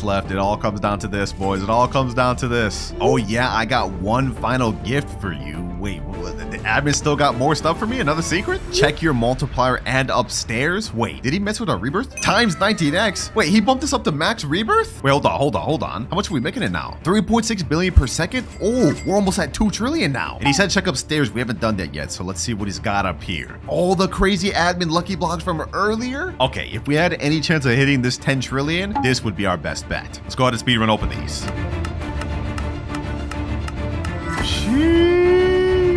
A: left. It all comes down to this, boys. Oh, yeah, I got one final gift for you. Wait, the admin still got more stuff for me? Another secret? Check your multiplier and upstairs? Wait, did he mess with our rebirth? Times 19x. Wait, he bumped us up to max rebirth? Wait, hold on. How much are we making it now? 3.6 billion per second? Oh, we're almost at 2 trillion now. And he said check upstairs. We haven't done that yet, so let's see what he's got up here. All the crazy admin lucky blocks from earlier? Okay, if we had any chance of hitting this 10 trillion, this would be our best bet. Let's go ahead and speedrun open these.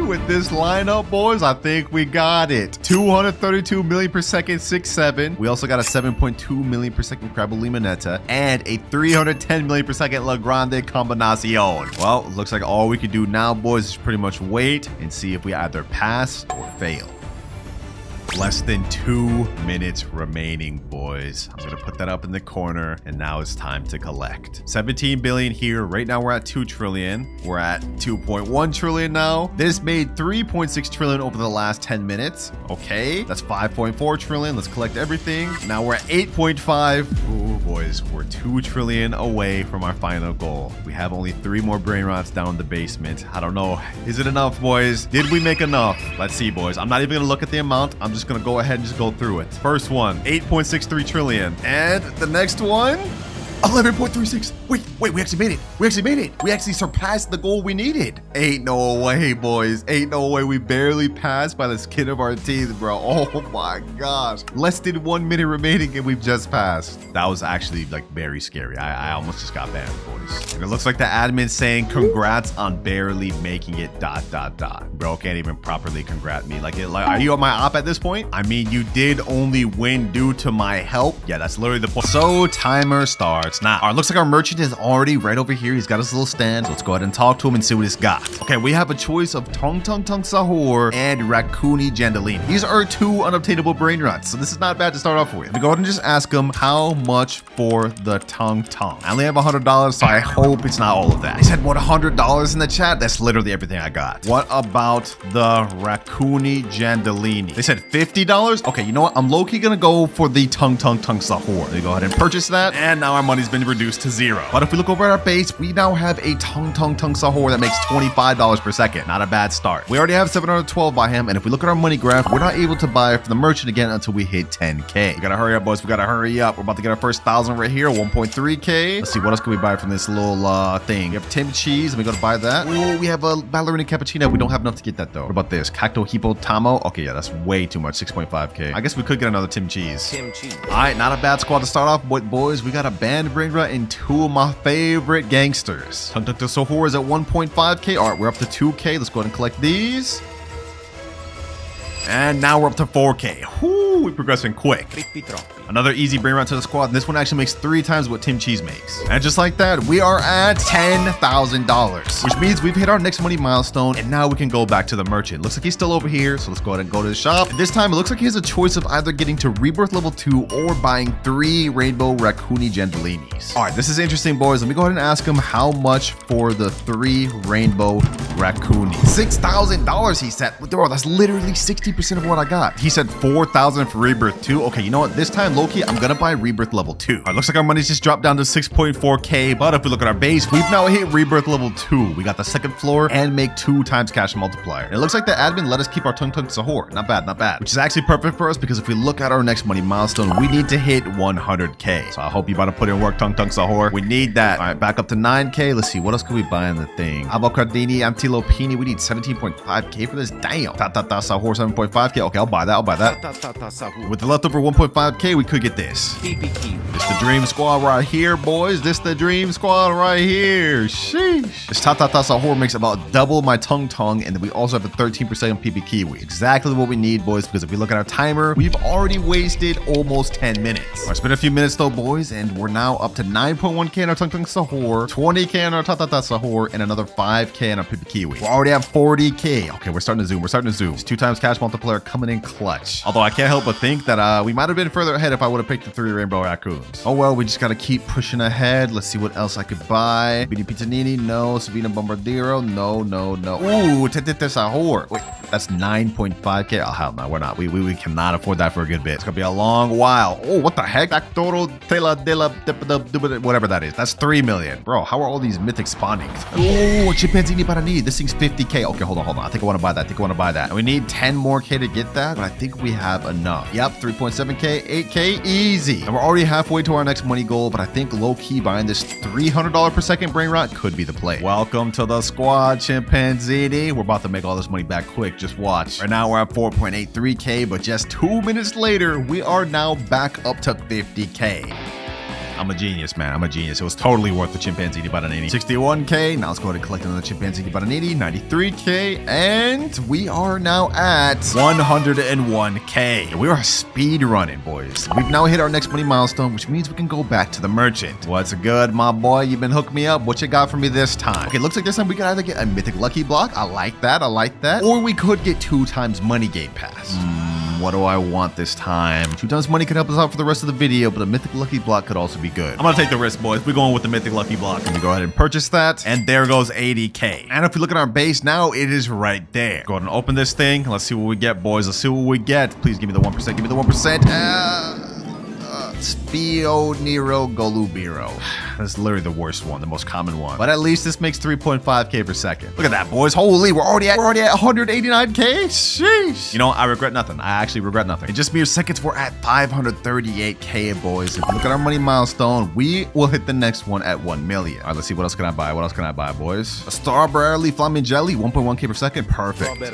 A: With this lineup, boys, I think we got it. 232 million per second, 6-7. We also got a 7.2 million per second Grapple Limonetta and a 310 million per second La Grande Combinacion. Well, it looks like all we can do now, boys, is pretty much wait and see if we either pass or fail. Less than 2 minutes remaining, boys. I'm gonna put that up in the corner, and now it's time to collect. 17 billion here. Right now we're at 2 trillion. We're at 2.1 trillion now. This made 3.6 trillion over the last 10 minutes. Okay, that's 5.4 trillion. Let's collect everything. Now we're at 8.5. Ooh, boys, we're 2 trillion away from our final goal. We have only 3 more Brainrots down in the basement. I don't know. Is it enough, boys? Did we make enough? Let's see, boys. I'm not even gonna look at the amount. I'm just gonna go ahead and just go through it. First one, 8.63 trillion. And the next one, 11.36. Wait, we actually made it. We actually surpassed the goal we needed. Ain't no way, boys. Ain't no way. We barely passed by the skin of our teeth, bro. Oh my gosh. Less than 1 minute remaining and we've just passed. That was actually like very scary. I almost just got banned, boys. And it looks like the admin's saying congrats on barely making it ... Bro can't even properly congrat me. Like, are you on my op at this point? I mean, you did only win due to my help. Yeah, that's literally the point. So timer starts now. All right, looks like our merchant is already right over here. He's got his little stand. So let's go ahead and talk to him and see what he's got. Okay, we have a choice of Tung Sahur and Raccoony Jandalini. These are 2 unobtainable Brainrots, so this is not bad to start off with. We go ahead and just ask him how much for the Tung. I only have $100, so I hope it's not all of that. He said, what, $100 in the chat? That's literally everything I got. What about the Raccoony Jandalini? They said $50? Okay, you know what? I'm low-key gonna go for the Tung Sahur. Let me go ahead and purchase that, and now our money's been reduced to 0. But if we look over at our base, we now have a Tung Sahur that makes $25 per second. Not a bad start. We already have 712 by him, and if we look at our money graph, we're not able to buy from the merchant again until we hit 10K. We gotta hurry up, boys. We gotta hurry up. We're about to get our first 1,000 right here, 1.3K. Let's see, what else can we buy from this little thing? We have Tim Cheese, and we gotta buy that. Oh, we have a ballerina cappuccino. We don't have enough to get that though. What about this? Cacto Hippotamo? Okay, yeah, that's way too much. 6.5K. I guess we could get another Tim Cheese. All right, not a bad squad to start off with, boys. We got a banned Brainrot and 2 of my favorite gangsters. Tung Sahur is at 1.5K. All right, we're up to 2K. Let's go ahead and collect these. And now we're up to 4K. Whoo, we're progressing quick. Another easy Brainrot to the squad. This one actually makes 3 times what Tim Cheese makes. And just like that, we are at $10,000, which means we've hit our next money milestone, and now we can go back to the merchant. Looks like he's still over here, so let's go ahead and go to the shop. And this time, it looks like he has a choice of either getting to Rebirth level 2 or buying 3 Rainbow Raccoony Jandalinis. All right, this is interesting, boys. Let me go ahead and ask him how much for the 3 Rainbow Raccoonies. $6,000, he said. Bro, that's literally 60% of what I got. He said 4,000 for Rebirth 2. Okay, you know what? This time, low-key, I'm gonna buy Rebirth level 2. All right, looks like our money's just dropped down to 6.4K, but if we look at our base, we've now hit Rebirth level 2. We got the 2nd floor and make 2 times cash multiplier. And it looks like the admin let us keep our Tung Sahur. Not bad, not bad. Which is actually perfect for us because if we look at our next money milestone, we need to hit 100K. So I hope you about to put in work, Tung Sahur. We need that. All right, back up to 9K. Let's see, what else can we buy in the thing? Avocadini, Antilopini. We need 17.5K for this. Damn. Tatata Sahur, 7.5K. Okay, I'll buy that. I'll buy that. With the leftover 1.5K, we could get this. This the dream squad right here, boys. This the dream squad right here. Sheesh. This Tatata Sahur makes about double my Tung, and then we also have a 13% PP Kiwi. Exactly what we need, boys, because if we look at our timer, we've already wasted almost 10 minutes. All right, it's been a few minutes though, boys, and we're now up to 9.1K in our Tung Sahur, 20K in our Tatata Sahur, and another 5K in our PP Kiwi. We already have 40K. Okay, we're starting to zoom. It's 2 times cash multiplier coming in clutch. Although I can't help but think that we might have been further ahead if I would have picked the 3 Rainbow Raccoons. Oh well, we just gotta keep pushing ahead. Let's see what else I could buy. Beanie Pizzanini, no. Savina Bombardiro, no. Ooh, Tetete Sahur. Wait, that's 9.5K. Oh, hell no, we're not. We cannot afford that for a good bit. It's gonna be a long while. Oh, what the heck? Actoro Tela de la whatever that is. That's 3 million. Bro, how are all these mythics spawning? Oh, Chimpanzini Parani. This thing's 50K. Okay, hold on. I think I want to buy that. And we need 10 more K to get that, but I think we have enough. Yep, 3.7K, 8K, easy. And we're already halfway to our next money goal, but I think low-key buying this $300 per second Brainrot could be the play. Welcome to the squad, Chimpanzini. We're about to make all this money back quick. Just watch. Right now, we're at 4.83K, but just 2 minutes later, we are now back up to 50K. I'm a genius, man. I'm a genius. It was totally worth the Chimpanzee Bananini. 61k. Now let's go ahead and collect another Chimpanzee Bananini. 93k. And we are now at 101k. We are speed running, boys. We've now hit our next money milestone, which means we can go back to the merchant. What's good, my boy? You've been hooking me up. What you got for me this time? Okay, looks like this time we can either get a mythic lucky block. I like that. I like that. Or we could get 2 times money game pass. What do I want this time? 2 times money could help us out for the rest of the video, but a mythic lucky block could also be good. I'm gonna take the risk, boys. We're going with the mythic lucky block. Let me go ahead and purchase that. And there goes 80k. And if we look at our base now, it is right there. Go ahead and open this thing. Let's see what we get, boys. Let's see what we get. Please give me the 1%. Give me the 1%. Spio Nero Golubiro. That's literally the worst one, the most common one. But at least this makes 3.5k per second. Look at that, boys. Holy, we're already at 189k. Sheesh. You know, I regret nothing. I actually regret nothing. In just mere seconds, we're at 538k, boys. If you look at our money milestone, we will hit the next one at 1 million. All right, let's see. What else can I buy? What else can I buy, boys? A Strawberry Flamingelli, 1.1k per second. Perfect. We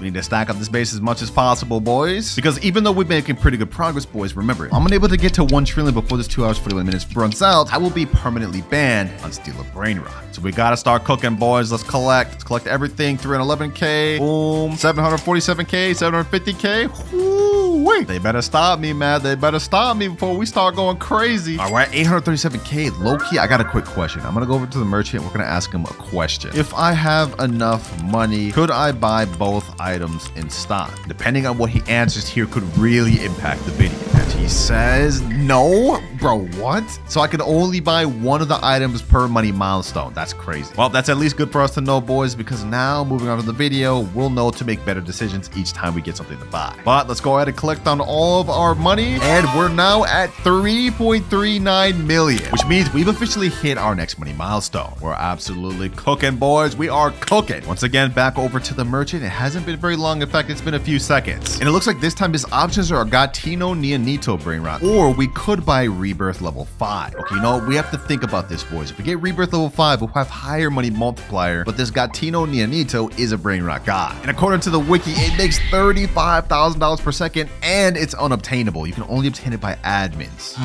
A: need to stack up this base as much as possible, boys. Because even though we're making pretty good progress, boys, remember, I'm unable to get to 1 trillion before this 2 hours 41 minutes runs out. I will be permanently banned on Steal a Brainrot. So we gotta start cooking, boys. Let's collect. Let's collect everything. 311k. Boom. 747k. 750k. Woo-wee. They better stop me, man. They better stop me before we start going crazy. All right, 837k. Low-key, I got a quick question. I'm gonna go over to the merchant. We're gonna ask him a question. If I have enough money, could I buy both items in stock? Depending on what he answers here could really impact the video. And he says, no. Bro, what? So I could only buy one of the items per money milestone. That's crazy. Well, that's at least good for us to know, boys, because now moving on to the video, we'll know to make better decisions each time we get something to buy. But let's go ahead and collect on all of our money. And we're now at 3.39 million, which means we've officially hit our next money milestone. We're absolutely cooking, boys. We are cooking. Once again, back over to the merchant. It hasn't been very long. In fact, it's been a few seconds. And it looks like this time his options are Gatino Neonito Brainrot, or we could buy Rebirth level 5. Okay, you know, we have to think about this, boys. If we get Rebirth level 5, we'll have higher money multiplier, but this Gatino Neonito is a Brainrot god. And according to the wiki, it makes $35,000 per second, and it's unobtainable. You can only obtain it by admins.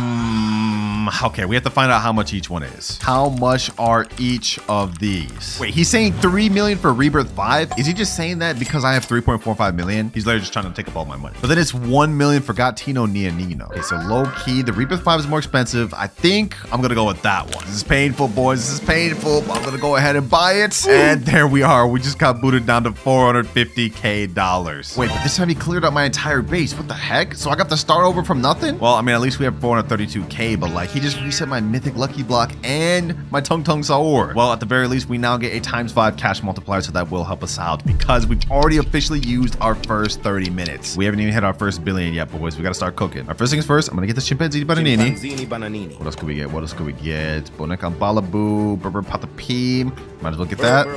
A: Okay, we have to find out how much each one is. How much are each of these? Wait, he's saying 3 million for Rebirth 5? Is he just saying that because I have 3.45 million? He's literally just trying to take up all my money. But then it's 1 million for Gatino Neonino. Okay, so low key, the Rebirth 5 is more expensive. I think I'm gonna go with that one. This is painful, boys. This is painful, but I'm gonna go ahead and buy it. And there we are. We just got booted down to $450k. Wait, but this time he cleared out my entire base. What the heck? So I got to start over from nothing? Well, I mean, at least we have 432k, but like, he just reset my mythic lucky block and my Tung Tung Saur. Well, at the very least, we now get a ×5 cash multiplier, so that will help us out because we've already officially used our first 30 minutes. We haven't even hit our first billion yet, boys. We gotta start cooking. Our first things first, I'm gonna get the Chimpanzee Bananini. What else could we get? What else could we get? Boneca Balaboo, Berber Patapim. Might as well get that.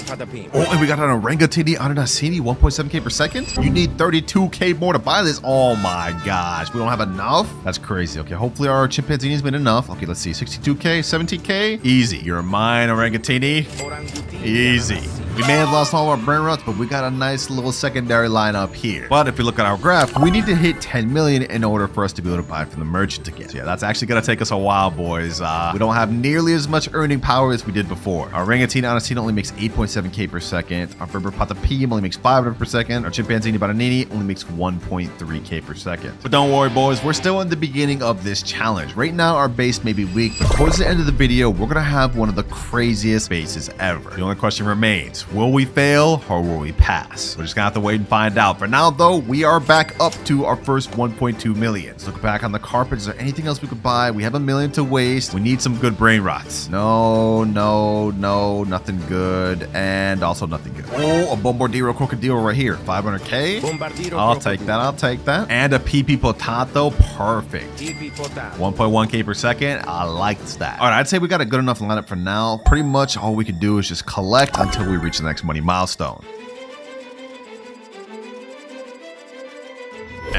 A: Oh, and we got an Orangatini Ananasini, 1.7k per second. You need 32k more to buy this. Oh my gosh, we don't have enough? That's crazy. Okay, hopefully our Chimpanzini's been enough. Okay, let's see, 62k, 17k. Easy. You're mine, Orangatini. Easy. We may have lost all our Brainrots, but we got a nice little secondary lineup here. But if you look at our graph, we need to hit 10 million in order for us to be able to buy from the merchant again. So yeah, that's actually gonna take us a while, boys. We don't have nearly as much earning power as we did before. Our Orangatini Anasina only makes 8.7k per second. Our Berber Patapim only makes 500 per second. Our Chimpanzini Bananini only makes 1.3k per second. But don't worry, boys, we're still in the beginning of this challenge. Right now, our base may be weak, but towards the end of the video, we're gonna have one of the craziest bases ever. The only question remains, will we fail or will we pass? We're just gonna have to wait and find out. For now, though, we are back up to our first 1.2 million. Let's look back on the carpet. Is there anything else we could buy? We have $1 million to waste. We need some good Brainrots. No, nothing good. And also nothing good. Oh, a Bombardiro Crocodile right here. 500k. I'll take that. And a PP Potato. Perfect. 1.1k per second. I like that. All right, I'd say we got a good enough lineup for now. Pretty much all we can do is just collect until we reach the next money milestone.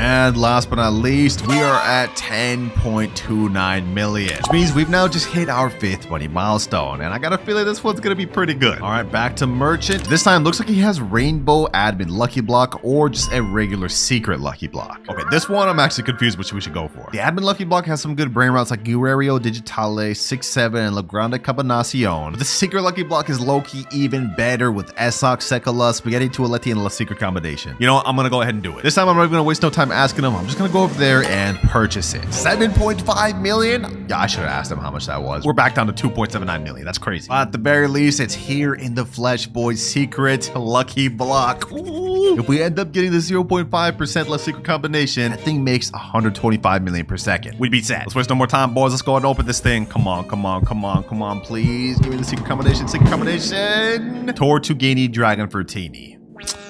A: And last but not least, we are at 10.29 million, which means we've now just hit our 5th money milestone. And I got a feeling this one's gonna be pretty good. All right, back to merchant. This time looks like he has rainbow admin lucky block or just a regular secret lucky block. Okay, this one I'm actually confused which we should go for. The admin lucky block has some good brain routes like Guerrero Digitale, 6-7, and La Grande Combinacion. But the secret lucky block is low-key even better with Esok, Sekola, Spaghetti Tualetti, and La Secret Combination. You know what? I'm gonna go ahead and do it. This time I'm not even gonna waste no time asking him. I'm just gonna go over there and purchase it. 7.5 million? Yeah, I should have asked him how much that was. We're back down to 2.79 million. That's crazy. But at the very least, it's here in the flesh, boys. Secret lucky block. Ooh. If we end up getting the 0.5% less secret combination, that thing makes 125 million per second. We'd be set. Let's waste no more time, boys. Let's go ahead and open this thing. Come on, come on, come on, come on, please. Give me the secret combination, secret combination. Tortuguini Dragon Fertini.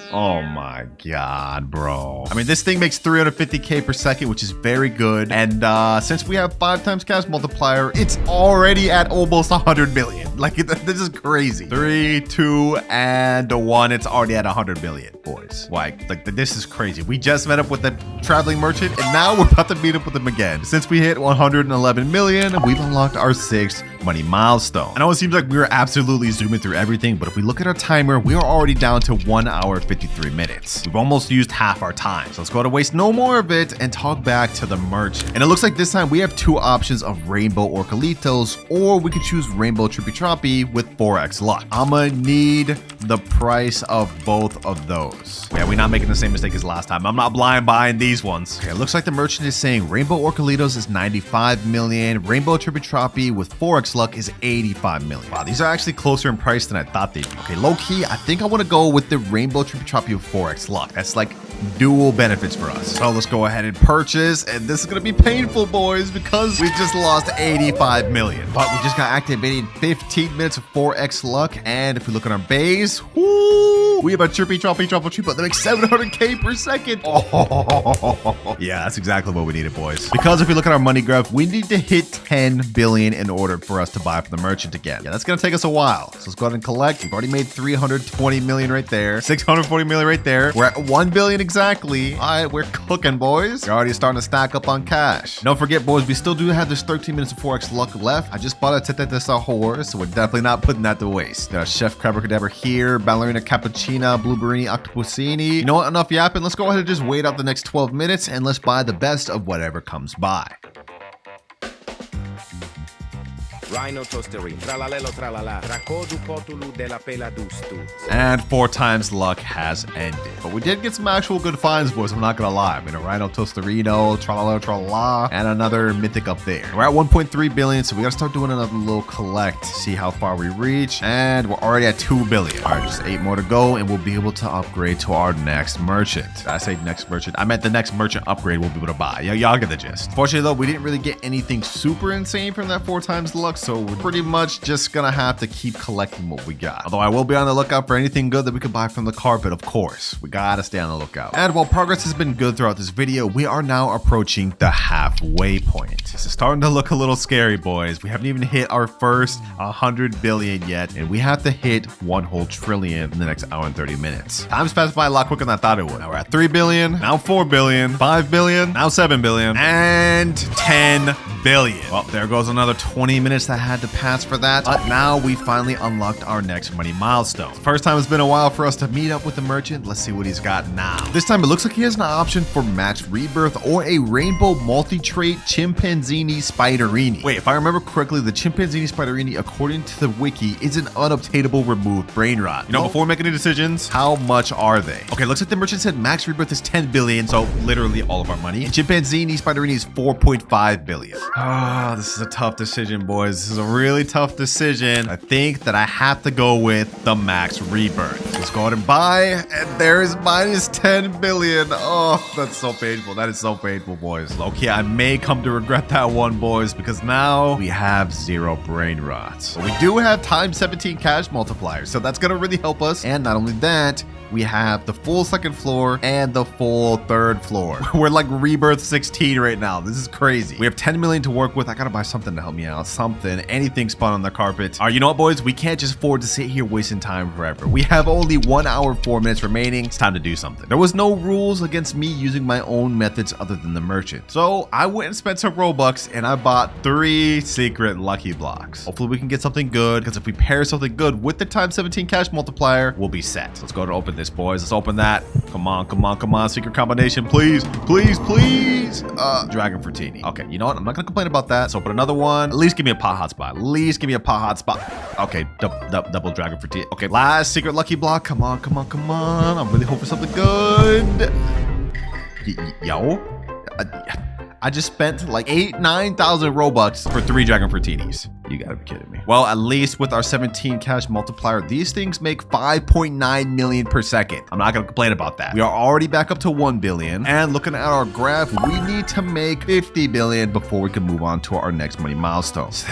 A: Oh my god, bro. I mean, this thing makes 350k per second, which is very good. And since we have 5 times cash multiplier, it's already at almost 100 million. Like, this is crazy. 3, 2, and 1. It's already at 100 million, boys. Like this is crazy. We just met up with the traveling merchant, and now we're about to meet up with him again. Since we hit 111 million, we've unlocked our 6th money milestone. I know it seems like we were absolutely zooming through everything, but if we look at our timer, we are already down to 1 hour 53 minutes. We've almost used half our time. So let's go to waste no more of it and talk back to the merchant. And it looks like this time we have 2 options of rainbow Orcalitos, or we could choose rainbow Trippy Troppy with 4x luck. I'ma need the price of both of those. Yeah, we're not making the same mistake as last time. I'm not blind buying these ones. Okay, it looks like the merchant is saying rainbow Orcalitos is 95 million, rainbow Trippy Troppy with 4x luck is 85 million. Wow, these are actually closer in price than I thought they'd be. Okay, low key, I think I want to go with the rainbow Trippy Troppy with 4x luck. That's like dual benefits for us. So let's go ahead and purchase, and this is gonna be painful, boys, because we just lost 85 million. But we just got activated 15 minutes of 4x luck, and if we look at our base, whoo, we have a Trippy Troppy Truffle Trooper that makes 700k per second. Oh, yeah, that's exactly what we needed, boys. Because if we look at our money graph, we need to hit 10 billion in order for us to buy from the merchant again. Yeah, that's gonna take us a while. So let's go ahead and collect. We've already made 320 million right there, 640 million right there. We're at 1 billion exactly. All right, we're cooking, boys. We're already starting to stack up on cash. Don't forget, boys, we still do have this 13 minutes of 4x luck left. I just bought a Tete de Sahur, so we're definitely not putting that to waste. There's Chef Crabber here, Ballerina Cappuccina, Blueberry Octopusini. You know what? Enough yapping. Let's go ahead and just wait out the next 12 minutes and let's buy the best of whatever comes by.
B: Rhino toastery, tralalelo tralala, rakodu potulu de la pela dustu.
A: And 4 times luck has ended. But we did get some actual good finds, boys, I'm not gonna lie. I mean, a Rhino Toasterino, tralala tralala, and another mythic up there. We're at 1.3 billion, so we gotta start doing another little collect, see how far we reach. And we're already at 2 billion. All right, just 8 more to go, and we'll be able to upgrade to our next merchant. Did I say next merchant? I meant the next merchant upgrade we'll be able to buy. Yeah, y'all get the gist. Fortunately, though, we didn't really get anything super insane from that 4 times luck, so we're pretty much just gonna have to keep collecting what we got. Although I will be on the lookout for anything good that we could buy from the carpet, of course. We gotta stay on the lookout. And while progress has been good throughout this video, we are now approaching the halfway point. This is starting to look a little scary, boys. We haven't even hit our first 100 billion yet, and we have to hit 1 whole trillion in the next hour and 30 minutes. Time's passed by a lot quicker than I thought it would. Now we're at 3 billion, now 4 billion, 5 billion, now 7 billion, and 10 billion. Well, there goes another 20 minutes that had to pass for that. But now we finally unlocked our next money milestone. First time it's been a while for us to meet up with the merchant. Let's see what he's got now. This time it looks like he has an option for max rebirth or a rainbow multi-trait chimpanzini spiderini. Wait, if I remember correctly, the chimpanzini spiderini, according to the wiki, is an unobtainable removed brain rot. You know, before making any decisions, how much are they? Okay, looks like the merchant said max rebirth is 10 billion, so literally all of our money. And chimpanzini spiderini is 4.5 billion. Ah, this is a tough decision, boys. This is a really tough decision. I think that I have to go with the max rebirth. Let's go ahead and buy, and there's minus 10 billion. Oh, that's so painful. That is so painful, boys. Okay, I may come to regret that one, boys, because now we have 0 brain rots. But we do have times 17 cash multipliers, so that's gonna really help us. And not only that, we have the full 2nd floor and the full 3rd floor. We're like rebirth 16 right now. This is crazy. We have 10 million billion to work with. I gotta buy something to help me out. Something, anything spun on the carpet. All right, you know what, boys? We can't just afford to sit here wasting time forever. We have only 1 hour, 4 minutes remaining. It's time to do something. There was no rules against me using my own methods other than the merchant. So I went and spent some Robux and I bought 3 secret lucky blocks. Hopefully we can get something good, because if we pair something good with the times 17 cash multiplier, we'll be set. Let's go to open this, boys. Let's open that. Come on, come on, come on. Secret combination, please, please, please. Dragon Fruitini. Okay, you know what? I'm not gonna complain about that. Let's open another one. At least give me a pot hotspot. At least give me a pot hotspot. Okay, double Dragon Fruitini. Okay, last secret lucky block. Come on, come on, come on. I'm really hoping for something good. Yo. I just spent like 9,000 Robux for 3 Dragon Fruitinis. You gotta be kidding me. Well, at least with our 17 cash multiplier, these things make 5.9 million per second. I'm not gonna complain about that. We are already back up to 1 billion. And looking at our graph, we need to make 50 billion before we can move on to our next money milestones.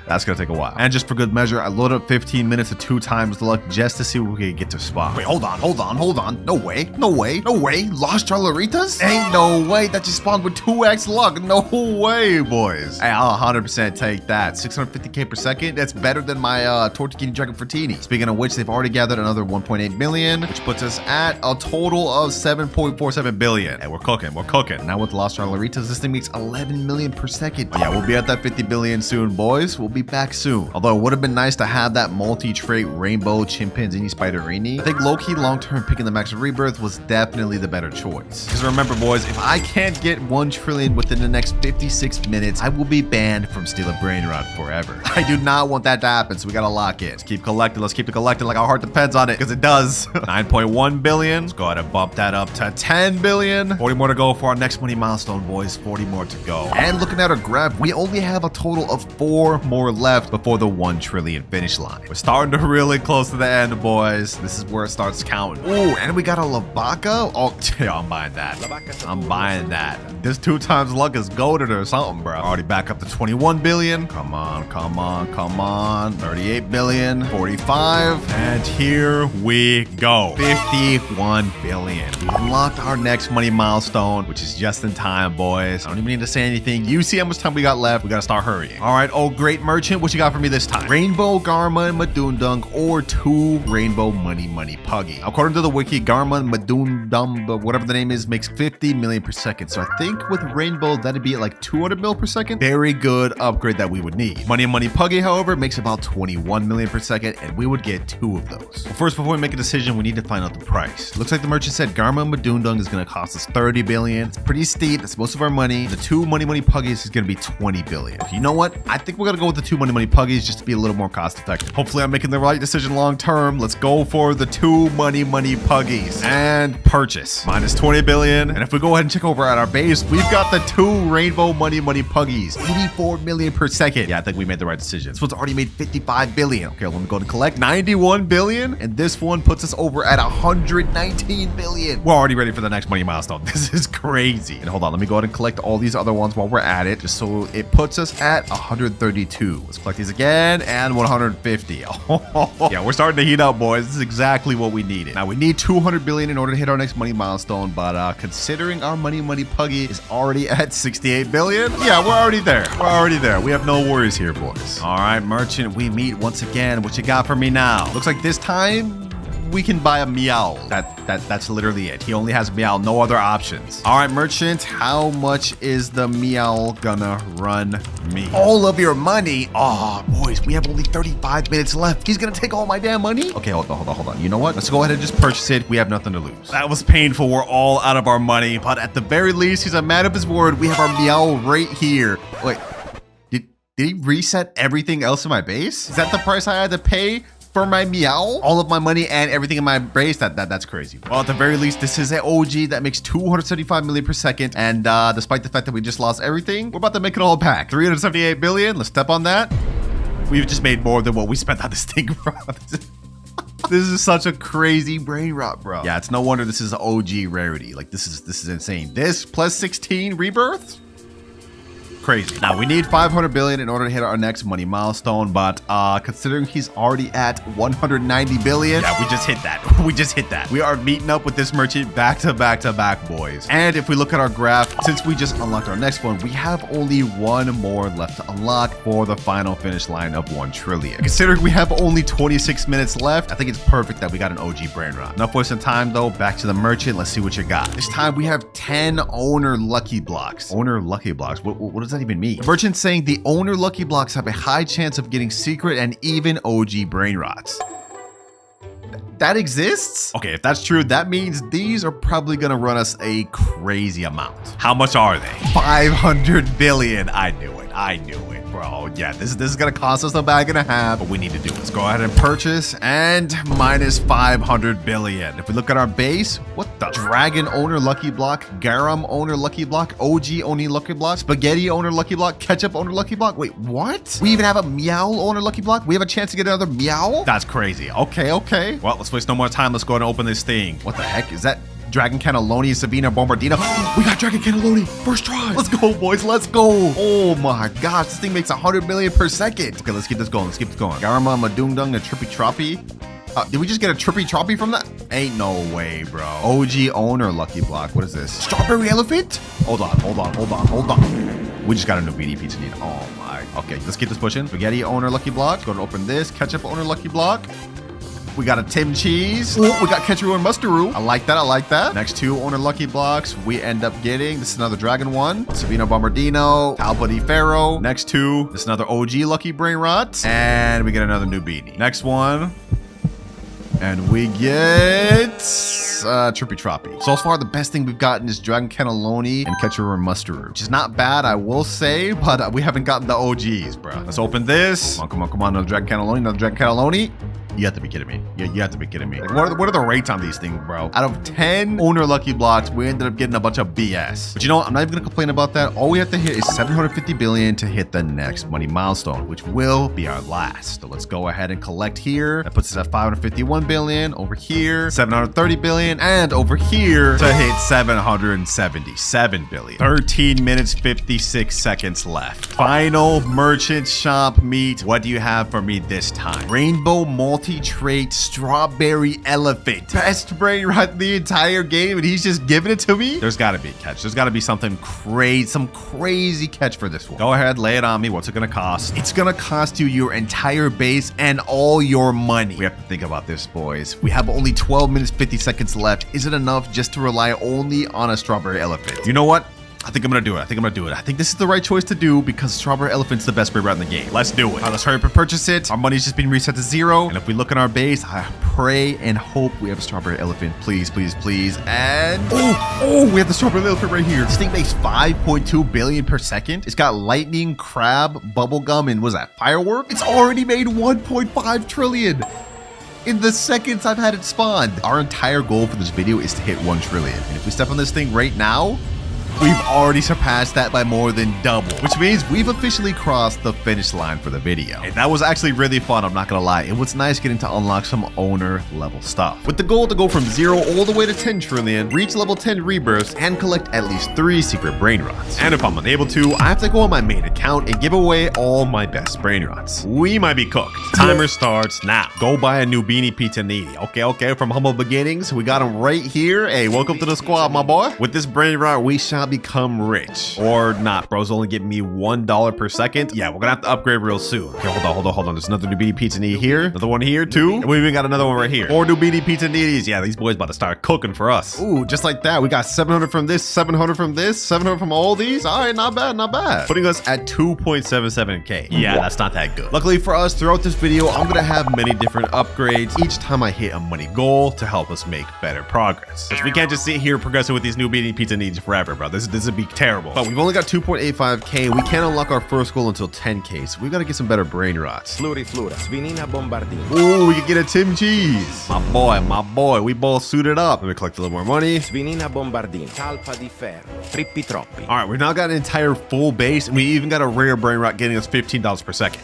A: That's gonna take a while. And just for good measure, I loaded up 15 minutes of 2 times the luck just to see what we could get to spawn. Wait, hold on, hold on, hold on. No way, no way, no way. Lost Tralaritas? Ain't no way. That just spawned with 2x luck. No way, boys. Hey, I'll 100% take that. 650k per second. That's better than my Tortugini Dragon Fruitini. Speaking of which, they've already gathered another 1.8 million, which puts us at a total of 7.47 billion. Hey, we're cooking, we're cooking. Now with Lost Tralaritas, this thing makes 11 million per second. But yeah, we'll be at that 50 billion soon, boys. We'll be back soon. Although it would have been nice to have that multi-trait rainbow chimpanzini spiderini. I think low-key long-term picking the max rebirth was definitely the better choice. Because remember, boys, if I can't get 1 trillion within the next 56 minutes, I will be banned from Steal Brainrot forever. I do not want that to happen, so we gotta lock it. Let's keep collecting. Let's keep it collecting like our heart depends on it, because it does. 9.1 billion. Let's go ahead and bump that up to 10 billion. 40 more to go for our next money milestone, boys. 40 more to go. And looking at our graph, we only have a total of 4 more left before the 1 trillion finish line. We're starting to really close to the end, boys. This is where it starts counting. Ooh, and we got a Lvaka. Oh, yeah, I'm buying that. I'm buying that. This 2 times luck is goated or something, bro. Already back up to 21 billion. Come on, come on, come on. 38 billion, 45. And here we go. 51 billion. We unlocked our next money milestone, which is just in time, boys. I don't even need to say anything. You see how much time we got left. We got to start hurrying. All right, oh, great merchant. What you got for me this time? Rainbow Garma Madundung or 2 Rainbow Money Puggy. According to the wiki, Garma Madundum, whatever the name is, makes 50 million per second. So I think with Rainbow, that'd be at like 200 mil per second. Very good upgrade that we would need. Money Puggy, however, makes about 21 million per second, and we would get 2 of those. Well, first, before we make a decision, we need to find out the price. Looks like the merchant said Garma Madundung is going to cost us 30 billion. It's pretty steep. That's most of our money. The 2 Money Puggies is going to be 20 billion. You know what? I think we're going to go with the 2 Money Puggies just to be a little more cost effective. Hopefully I'm making the right decision long term. Let's go for the 2 Money Puggies and purchase. Minus 20 billion. And if we go ahead and check over at our base, we've got the 2 Rainbow Money Puggies. 84 million per second. Yeah, I think we made the right decision. This one's already made 55 billion. Okay, let me go to collect 91 billion. And this one puts us over at 119 billion. We're already ready for the next money milestone. This is crazy. And hold on, let me go ahead and collect all these other ones while we're at it, just so it puts us at 132. Let's collect these again, and 150. Yeah, we're starting to heat up, boys. This is exactly what we needed. Now, we need 200 billion in order to hit our next money milestone, but considering our Money Puggy is already at 68 billion, yeah, we're already there. We're already there. We have no worries here, boys. All right, merchant, we meet once again. What you got for me now? Looks like this time we can buy a meow. That's literally it. He only has meow, no other options. All right, merchant, how much is the meow gonna run me? All of your money? Oh, boys, we have only 35 minutes left. He's gonna take all my damn money? Okay, hold on. You know what? Let's go ahead and just purchase it. We have nothing to lose. That was painful. We're all out of our money, but at the very least, he's a man of his word. We have our meow right here. Wait, did he reset everything else in my base? Is that the price I had to pay for my meow? All of my money and everything in my base? That's crazy. Well, at the very least, this is an OG that makes 275 million per second. And despite the fact that we just lost everything, we're about to make it all back. 378 billion. Let's step on that. We've just made more than what we spent on this thing, bro. This is such a crazy brain rot, bro. Yeah, it's no wonder this is an OG rarity. Like, this is insane. This plus 16 rebirths? Crazy. Now, we need 500 billion in order to hit our next money milestone, but considering he's already at 190 billion, yeah, we just hit that. We just hit that. We are meeting up with this merchant back to back to back, boys. And if we look at our graph, since we just unlocked our next one, we have only one more left to unlock for the final finish line of 1 trillion. Considering we have only 26 minutes left, I think it's perfect that we got an OG Brainrot. Enough wasting time though, back to the merchant. Let's see what you got. This time we have 10 owner lucky blocks. Owner lucky blocks, what does that even mean? The merchant's saying the owner lucky blocks have a high chance of getting secret and even OG Brainrots. That exists? Okay, if that's true, that means these are probably gonna run us a crazy amount. How much are they? 500 billion. I knew it. I knew it, bro. Yeah, this is gonna cost us a bag and a half, but we need to do it. Let's go ahead and purchase, and minus 500 billion. If we look at our base, what the? Dragon owner lucky block, garum owner lucky block, OG owner lucky block, spaghetti owner lucky block, ketchup owner lucky block. Wait, what? We even have a meow owner lucky block? We have a chance to get another meow? That's crazy. Okay, okay. Well, let's waste no more time. Let's go ahead and open this thing. What the heck? Is that Dragon Cannelloni, Sabina Bombardino? We got Dragon Cannelloni. First try. Let's go, boys. Let's go. Oh my gosh. This thing makes 100 million per second. Okay, let's keep this going. Let's keep this going. Garama, Madungdung, a Trippy Troppy. Did we just get a Trippy Troppy from that? Ain't no way, bro. OG owner lucky block. What is this? Strawberry elephant? Hold on, hold on, hold on, hold on. We just got a new Beanie Pizza Need. Oh my. Okay, let's keep this pushing. Spaghetti owner lucky block. Let's go and open this. Ketchup owner lucky block. We got a Tim Cheese. Oh, we got Ketcheroo and Mustaroo. I like that. I like that. Next 2 owner lucky blocks we end up getting. This is another Dragon one. Savino Bombardino. Talpa di Ferro. Next 2. This is another OG lucky Brainrot. And we get another new Beanie. Next one. And we get Trippy Troppy. So far, the best thing we've gotten is Dragon Cannelloni and Ketcheroo and Mustaroo, which is not bad, I will say, but we haven't gotten the OGs, bro. Let's open this. Come on, come on, come on. Another Dragon Cannelloni, another Dragon Cannelloni. You have to be kidding me. Yeah, you have to be kidding me. Like, what are the rates on these things, bro? Out of 10 owner lucky blocks, we ended up getting a bunch of BS. But you know what? I'm not even gonna complain about that. All we have to hit is 750 billion to hit the next money milestone, which will be our last. So let's go ahead and collect here. That puts us at 551 billion. Over here, 730 billion. And over here to hit 777 billion. 13 minutes, 56 seconds left. Final merchant shop meet. What do you have for me this time? Rainbow multi-trait strawberry elephant. Best Brainrot in the entire game, and he's just giving it to me? There's gotta be a catch. There's gotta be something crazy, some crazy catch for this one. Go ahead, lay it on me. What's it gonna cost? It's gonna cost you your entire base and all your money. We have to think about this, boys. We have only 12 minutes, 50 seconds left. Is it enough just to rely only on a strawberry elephant? You know what? I think I'm gonna do it. I think I'm gonna do it. I think this is the right choice to do because Strawberry Elephant's the best Brainrot in the game. Let's do it. All right, let's hurry up and purchase it. Our money's just been reset to 0. And if we look in our base, I pray and hope we have a Strawberry Elephant. Please, please, please. And oh, we have the Strawberry Elephant right here. This thing makes 5.2 billion per second. It's got lightning, crab, bubblegum, and was that firework? It's already made 1.5 trillion. In the seconds I've had it spawned. Our entire goal for this video is to hit 1 trillion. And if we step on this thing right now, we've already surpassed that by more than double, which means we've officially crossed the finish line for the video. And that was actually really fun, I'm not gonna lie. It was nice getting to unlock some owner level stuff. With the goal to go from 0 all the way to 10 trillion, reach level 10 rebirths, and collect at least 3 secret Brainrots. And if I'm unable to, I have to go on my main account and give away all my best Brainrots. We might be cooked. Timer starts now. Go buy a new Beanie Pizza Needy. Okay, from humble beginnings, we got him right here. Hey, welcome to the squad, my boy. With this Brainrot, we shall become rich. Or not, bro's only giving me $1 per second. Yeah, we're gonna have to upgrade real soon. Okay, hold on. There's another new Beanie Pizza Needy here. Another one here, 2. And we even got another one right here. 4 new Beanie Pizza Needies. Yeah, these boys about to start cooking for us. Ooh, just like that. We got 700 from this, 700 from this, 700 from all these. All right, not bad, not bad. Putting us at 2.77k. Yeah, that's not that good. Luckily for us, throughout this video, I'm gonna have many different upgrades each time I hit a money goal to help us make better progress. Because we can't just sit here progressing with these new Beanie Pizza Needs forever, bro. This would be terrible. But we've only got 2.85k. We can't unlock our first goal until 10k, so we gotta get some better Brainrots.
B: Fluriflura, Svinina Bombardino.
A: Ooh, we can get a Tim Cheese. My boy. We both suited up. Let me collect a little more money.
B: Svinina Bombardino, Talpa di Ferro, Trippi Troppi.
A: All right, we've now got an entire full base, and we even got a rare Brainrot getting us $15 per second.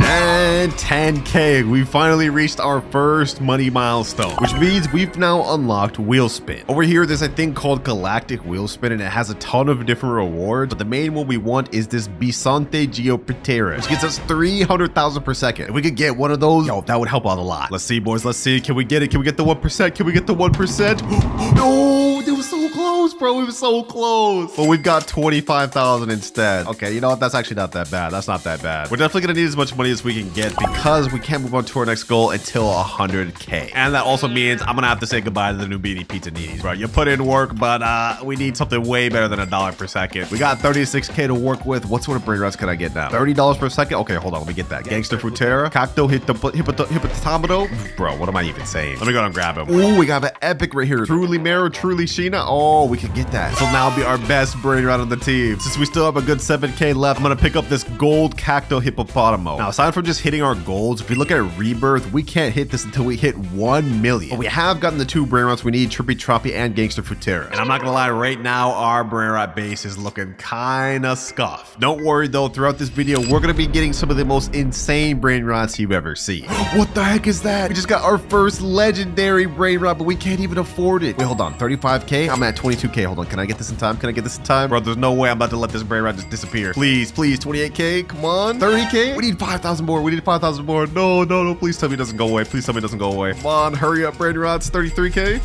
A: And And 10K. We finally reached our first money milestone, which means we've now unlocked wheel spin. Over here, there's a thing called galactic wheel spin, and it has a ton of different rewards, but the main one we want is this Bisonte Geoptera, which gets us 300,000 per second. If we could get one of those, yo, that would help out a lot. Let's see, boys. Let's see. Can we get it? Can we get the 1%? Can we get the 1%? No, it was so close, bro. It was so close. But we've got 25,000 instead. Okay, you know what? That's actually not that bad. That's not that bad. We're definitely gonna need as much money as we can get because we can't move on to our next goal until 100K. And that also means I'm gonna have to say goodbye to the new Beanie Pizzaninis, bro. You put in work, but we need something way better than $1 per second. We got 36K to work with. What sort of Brainrots can I get now? $30 per second? Okay, hold on. Let me get that. Gangster Frutera, Cacto Hippopotamado. Bro, what am I even saying? Let me go and grab him. Ooh, we got an epic right here. Truly Mero, Truly Sheena. Oh, we can get that. This will now be our best Brainrot on the team. Since we still have a good 7K left, I'm gonna pick up this gold Cacto Hippopotamo. Now, aside from just hitting our goals, if we look at Rebirth, we can't hit this until we hit 1 million. But we have gotten the 2 Brainrots we need, Trippy Troppy and Gangster Frutera. And I'm not gonna lie, right now, our Brainrot base is looking kinda scuffed. Don't worry though, throughout this video, we're gonna be getting some of the most insane Brainrots you've ever seen. What the heck is that? We just got our first legendary Brainrot, but we can't even afford it. Wait, hold on, 35K? I'm at 22K. Hold on, can I get this in time? Can I get this in time? Bro, there's no way I'm about to let this Brainrot just disappear. Please, please, 28K, come on. 30K? We need 5,000 more. We need 5,000 more. No, no, no, please tell me it doesn't go away. Please tell me it doesn't go away. Come on, hurry up, Brainrots. 33K.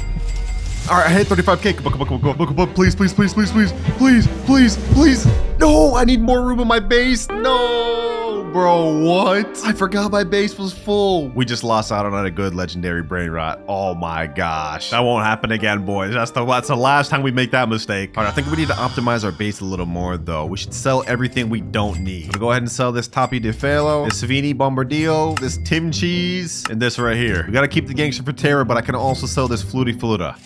A: All right, I hit 35K. Come on, please, please, please, please, please, please, please, please. No, I need more room in my base. No, bro, what? I forgot my base was full. We just lost out on a good legendary Brainrot. Oh my gosh. That won't happen again, boys. That's the last time we make that mistake. All right, I think we need to optimize our base a little more, though. We should sell everything we don't need. We'll go ahead and sell this Tapi de Felo, this Savini Bombardillo, this Tim Cheese, and this right here. We got to keep the Gangster Frutera, but I can also sell this Flutie Fluta.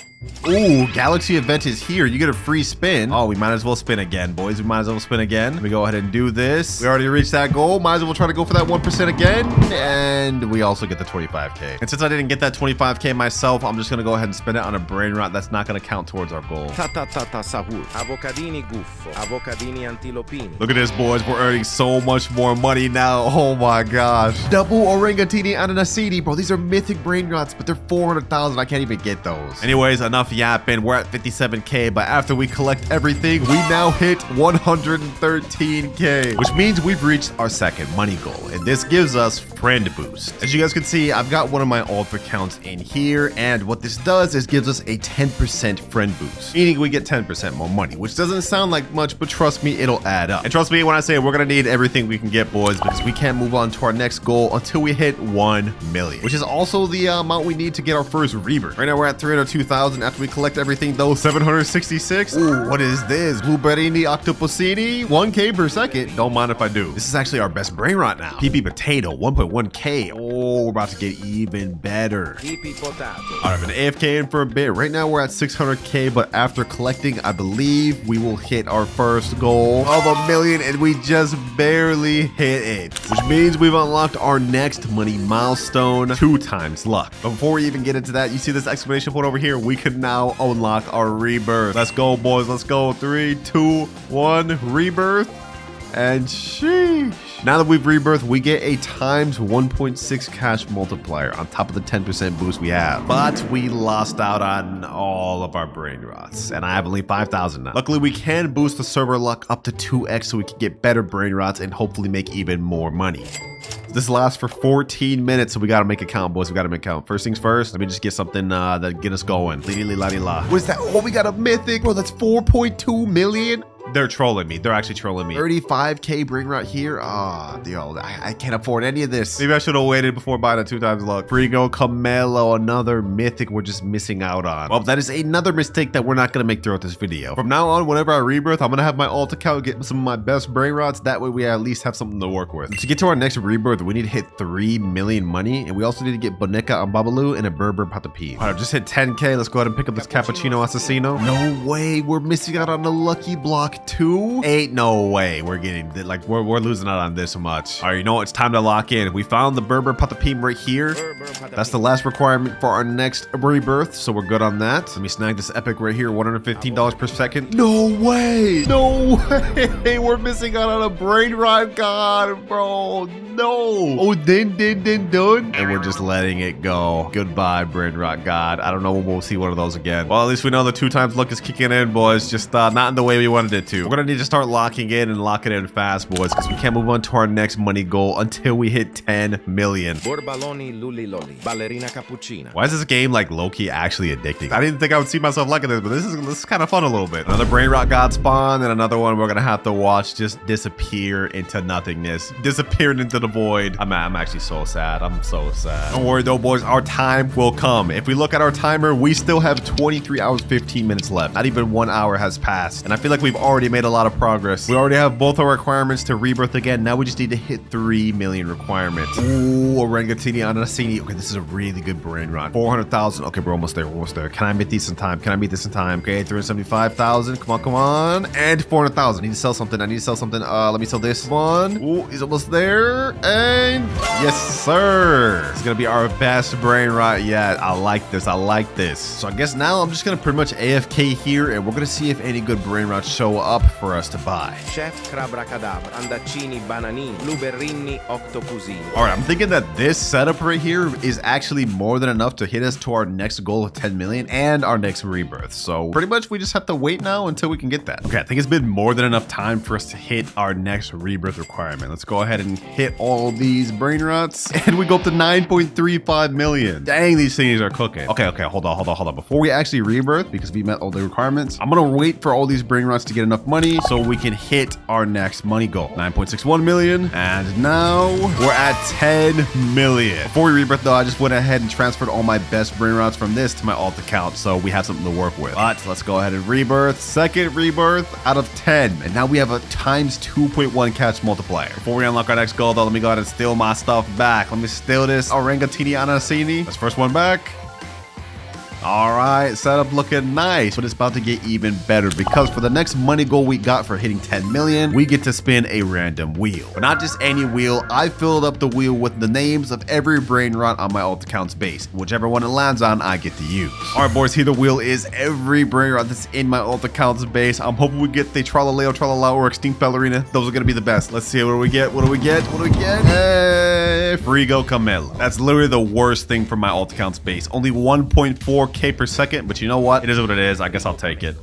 A: Ooh, Galaxy event is here. You get a free spin. Oh, we might as well spin again, boys. We might as well spin again. Let me go ahead and do this. We already reached that goal. Might as well try to go for that 1% again. And we also get the 25K. And since I didn't get that 25K myself, I'm just going to go ahead and spin it on a Brainrot. That's not going to count towards our goal.
B: Sahur. Avocadini guffo. Avocadini antilopini.
A: Look at this, boys. We're earning so much more money now. Oh my gosh. Double Orangatini Ananasini. Bro, these are mythic Brainrots, but they're 400,000. I can't even get those. Anyways, enough yapping. We're at 57K, but after we collect everything, we now hit 113K, which means we've reached our second money goal, and this gives us friend boost. As you guys can see, I've got one of my altar accounts in here, and what this does is gives us a 10% friend boost, meaning we get 10% more money, which doesn't sound like much, but trust me, it'll add up. And trust me when I say we're gonna need everything we can get, boys, because we can't move on to our next goal until we hit 1 million, which is also the amount we need to get our first Rebirth. Right now we're at 302,000. After we collect everything though, 766. Ooh, what is this? Blueberry Octopusini, 1K per second. Don't mind if I do. This is actually our best Brainrot now. PP Potato, 1.1K. Oh, we're about to get even better.
B: PP Potato.
A: All right, I've been AFK in for a bit. Right now we're at 600K, but after collecting, I believe we will hit our first goal of 1 million, and we just barely hit it, which means we've unlocked our next money milestone, 2 times luck. But before we even get into that, you see this exclamation point over here? We could now unlock our Rebirth. Let's go, boys. Let's go. 3, 2, 1, Rebirth. And sheesh. Now that we've Rebirthed, we get a times 1.6 cash multiplier on top of the 10% boost we have. But we lost out on all of our Brainrots, and I have only 5,000 now. Luckily, we can boost the server luck up to 2x so we can get better Brainrots and hopefully make even more money. This lasts for 14 minutes, so we gotta make a count, boys. We gotta make a count. First things first, let me just get something that get us going. La. What is that? Oh, we got a mythic, bro. That's 4.2 million. They're trolling me. They're actually trolling me. 35K Brainrot here. Ah, yo, I can't afford any of this. Maybe I should have waited before buying a 2 times luck. Frigo Camelo, another mythic we're just missing out on. Well, that is another mistake that we're not gonna make throughout this video. From now on, whenever I Rebirth, I'm gonna have my alt account get some of my best Brainrots. That way we at least have something to work with. To get to our next Rebirth, we need to hit 3 million money, and we also need to get Boneca on Babalu and a Berber Patapee. All right, just hit 10K. Let's go ahead and pick up this Cappuccino Assassino. No way, we're missing out on a lucky block like 2? Ain't no way we're getting, like, we're losing out on this much. All right, you know what? It's time to lock in. We found the Berber Patapim right here. That's the last requirement for our next rebirth, so we're good on that. Let me snag this epic right here, $115 per second. No way! No way! We're missing out on a Brainrot god, bro. No! Oh, dun. And we're just letting it go. Goodbye, Brainrot god. I don't know when we'll see one of those again. Well, at least we know the 2 times luck is kicking in, boys. Just not in the way we wanted it to. We're gonna need to start locking in and locking in fast, boys, because we can't move on to our next money goal until we hit 10 million. Why is this game like low-key actually addicting? I didn't think I would see myself liking this, but this is kind of fun a little bit. Another Brainrot god spawn, and another one we're gonna have to watch just disappear into nothingness, disappearing into the void. I'm actually so sad. I'm so sad. Don't worry though, boys. Our time will come. If we look at our timer, we still have 23 hours 15 minutes left. Not even 1 hour has passed, and I feel like we've already made a lot of progress. We already have both our requirements to rebirth again. Now we just need to hit 3 million requirements. Ooh, Orangatini Anasini. Okay, this is a really good Brainrot. 400,000. Okay, we're almost there. We're almost there. Can I meet these in time? Can I meet this in time? Okay, 375,000. Come on. And 400,000. I need to sell something. Let me sell this one. Ooh, he's almost there. And yes, sir. It's gonna be our best Brainrot yet. I like this. So I guess now I'm just gonna pretty much AFK here, and we're gonna see if any good Brainrots show up for us to buy.
B: Chef Crabrakadabra, Andacini, Bananini, Luberrini, Octocusini.
A: All right, I'm thinking that this setup right here is actually more than enough to hit us to our next goal of 10 million and our next rebirth. So pretty much we just have to wait now until we can get that. Okay, I think it's been more than enough time for us to hit our next rebirth requirement. Let's go ahead and hit all these Brainrots, and we go up to 9.35 million. Dang, these things are cooking. Okay, hold on. Before we actually rebirth, because we met all the requirements, I'm gonna wait for all these Brainrots to get enough money so we can hit our next money goal. 9.61 million, and now we're at 10 million. Before we rebirth though, I just went ahead and transferred all my best Brainrots from this to my alt account, so we have something to work with. But let's go ahead and rebirth. Second rebirth out of 10, and now we have a times 2.1 catch multiplier. Before we unlock our next goal though, let me go ahead and steal my stuff back. Let me steal this Orangatini Anasini. That's first one back. All right, setup looking nice, but it's about to get even better because for the next money goal we got for hitting 10 million, we get to spin a random wheel. But not just any wheel. I filled up the wheel with the names of every Brainrot on my alt account's base. Whichever one it lands on, I get to use. All right, boys, here the wheel is every Brainrot that's in my alt account's base. I'm hoping we get the Tralaleo, Tralala, or Extinct Ballerina. Those are gonna be the best. Let's see, what do we get? Hey, Frigo Camelo. That's literally the worst thing for my alt account's base. Only 1.4K per second, but you know what? It is what it is. I guess I'll take it.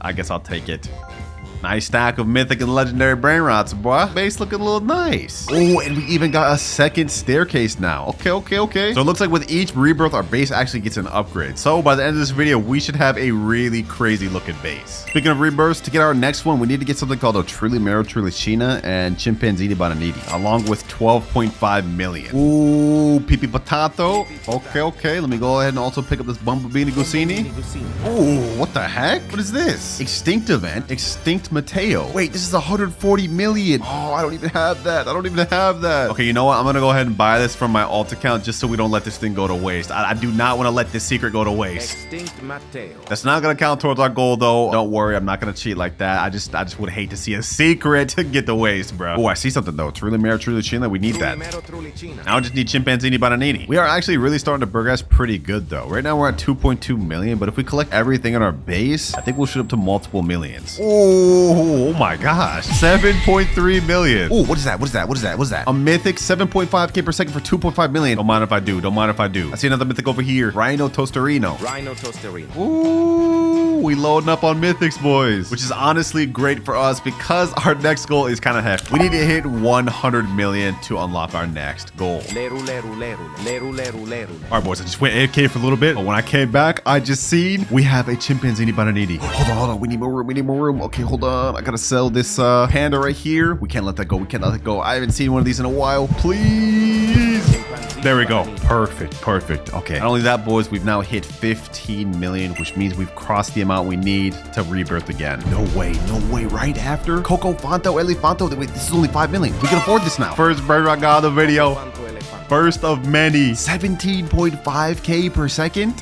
A: Nice stack of mythic and legendary Brainrots, boy. Base looking a little nice. Oh, and we even got a second staircase now. Okay. So it looks like with each rebirth, our base actually gets an upgrade. So by the end of this video, we should have a really crazy looking base. Speaking of rebirths, to get our next one, we need to get something called a Truly Mero Trulicina and Chimpanzini Bananiti, along with 12.5 million. Ooh, Pipi Potato. Okay. Let me go ahead and also pick up this Bumblebee Gusini. Ooh, what the heck? What is this? Extinct event. Extinct Matteo. Wait, this is 140 million. Oh, I don't even have that. Okay, you know what? I'm gonna go ahead and buy this from my alt account just so we don't let this thing go to waste. I do not want to let this secret go to waste.
B: Extinct Matteo.
A: That's not gonna count towards our goal though. Don't worry, I'm not gonna cheat like that. I just would hate to see a secret get to waste, bro. Oh, I see something though. Truly Mero Trulicina. We need that. Now I just need Chimpanzini Bananini. We are actually really starting to progress pretty good though. Right now we're at 2.2 million, but if we collect everything in our base, I think we'll shoot up to multiple millions. Oh my gosh. 7.3 million. Oh, what is that? A mythic 7.5K per second for 2.5 million. Don't mind if I do. I see another mythic over here. Rhino Toasterino. Ooh, we loading up on mythics, boys, which is honestly great for us because our next goal is kind of hefty. We need to hit 100 million to unlock our next goal. All right, boys, I just went AFK for a little bit, but when I came back, I just seen we have a Chimpanzini Bananiti. Hold on. We need more room. Okay, hold on. I gotta sell this panda right here. We can't let that go. I haven't seen one of these in a while. Please. There we go. Perfect. Okay. Not only that, boys, we've now hit 15 million, which means we've crossed the amount we need to rebirth again. No way. Right after Coco Fanto, Elefanto. Wait, this is only 5 million. We can afford this now. First Brainrot God of the video. First of many. 17.5K per second.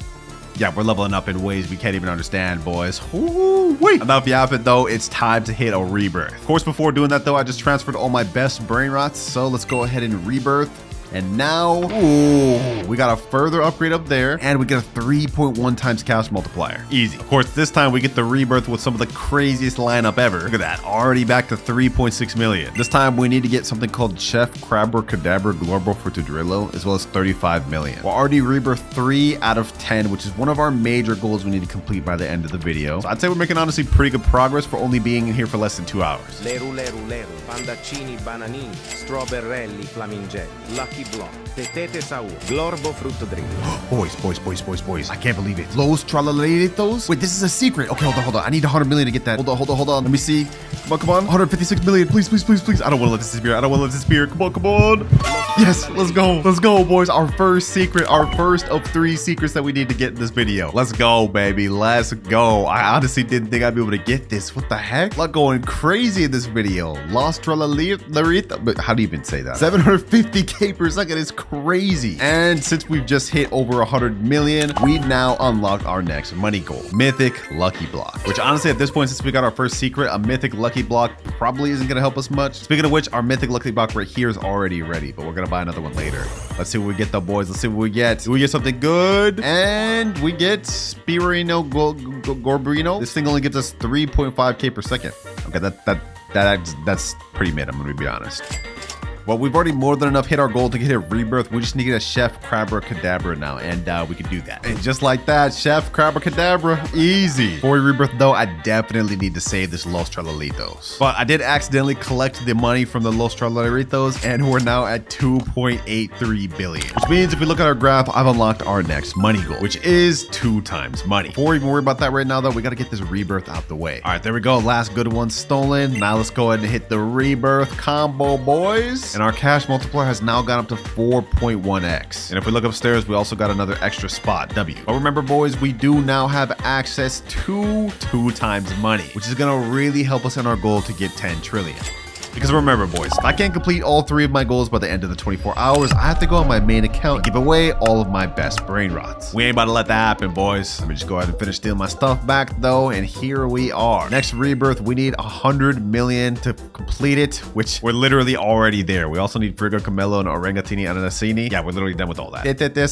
A: Yeah, we're leveling up in ways we can't even understand, boys. Woo-wee. Enough yapping, though. It's time to hit a rebirth. Of course, before doing that, though, I just transferred all my best brain rots. So let's go ahead and rebirth. And now, ooh, we got a further upgrade up there, and we get a 3.1 times cash multiplier. Easy. Of course, this time we get the rebirth with some of the craziest lineup ever. Look at that, already back to 3.6 million. This time we need to get something called Chef Crabber Cadabra Glorbo for Tudrillo, as well as 35 million. We're already rebirth 3 out of 10, which is one of our major goals we need to complete by the end of the video. So I'd say we're making honestly pretty good progress for only being in here for less than 2 hours.
B: Leru, leru, leru, pandaccini, bananini, strawberrelli, flamingelli, lucky block, tetete saur, glorbo frutto drillo.
A: Boys. I can't believe it. Los Tralaleritos? Wait, this is a secret. Okay, hold on. I need 100 million to get that. Hold on. Let me see. Come on. 156 million. Please. I don't want to let this disappear. Come on. Yes, let's go, boys. Our first secret, our first of 3 secrets that we need to get in this video. Let's go, baby. Let's go. I honestly didn't think I'd be able to get this. What the heck? Lot going crazy in this video. Los Tralaleritos. But how do you even say that? 750k per second is crazy. And since we've just hit over 100 million, we now unlocked our next money goal, Mythic Lucky Block. Which honestly, at this point, since we got our first secret, a Mythic Lucky Block probably isn't gonna help us much. Speaking of which, our Mythic Lucky Block right here is already ready, but we're gonna buy another one later. Let's see what we get though, boys. Let's see what we get. Do we get something good? And we get Spirino Gorbrino. This thing only gives us 3.5k per second. Okay, that's pretty mid, I'm gonna be honest. Well, we've already more than enough hit our goal to get a rebirth. We just need to get a Chef Crabber Cadabra now, and we can do that. And just like that, Chef Crabber Cadabra, easy. Before we rebirth, though, I definitely need to save this Los Tralalitos. But I did accidentally collect the money from the Los Tralalitos, and we're now at 2.83 billion. Which means if we look at our graph, I've unlocked our next money goal, which is 2 times money. Before we even worry about that right now, though, we got to get this rebirth out the way. All right, there we go. Last good one stolen. Now let's go ahead and hit the rebirth combo, boys. And our cash multiplier has now gone up to 4.1x. And if we look upstairs, we also got another extra spot, W. But remember, boys, we do now have access to 2 times money, which is gonna really help us in our goal to get 10 trillion. Because remember, boys, if I can't complete all 3 of my goals by the end of the 24 hours, I have to go on my main account and give away all of my best brain rots. We ain't about to let that happen, boys. Let me just go ahead and finish stealing my stuff back, though, and here we are. Next rebirth, we need 100 million to complete it, which we're literally already there. We also need Frigo, Camelo, and Orangatini Ananasini. Yeah, we're literally done with all that.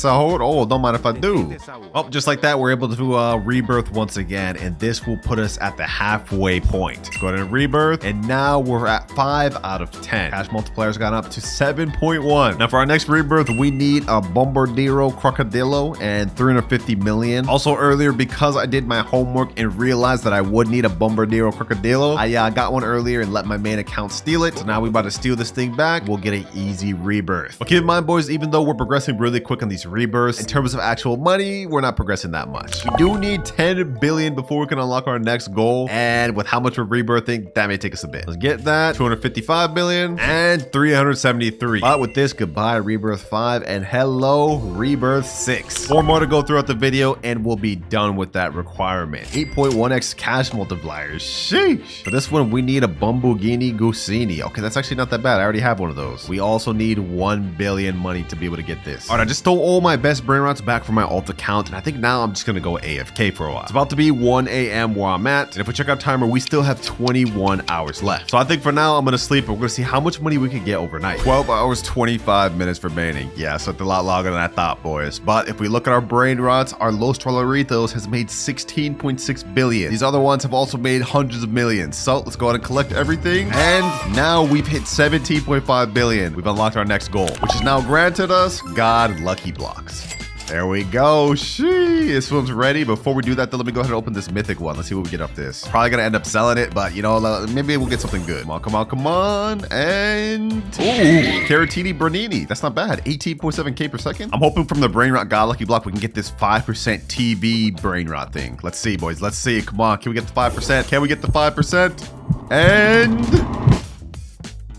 A: Oh, don't mind if I do. Oh, just like that, we're able to do a rebirth once again, and this will put us at the halfway point. Let's go ahead and rebirth, and now we're at 5 out of 10. Cash multiplier's gone up to 7.1. Now for our next rebirth, we need a Bombardiro Crocodilo and 350 million. Also earlier, because I did my homework and realized that I would need a Bombardiro Crocodilo, I got one earlier and let my main account steal it. So now we're about to steal this thing back. We'll get an easy rebirth. But keep in mind, boys, even though we're progressing really quick on these rebirths, in terms of actual money, we're not progressing that much. We do need 10 billion before we can unlock our next goal. And with how much we're rebirthing, that may take us a bit. Let's get that. 255 billion and 373. But with this, goodbye Rebirth 5 and hello Rebirth 6. 4 more to go throughout the video and we'll be done with that requirement. 8.1x cash multipliers. Sheesh. For this one, we need a Bumbughini Gusini. Okay, that's actually not that bad. I already have one of those. We also need 1 billion money to be able to get this. All right, I just stole all my best brain rots back from my alt account, and I think now I'm just gonna go AFK for a while. It's about to be 1 a.m. where I'm at, and if we check our timer, we still have 21 hours left. So I think for now, I'm gonna sleep, and we're gonna see how much money we can get overnight. 12 hours, 25 minutes for banning. Yeah, so it's a lot longer than I thought, boys. But if we look at our brain rots, our Los Trolleritos has made 16.6 billion. These other ones have also made hundreds of millions. So let's go ahead and collect everything. And now we've hit 17.5 billion. We've unlocked our next goal, which has now granted us God Lucky Blocks. There we go. Sheesh. This one's ready. Before we do that, though, let me go ahead and open this mythic one. Let's see what we get up this. Probably gonna end up selling it, but you know, maybe we'll get something good. Come on, come on, come on. And ooh, Caratini Bernini. That's not bad. 18.7k per second. I'm hoping from the Brainrot God Lucky Block we can get this 5% TV Brainrot thing. Let's see, boys. Let's see. Come on. Can we get the 5%? Can we get the 5%? And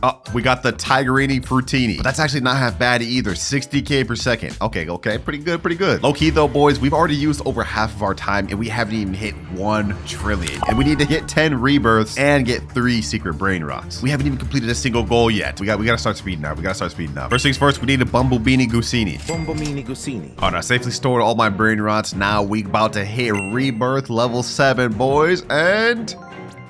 A: Oh, we got the Tigerini Fruitini. But that's actually not half bad either. 60k per second. Okay, pretty good. Low key though, boys, we've already used over half of our time and we haven't even hit 1 trillion. And we need to get 10 rebirths and get 3 secret Brainrots. We haven't even completed a single goal yet. We gotta start speeding up. First things first, we need a Bumblebeanie Gusini. All right, I safely stored all my Brainrots. Now we about to hit rebirth level 7, boys, and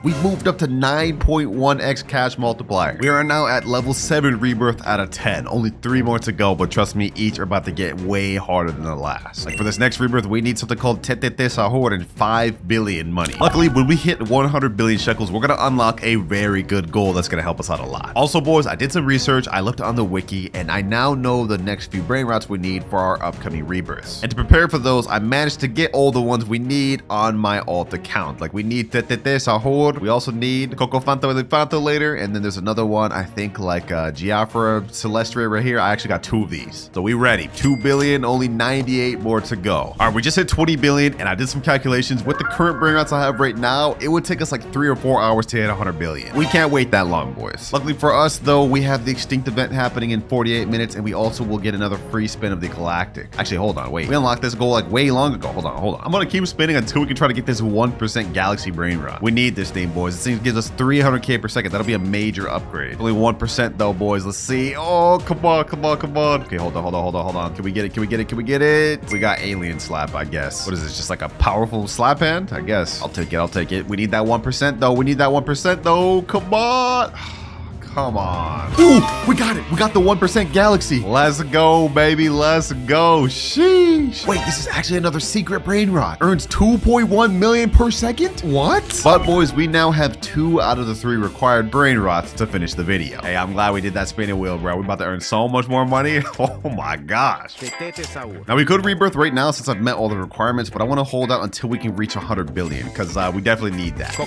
A: we've moved up to 9.1x cash multiplier. We are now at level 7 rebirth out of 10. Only 3 more to go, but trust me, each are about to get way harder than the last. Like for this next rebirth, we need something called Tetete Sahur and 5 billion money. Luckily, when we hit 100 billion shekels, we're gonna unlock a very good goal that's gonna help us out a lot. Also, boys, I did some research. I looked on the wiki, and I now know the next few Brainrots we need for our upcoming rebirths. And to prepare for those, I managed to get all the ones we need on my alt account. Like we need Tetete Sahur. We also need Coco Fanto Elefanto later, and then there's another one, I think like Giafra Celestria right here. I actually got 2 of these. So we ready. 2 billion, only 98 more to go. All right, we just hit 20 billion, and I did some calculations. With the current Brainrots I have right now, it would take us like 3 or 4 hours to hit 100 billion. We can't wait that long, boys. Luckily for us, though, we have the Extinct event happening in 48 minutes, and we also will get another free spin of the Galactic. Actually, hold on, wait. We unlocked this goal like way long ago. Hold on. I'm gonna keep spinning until we can try to get this 1% Galaxy Brainrot. We need this thing, boys. This thing gives us 300k per second. That'll be a major upgrade. Only 1% though, boys. Let's see. Oh, come on. Okay, hold on. Can we get it? We got alien slap, I guess. What is this? Just like a powerful slap hand? I guess. I'll take it. We need that 1% though. Come on. Come on. Ooh, we got it. We got the 1% Galaxy. Let's go, baby. Let's go. Sheesh. Wait, this is actually another secret Brainrot. Earns 2.1 million per second? What? But boys, we now have 2 out of the 3 required Brainrots to finish the video. Hey, I'm glad we did that spinning wheel, bro. We're about to earn so much more money. Oh my gosh. Now we could rebirth right now since I've met all the requirements, but I want to hold out until we can reach 100 billion because we definitely need that.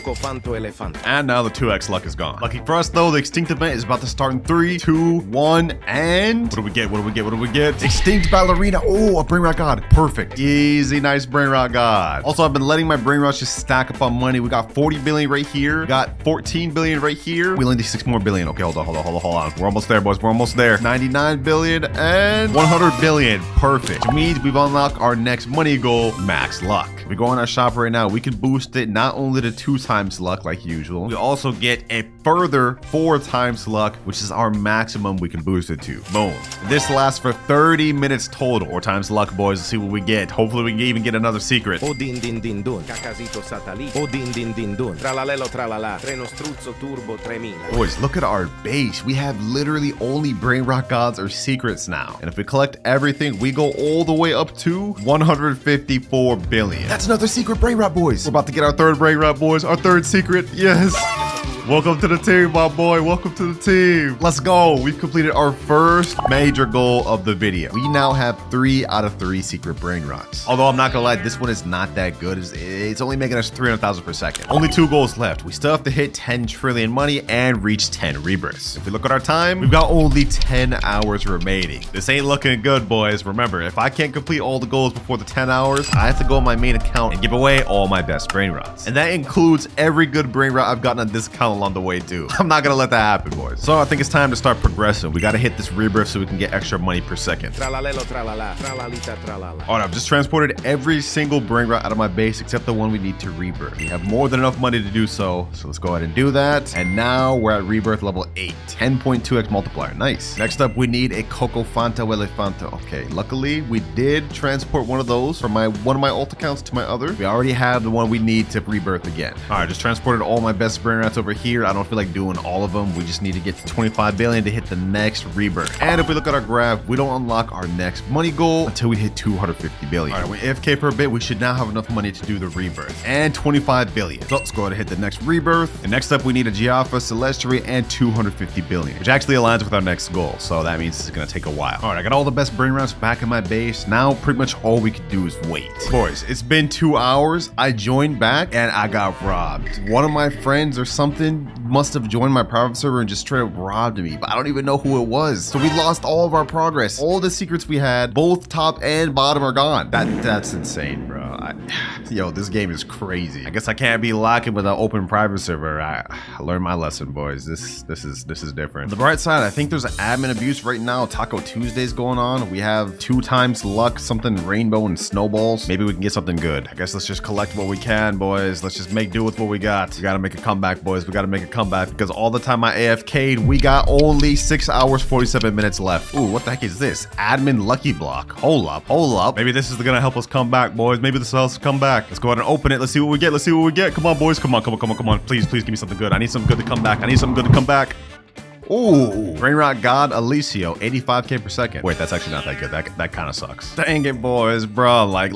A: And now the 2x luck is gone. Lucky for us though, the Extinct event is about to start in 3, 2, 1, and what do we get? Extinct Ballerina. Oh, a Brainrot God. Perfect. Easy, nice Brainrot God. Also, I've been letting my Brainrots just stack up on money. We got 40 billion right here. We got 14 billion right here. We only need 6 more billion. Okay, hold on. We're almost there, boys. We're almost there. 99 billion and 100 billion. Perfect. Which means we've unlocked our next money goal, max luck. If we go on our shop right now, we can boost it not only to 2 times luck like usual, we also get a further 4 times luck, which is our maximum we can boost it to. Boom. This lasts for 30 minutes total, or times luck, boys. Let's see what we get. Hopefully we can even get another secret.
B: O din din din dun, cacasito satali. O din din din dun, tralalelo tralala, treno struzzo turbo 3000.
A: Boys, look at our base. We have literally only Brainrot Gods or secrets now. And if we collect everything, we go all the way up to 154 billion. That's another secret Brainrot, boys. We're about to get our 3rd Brainrot, boys. Our 3rd secret. Yes. Welcome to the team, my boy. Welcome to the team. Let's go. We've completed our first major goal of the video. We now have 3 out of 3 secret Brainrots. Although I'm not gonna lie, this one is not that good. It's only making us 300,000 per second. Only 2 goals left. We still have to hit 10 trillion money and reach 10 rebirths. If we look at our time, we've got only 10 hours remaining. This ain't looking good, boys. Remember, if I can't complete all the goals before the 10 hours, I have to go on my main account and give away all my best Brainrots. And that includes every good Brainrot I've gotten on this account along the way too. I'm not gonna let that happen, boys. So I think it's time to start progressing. We gotta hit this rebirth so we can get extra money per second.
B: Tralalelo tralala, tralalita tralala.
A: Alright, I've just transported every single Brainrot out of my base except the one we need to rebirth. We have more than enough money to do so, so let's go ahead and do that. And now we're at rebirth level 8. 10.2x multiplier. Nice. Next up, we need a Coco Fanta Elefanto. Okay, luckily we did transport one of those from one of my alt accounts to my other. We already have the one we need to rebirth again. Alright, just transported all my best Brainrots over here. I don't feel like doing all of them. We just need to get to 25 billion to hit the next rebirth. And if we look at our graph, we don't unlock our next money goal until we hit 250 billion. All right, we AFK for a bit. We should now have enough money to do the rebirth and 25 billion. So let's go ahead and hit the next rebirth. And next up, we need a Giafra Celestria and 250 billion, which actually aligns with our next goal. So that means it's gonna take a while. All right, I got all the best Brainrots back in my base. Now pretty much all we can do is wait. Boys, it's been 2 hours. I joined back and I got robbed. One of my friends or something must have joined my private server and just straight up robbed me, but I don't even know who it was. So we lost all of our progress. All the secrets we had, both top and bottom, are gone. That's insane, bro. Yo, this game is crazy. I guess I can't be locking with an open private server. I learned my lesson, boys. This is different. On the bright side, I think there's an admin abuse right now. Taco Tuesday's going on. We have 2 times luck, something rainbow and snowballs. Maybe we can get something good. I guess let's just collect what we can, boys. Let's just make do with what we got. We gotta make a comeback, boys. We gotta make a comeback because all the time I AFK'd, we got only 6 hours, 47 minutes left. Ooh, what the heck is this? Admin lucky block. Hold up. Maybe this is gonna help us come back, boys. Maybe this will help us come back. Let's go ahead and open it. Let's see what we get. Come on, boys. Come on. Please give me something good. I need something good to come back. Ooh, Brainrot God Alicio, 85k per second. Wait, that's actually not that good. That kind of sucks. Dang it, boys, bro. Like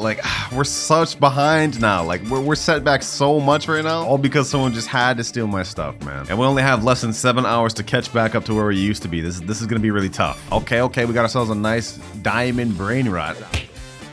A: we're such behind now. Like we're set back so much right now, all because someone just had to steal my stuff, man. And we only have less than 7 hours to catch back up to where we used to be. This is gonna be really tough. Okay, we got ourselves a nice diamond Brainrot.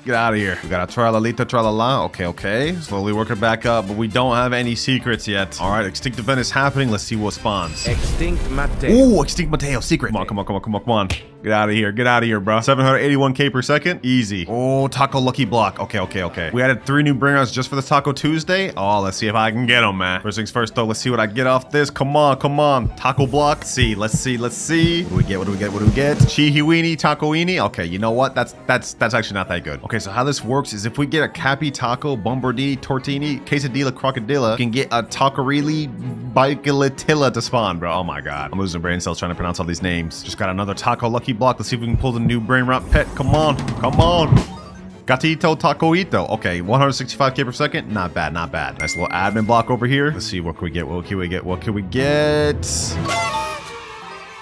A: Get out of here. We got a tralalita tralala. Okay. Slowly working back up, but we don't have any secrets yet. All right, extinct event is happening. Let's see what spawns.
B: Extinct Matteo.
A: Ooh, extinct Matteo secret. Come on. Get out of here, bro. 781k per second. Easy. Oh, taco lucky block. Okay. We added 3 new Brainrots just for the Taco Tuesday. Oh, let's see if I can get them, man. First things first, though. Let's see what I get off this. Come on. Taco block. Let's see. What do we get? Chihiwini, tacoini. Okay, you know what? That's actually not that good. Okay, so how this works is if we get a Cappy Taco, Bombardini, Tortini, Quesadilla, Crocodilla, we can get a Tacorilli, Bicolatilla to spawn, bro. Oh my god. I'm losing brain cells trying to pronounce all these names. Just got another Taco lucky block. Let's see if we can pull the new Brainrot pet. Come on. Gatito Tacoito. Okay, 165k per second. Not bad. Nice little admin block over here. Let's see, what can we get?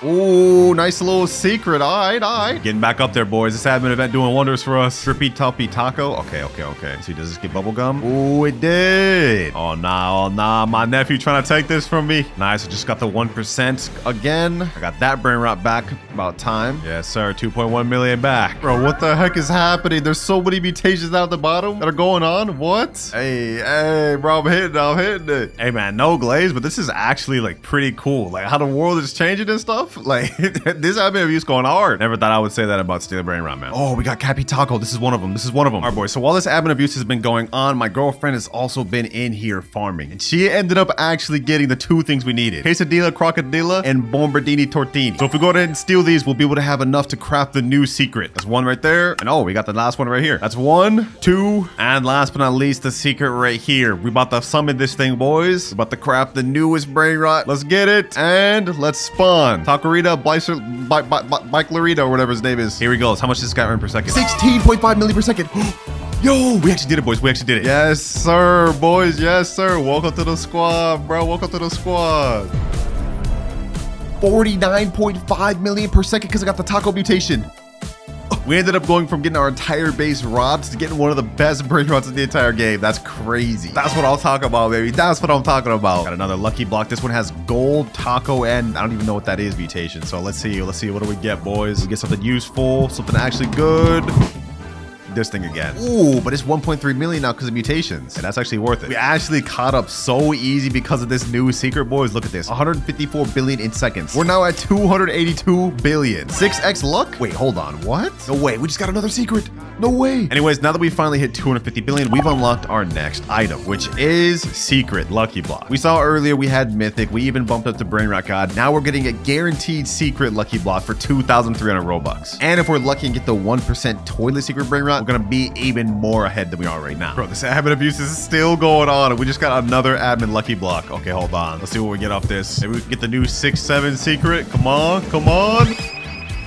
A: Ooh, nice little secret. All right. Getting back up there, boys. This admin event doing wonders for us. Trippy Toppy Taco. Okay. Let's see, does this get bubblegum? Ooh, it did. Oh, nah. My nephew trying to take this from me. Nice. I just got the 1% again. I got that Brainrot back. About time. Yes, sir. 2.1 million back. Bro, what the heck is happening? There's so many mutations out at the bottom that are going on. What? Hey, bro, I'm hitting it. Hey, man, no glaze, but this is actually like pretty cool. Like how the world is changing and stuff. Like this admin abuse going hard. Never thought I would say that about Stealing Brainrot, man. Oh, we got Cappy Taco. This is one of them. All right, boys. So while this admin abuse has been going on, my girlfriend has also been in here farming, and she ended up actually getting the 2 things we needed: Quesadilla, Crocodilla, and Bombardini Tortini. So if we go ahead and steal these, we'll be able to have enough to craft the new secret. That's 1 right there, and oh, we got the last one right here. That's 1, 2, and last but not least, the secret right here. We about to summon this thing, boys. We're about to craft the newest Brainrot. Let's get it, and let's spawn Tacorita, Bicelarita, or whatever his name is. Here we go. How much does this guy earn per second? 16.5 million per second. Yo, we actually did it, boys. Yes, sir, boys. Yes, sir. Welcome to the squad, bro. 49.5 million per second because I got the taco mutation. We ended up going from getting our entire base robbed to getting one of the best Brainrots in the entire game. That's crazy. That's what I'll talk about, baby. That's what I'm talking about. Got another lucky block. This one has gold, taco, and I don't even know what that is, mutation. So let's see. What do we get, boys? We get something useful, something actually good. This thing again. Ooh, but it's 1.3 million now because of mutations. And that's actually worth it. We actually caught up so easy because of this new secret, boys. Look at this. 154 billion in seconds. We're now at 282 billion. 6x luck? Wait, hold on. What? No way. We just got another secret. No way. Anyways, now that we finally hit 250 billion, we've unlocked our next item, which is secret lucky block. We saw earlier we had mythic. We even bumped up to Brainrot God. Now we're getting a guaranteed secret lucky block for 2,300 Robux. And if we're lucky and get the 1% toilet secret Brainrot, we're gonna be even more ahead than we are right now. Bro, this admin abuse is still going on, and we just got another admin lucky block. Okay, hold on. Let's see what we get off this. Maybe we can get the new 6-7 secret. Come on.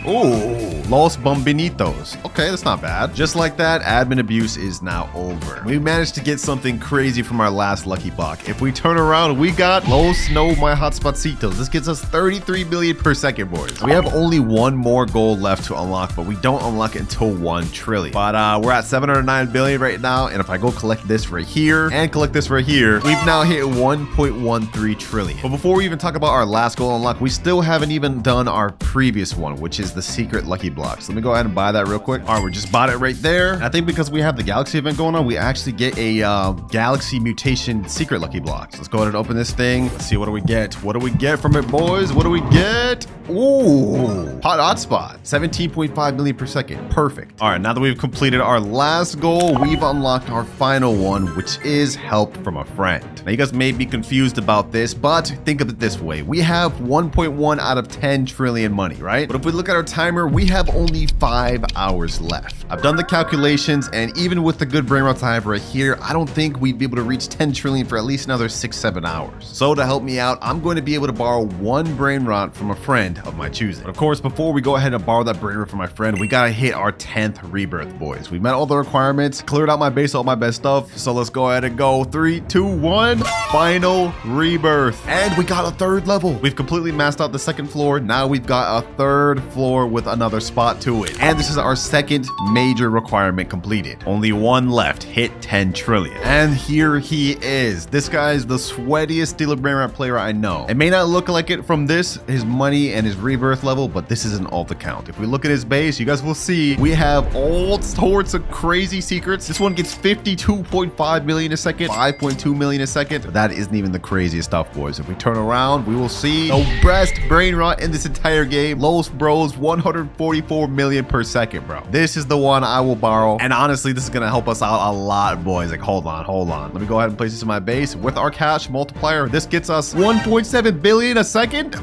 A: Ooh, Los Bombinitos. Okay, that's not bad. Just like that, admin abuse is now over. We managed to get something crazy from our last lucky block. If we turn around, we got Los No My Hotspotsitos. This gets us 33 million per second, boys. We have only 1 more goal left to unlock, but we don't unlock it until 1 trillion. But we're at 709 billion right now, and if I go collect this right here and collect this right here, we've now hit 1.13 trillion. But before we even talk about our last goal unlock, we still haven't even done our previous one, which is the the secret lucky blocks. Let me go ahead and buy that real quick. All right, we just bought it right there. And I think because we have the galaxy event going on, we actually get a galaxy mutation secret lucky blocks. Let's go ahead and open this thing. Let's see, what do we get? What do we get from it, boys? What do we get? Ooh, hotspot, 17.5 million per second. Perfect. All right, now that we've completed our last goal, we've unlocked our final one, which is help from a friend. Now, you guys may be confused about this, but think of it this way. We have 1.1 out of 10 trillion money, right? But if we look at our timer, we have only 5 hours left. I've done the calculations, and even with the good Brainrot I have right here, I don't think we'd be able to reach 10 trillion for at least another 6-7 hours. So to help me out, I'm going to be able to borrow one Brainrot from a friend of my choosing. But of course, before we go ahead and borrow that Brainrot from my friend, we gotta hit our 10th rebirth, boys. We met all the requirements, cleared out my base, all my best stuff. So let's go ahead and go 3, 2, 1. Final rebirth. And we got a 3rd level. We've completely maxed out the 2nd floor. Now we've got a 3rd floor with another spot to it. And this is our 2nd major requirement completed. Only one left. Hit 10 trillion. And here he is. This guy is the sweatiest Steal a Brainrot player I know. It may not look like it from his money and his rebirth level, but this is an alt account. If we look at his base, you guys will see we have all sorts of crazy secrets. This one gets 52.5 million a second, 5.2 million a second. But that isn't even the craziest stuff, boys. If we turn around, we will see the best Brainrot in this entire game. Lowest bros, 144 million per second, bro. This is the one I will borrow. And honestly, this is gonna help us out a lot, boys. Like, hold on. Let me go ahead and place this in my base. With our cash multiplier, this gets us 1.7 billion a second.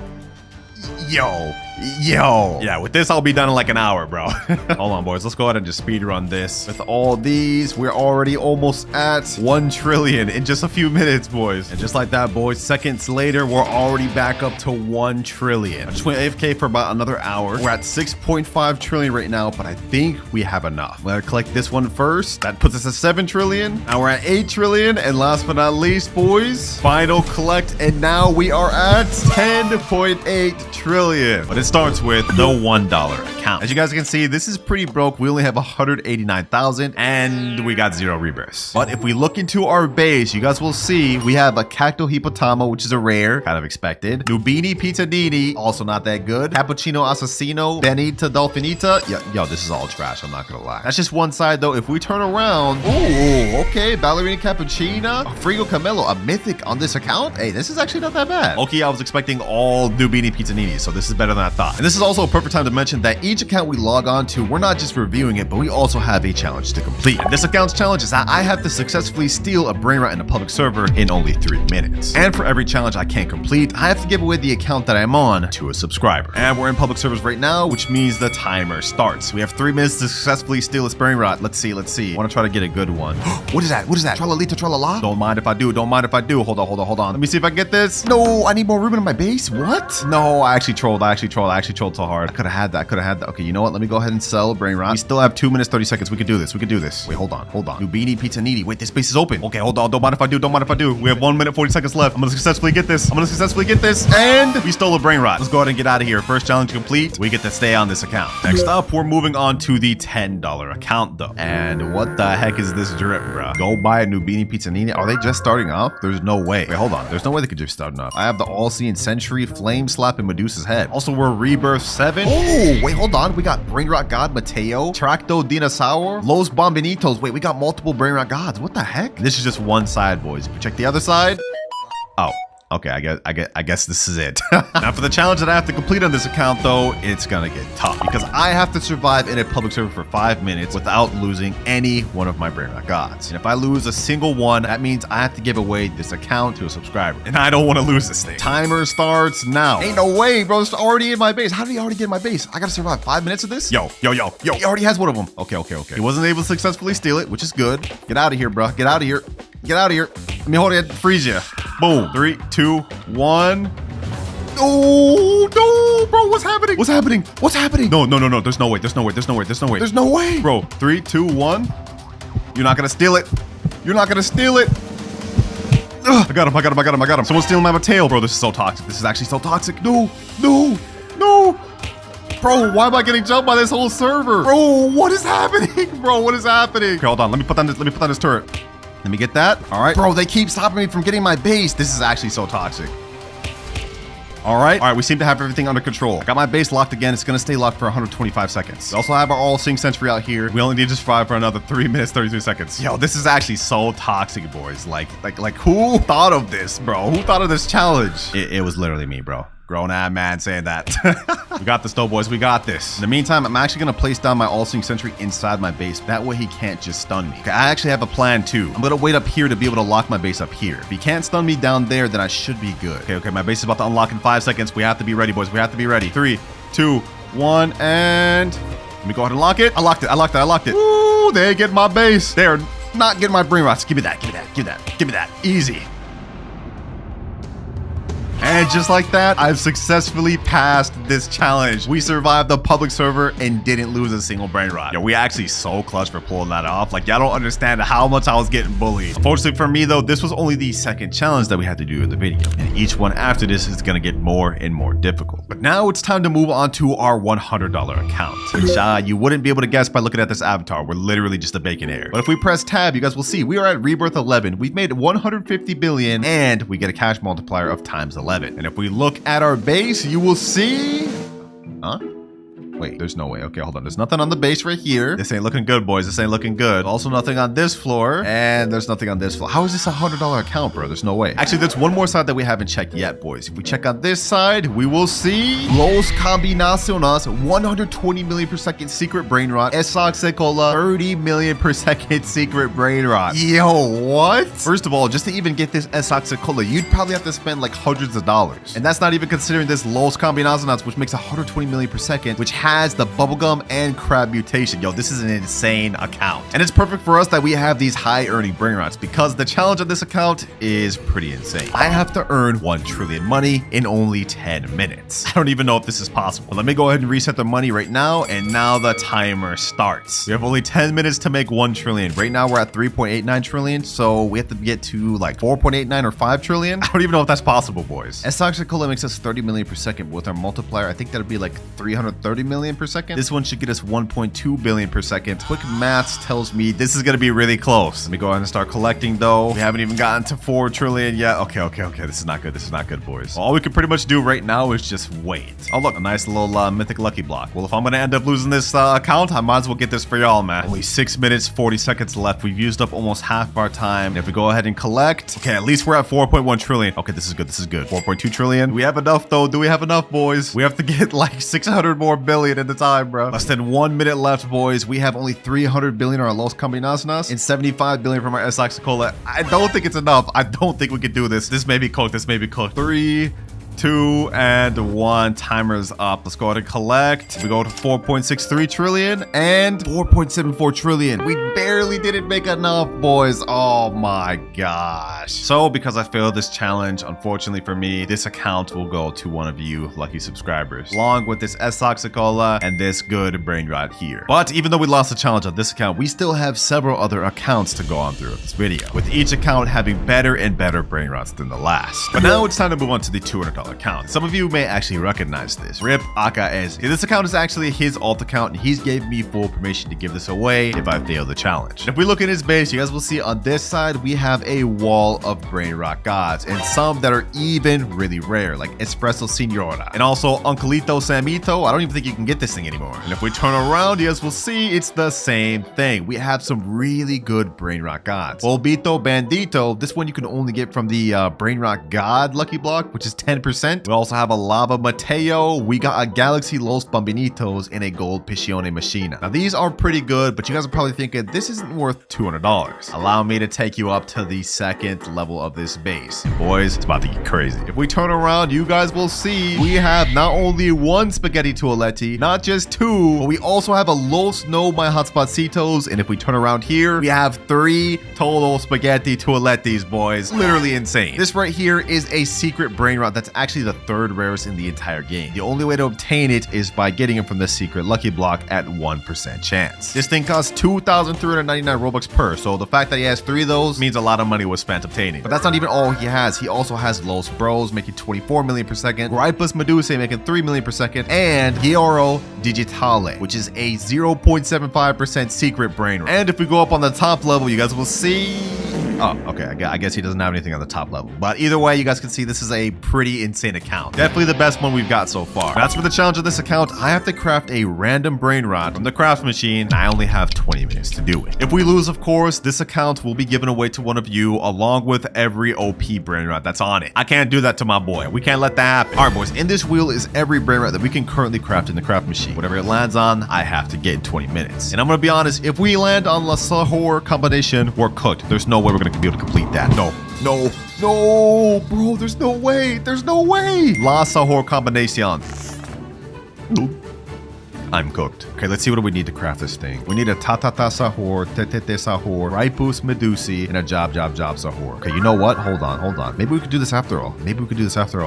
A: Yo. Yeah, with this, I'll be done in like an hour, bro. Hold on, boys. Let's go ahead and just speed run this. With all these, we're already almost at 1 trillion in just a few minutes, boys. And just like that, boys, seconds later, we're already back up to 1 trillion. I just went AFK for about another hour. We're at 6.5 trillion right now, but I think we have enough. I'm gonna collect this one first. That puts us at 7 trillion. Now we're at 8 trillion. And last but not least, boys, final collect. And now we are at 10.8 trillion. But it starts with the $1 account. As you guys can see, this is pretty broke. We only have 189,000 and we got 0 rebirths. But if we look into our base, you guys will see we have a Cacto Hipotamo, which is a rare, kind of expected. Nubini Pitanini, also not that good. Cappuccino Assassino, Benita Dolfinita. Yo, this is all trash, I'm not gonna lie. That's just one side though. If we turn around, ooh, okay, Ballerina Cappuccina, Frigo Camelo, a mythic on this account. Hey, this is actually not that bad. Okay, I was expecting all Nubini Pitanini, so this is better than I thought. And this is also a perfect time to mention that each account we log on to, we're not just reviewing it, but we also have a challenge to complete. And this account's challenge is that I have to successfully steal a Brainrot in a public server in only 3 minutes. And for every challenge I can't complete, I have to give away the account that I'm on to a subscriber. And we're in public servers right now, which means the timer starts. We have 3 minutes to successfully steal this Brainrot. Let's see. I want to try to get a good one. What is that? Tralalita tralala? Don't mind if I do. Hold on. Let me see if I can get this. No, I need more room in my base. What? No, I actually trolled so hard. I could have had that. Okay, you know what? Let me go ahead and sell Brainrot. We still have 2 minutes, 30 seconds. We could do this. Wait, hold on. Nubini Pitanini. Wait, this space is open. Okay, hold on. Don't mind if I do. We have 1 minute, 40 seconds left. I'm gonna successfully get this. And we stole a Brainrot. Let's go ahead and get out of here. First challenge complete. We get to stay on this account. Next up, we're moving on to the $10 account though. And what the heck is this drip, bro? Go buy a Nubini Pitanini. Are they just starting off? There's no way. Wait, hold on. There's no way they could just start off. I have the All-Seeing Sentry, Flame Slap, and Medusa's Head. Also, we're Rebirth 7. Oh, wait, hold on. We got Brainrot God Matteo, Tracto Dinosaur, Los Bombinitos. Wait, we got multiple Brainrot Gods. What the heck? This is just one side, boys. If we check the other side. Oh. Okay, I guess this is it. Now for the challenge that I have to complete on this account though, it's gonna get tough because I have to survive in a public server for 5 minutes without losing any one of my Brainrot Gods. And if I lose a single one, that means I have to give away this account to a subscriber. And I don't want to lose this thing. Timer starts now. Ain't no way, bro. It's already in my base. How did he already get in my base? I gotta survive 5 minutes of this? Yo. He already has one of them. Okay. He wasn't able to successfully steal it, which is good. Get out of here, bro. Get out of here. Let me hold it. Freeze you. Boom. 3, 2, 1. Oh, no, bro. What's happening? No. There's no way. Bro, 3, 2, 1. You're not going to steal it. Ugh, I got him. Someone's stealing my Matteo, bro. This is so toxic. This is actually so toxic. No. Bro, why am I getting jumped by this whole server? Bro, what is happening? Okay, hold on. Let me put down this turret. Let me get that. All right. Bro, they keep stopping me from getting my base. This is actually so toxic. All right, we seem to have everything under control. I got my base locked again. It's gonna stay locked for 125 seconds. We also have our all-seeing Sentry out here. We only need to survive for another 3 minutes, 33 seconds. Yo, this is actually so toxic, boys. Like who thought of this, bro? Who thought of this challenge? It was literally me, bro. Grown-ass man saying that. We got this though, boys. We got this. In the meantime, I'm actually going to place down my all-seeing Sentry inside my base. That way he can't just stun me. Okay, I actually have a plan too. I'm going to wait up here to be able to lock my base up here. If he can't stun me down there, then I should be good. Okay, my base is about to unlock in 5 seconds. We have to be ready, boys. We have to be ready. 3, 2, 1, and... Let me go ahead and lock it. I locked it. Ooh, they get my base. They're not getting my Brainrots. Give me that. Easy. And just like that, I've successfully passed this challenge. We survived the public server and didn't lose a single Brainrot. Yo, we actually so clutch for pulling that off. Like, y'all don't understand how much I was getting bullied. Unfortunately for me though, this was only the second challenge that we had to do in the video. And each one after this is gonna get more and more difficult. But now it's time to move on to our $100 account, which you wouldn't be able to guess by looking at this avatar. We're literally just a bacon hair. But if we press tab, you guys will see we are at Rebirth 11. We've made 150 billion and we get a cash multiplier of times 11. And if we look at our base, you will see... Huh? Wait, there's no way. Okay, hold on. There's nothing on the base right here. This ain't looking good, boys. This ain't looking good. Also nothing on this floor. And there's nothing on this floor. How is this a $100 account, bro? There's no way. Actually, there's one more side that we haven't checked yet, boys. If we check on this side, we will see Los Combinaciones, 120 million per second secret Brainrot. Esoxicola, 30 million per second secret Brainrot. Yo, what? First of all, just to even get this Esoxicola, you'd probably have to spend like hundreds of dollars. And that's not even considering this Los Combinaciones, which makes 120 million per second, which has the bubblegum and crab mutation. Yo, this is an insane account. And it's perfect for us that we have these high earning Brainrots because the challenge on this account is pretty insane. I have to earn 1 trillion money in only 10 minutes. I don't even know if this is possible. But let me go ahead and reset the money right now. And now the timer starts. We have only 10 minutes to make 1 trillion. Right now we're at 3.89 trillion. So we have to get to like 4.89 or 5 trillion. I don't even know if that's possible, boys. Esoxicola makes us 30 million per second. With our multiplier, I think that'd be like 330 million per second. This one should get us 1.2 billion per second. Quick maths tells me this is going to be really close. Let me go ahead and start collecting though. We haven't even gotten to 4 trillion yet. Okay. This is not good. This is not good, boys. All we can pretty much do right now is just wait. Oh, look, a nice little mythic lucky block. Well, if I'm going to end up losing this account, I might as well get this for y'all, man. Only 6 minutes, 40 seconds left. We've used up almost half of our time. And if we go ahead and collect, okay, at least we're at 4.1 trillion. Okay, this is good. 4.2 trillion. Do we have enough though? Do we have enough, boys? We have to get like 600 more billion in the time, bro. Less than 1 minute left, boys. We have only 300 billion on our Los Combinaciones and 75 billion from our Esoxicola. I don't think it's enough. I don't think we can do this. This may be cooked. 3, 2, and 1. Timer's up. Let's go ahead and collect. We go to 4.63 trillion and 4.74 trillion. We barely didn't make enough, boys. Oh my gosh. So because I failed this challenge, unfortunately for me, this account will go to one of you lucky subscribers, along with this Esoxicola and this good Brainrot here. But even though we lost the challenge on this account, we still have several other accounts to go on through this video, with each account having better and better Brainrots than the last. But now it's time to move on to the $200 account. Some of you may actually recognize this. Rebirth. This account is actually his alt account, and he's gave me full permission to give this away if I fail the challenge. And if we look at his base, you guys will see on this side we have a wall of Brainrot gods, and some that are even really rare, like Espresso Signora, and also Uncleito Samito. I don't even think you can get this thing anymore. And if we turn around, you guys will see it's the same thing. We have some really good Brainrot gods. Polvito Bandito, this one you can only get from the Brainrot God lucky block, which is 10%. We also have a Lava Matteo. We got a Galaxy Los Bambinitos and a Gold Piscione Machina. Now these are pretty good, but you guys are probably thinking this isn't worth $200. Allow me to take you up to the second level of this base. And boys, it's about to get crazy. If we turn around, you guys will see we have not only 1 Spaghetti Toaletti, not just 2, but we also have a Los No My Hotspotcitos. And if we turn around here, we have 3 total Spaghetti Toalettis, boys. Literally insane. This right here is a secret Brainrot that's actually the 3rd rarest in the entire game. The only way to obtain it is by getting it from the secret lucky block at 1% chance. This thing costs 2,399 Robux per, so the fact that he has 3 of those means a lot of money was spent obtaining. But that's not even all he has. He also has Los Bros making 24 million per second, Grapple Medusa making 3 million per second, and Gioro Digitale, which is a 0.75% secret Brainrot. And if we go up on the top level, you guys will see Oh, okay. I guess he doesn't have anything on the top level. But either way, you guys can see this is a pretty insane account. Definitely the best one we've got so far. That's for the challenge of this account. I have to craft a random Brainrot from the craft machine. I only have 20 minutes to do it. If we lose, of course, this account will be given away to one of you along with every OP Brainrot that's on it. I can't do that to my boy. We can't let that happen. All right, boys. In this wheel is every Brainrot that we can currently craft in the craft machine. Whatever it lands on, I have to get in 20 minutes. And I'm going to be honest, if we land on La Sahur combination, we're cooked. There's no way we're going to be able to complete that. No, bro, there's no way. There's no way. La Sahur combination. I'm cooked. Okay, let's see what do we need to craft this thing. We need a tatata sahur, tetete sahur, ripus medusi, and a job sahur. Okay, you know what? Hold on. Maybe we could do this after all.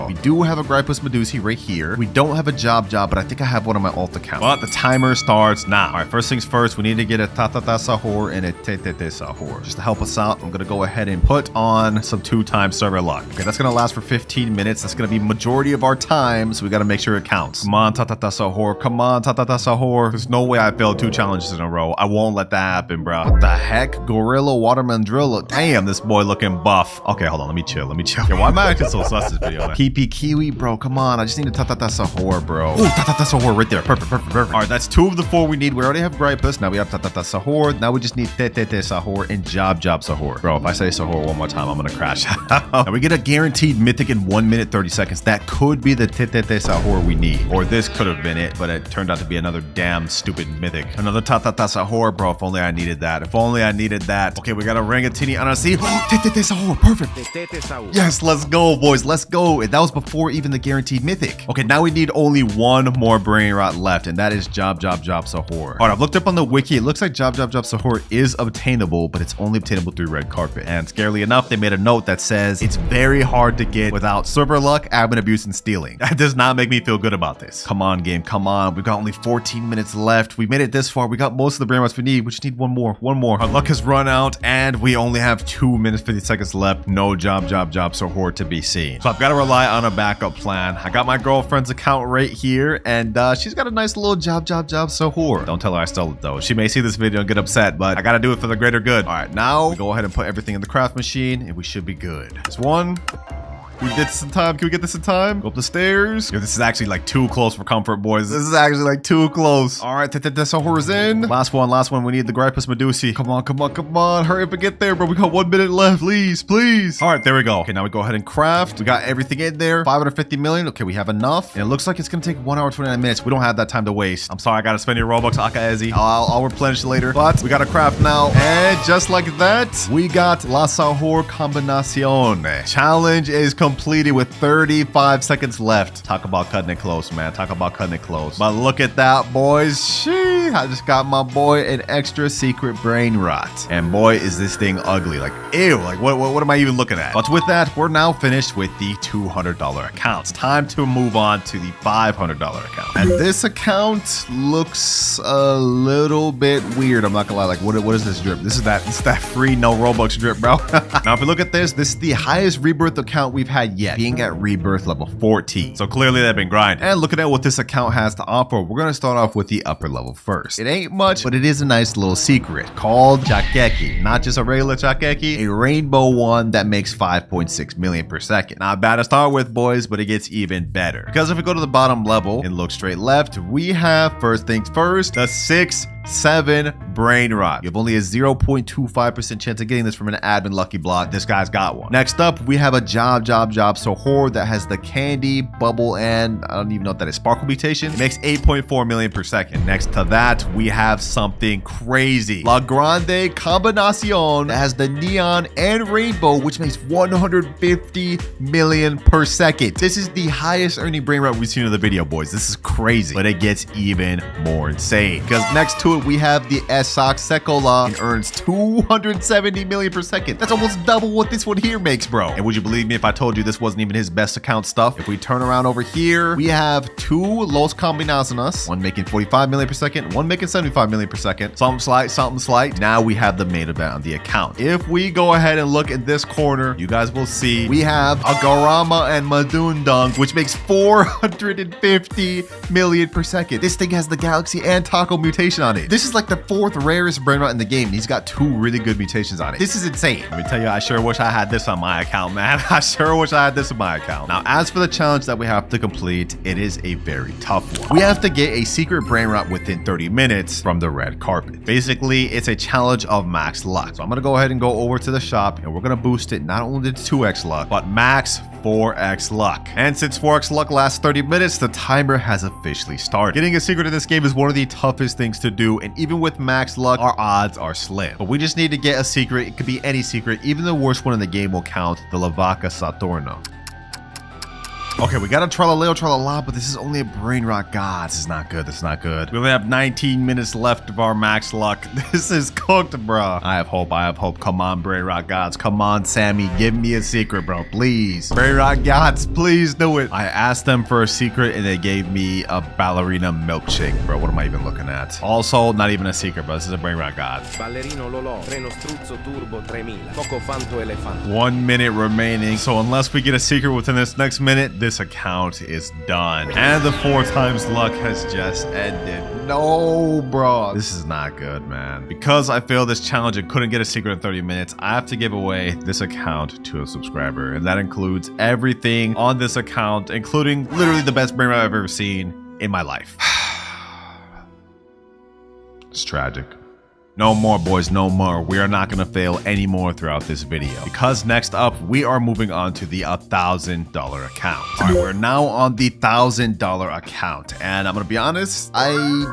A: We do have a gripus medusi right here. We don't have a job, but I think I have one on my alt account. But the timer starts now. All right, first things first, we need to get a tatata sahur and a tetete sahur. Just to help us out, I'm gonna go ahead and put on some 2-time server luck. Okay, that's gonna last for 15 minutes. That's gonna be majority of our time, so we gotta make sure it counts. Come on, tatata sahur. Come on, tatata sahur. There's no way I failed 2 challenges in a row. I won't let that happen, bro. What the heck? Gorilla Waterman Drill. Damn, this boy looking buff. Okay, hold on. Let me chill. Yeah, why am I acting so sus this video? Kipi Kiwi, bro. Come on. I just need a tatata sahur, bro. Ooh, tatata sahur right there. Perfect. All right, that's 2 of the 4 we need. We already have gripus. Now we have tatata sahur. Now we just need tetete sahur and job sahur. Bro, if I say sahur one more time, I'm gonna crash. Now we get a guaranteed mythic in 1 minute 30 seconds. That could be the tetete sahur we need. Or this could have been it, but it turned out to be another damn stupid mythic. Another tatata sahur, bro. If only I needed that. Okay, we got a rangatini anasi. Tetete sahur. Perfect. Yes, let's go, boys. Let's go. And that was before even the guaranteed mythic. Okay, now we need only 1 more Brainrot left, and that is job sahur. All right, I've looked up on the wiki. It looks like job sahur is obtainable, but it's only obtainable through red carpet. And scarily enough, they made a note that says it's very hard to get without server luck, admin abuse, and stealing. That does not make me feel good about this. Come on, game. Come on. We've got only 14 minutes left. We made it this far. We got most of the Brainrots we need. We just need one more. Our luck has run out, and we only have 2 minutes 50 seconds left. No job sahur to be seen. So I've got to rely on a backup plan. I got my girlfriend's account right here, and she's got a nice little job sahur. Don't tell her I stole it though. She may see this video and get upset, but I gotta do it for the greater good. All right, now we go ahead and put everything in the craft machine, and we should be good. There's 1. Can we get this in time? Go up the stairs. Yo, this is actually like too close for comfort, boys. This is actually like too close. All right, sahur is in. Last one. We need the gripus medusi. Come on. Hurry up and get there, bro. We got 1 minute left. Please. All right, there we go. Okay, now we go ahead and craft. We got everything in there. 550 million. Okay, we have enough. And it looks like it's gonna take 1 hour, 29 minutes. We don't have that time to waste. I'm sorry, I gotta spend your Robux, Akaezi. I'll replenish later. But we gotta craft now. And just like that, we got La Sahur Combinacion. Challenge is completed with 35 seconds left. Talk about cutting it close, man. But look at that, boys. I just got my boy an extra secret Brainrot. And boy, is this thing ugly. Like, ew. Like, what am I even looking at? But with that, we're now finished with the $200 accounts. Time to move on to the $500 account. And this account looks a little bit weird. I'm not gonna lie. Like, what is this drip? This is that free no Robux drip, bro. Now, if you look at this is the highest rebirth account we've had yet, being at rebirth level 14. So clearly they've been grinding. And looking at what this account has to offer, we're gonna start off with the upper level first. It ain't much, but it is a nice little secret called Chakeki. Not just a regular Chakeki, a rainbow one that makes 5.6 million per second. Not bad to start with, boys, but it gets even better. Because if we go to the bottom level and look straight left, we have, first things first, the 6-7 Brainrot. You have only a 0.25% chance of getting this from an admin lucky block. This guy's got one. Next up, we have a job sahur that has the candy, bubble, and I don't even know what that is, sparkle mutation. It makes 8.4 million per second. Next to that, we have something crazy. La Grande Combinacion that has the neon and rainbow, which makes 150 million per second. This is the highest earning Brainrot we've seen in the video, boys. This is crazy, but it gets even more insane because next to it, we have the Esak Sekola and earns 270 million per second. That's almost double what this one here makes, bro. And would you believe me if I told you this wasn't even his best account stuff? If we turn around over here, we have 2 Los Combinaciones, one making 45 million per second, one making 75 million per second. Something slight. Now we have the main event on the account. If we go ahead and look in this corner, you guys will see we have a Garama and Madundung, which makes 450 million per second. This thing has the Galaxy and Taco mutation on it. This is like the 4th rarest Brainrot in the game. And he's got 2 really good mutations on it. This is insane. Let me tell you, I sure wish I had this on my account, man. I sure wish I had this on my account. Now, as for the challenge that we have to complete, it is a very tough one. We have to get a secret Brainrot within 30 minutes from the red carpet. Basically, it's a challenge of max luck. So I'm gonna go ahead and go over to the shop and we're gonna boost it not only to 2x luck, but max 4x luck. And since 4x luck lasts 30 minutes, the timer has officially started. Getting a secret in this game is one of the toughest things to do, and even with max luck, our odds are slim. But we just need to get a secret. It could be any secret. Even the worst one in the game will count, the Lvaka Saturno. Okay, we got a Tralala, but this is only a Brainrot. God, this is not good. This is not good. We only have 19 minutes left of our max luck. This is cooked, bro. I have hope. I have hope. Come on, Brainrot gods. Come on, Sammy. Give me a secret, bro. Please. Brainrot gods, please do it. I asked them for a secret, and they gave me a ballerina milkshake, bro. What am I even looking at? Also, not even a secret, bro. This is a Brainrot god.
B: Ballerino Lolo, Treno Struzzo Turbo 3000, Coco Fanto Elefante.
A: 1 minute remaining. So unless we get a secret within this next minute, this account is done. And the 4 times luck has just ended. No, bro. This is not good, man. Because I failed this challenge and couldn't get a secret in 30 minutes, I have to give away this account to a subscriber. And that includes everything on this account, including literally the best Brainrot I've ever seen in my life. It's tragic. No more, boys, no more. We are not going to fail anymore throughout this video. Because next up, we are moving on to the $1,000 account. All right, we're now on the $1,000 account. And I'm going to be honest, I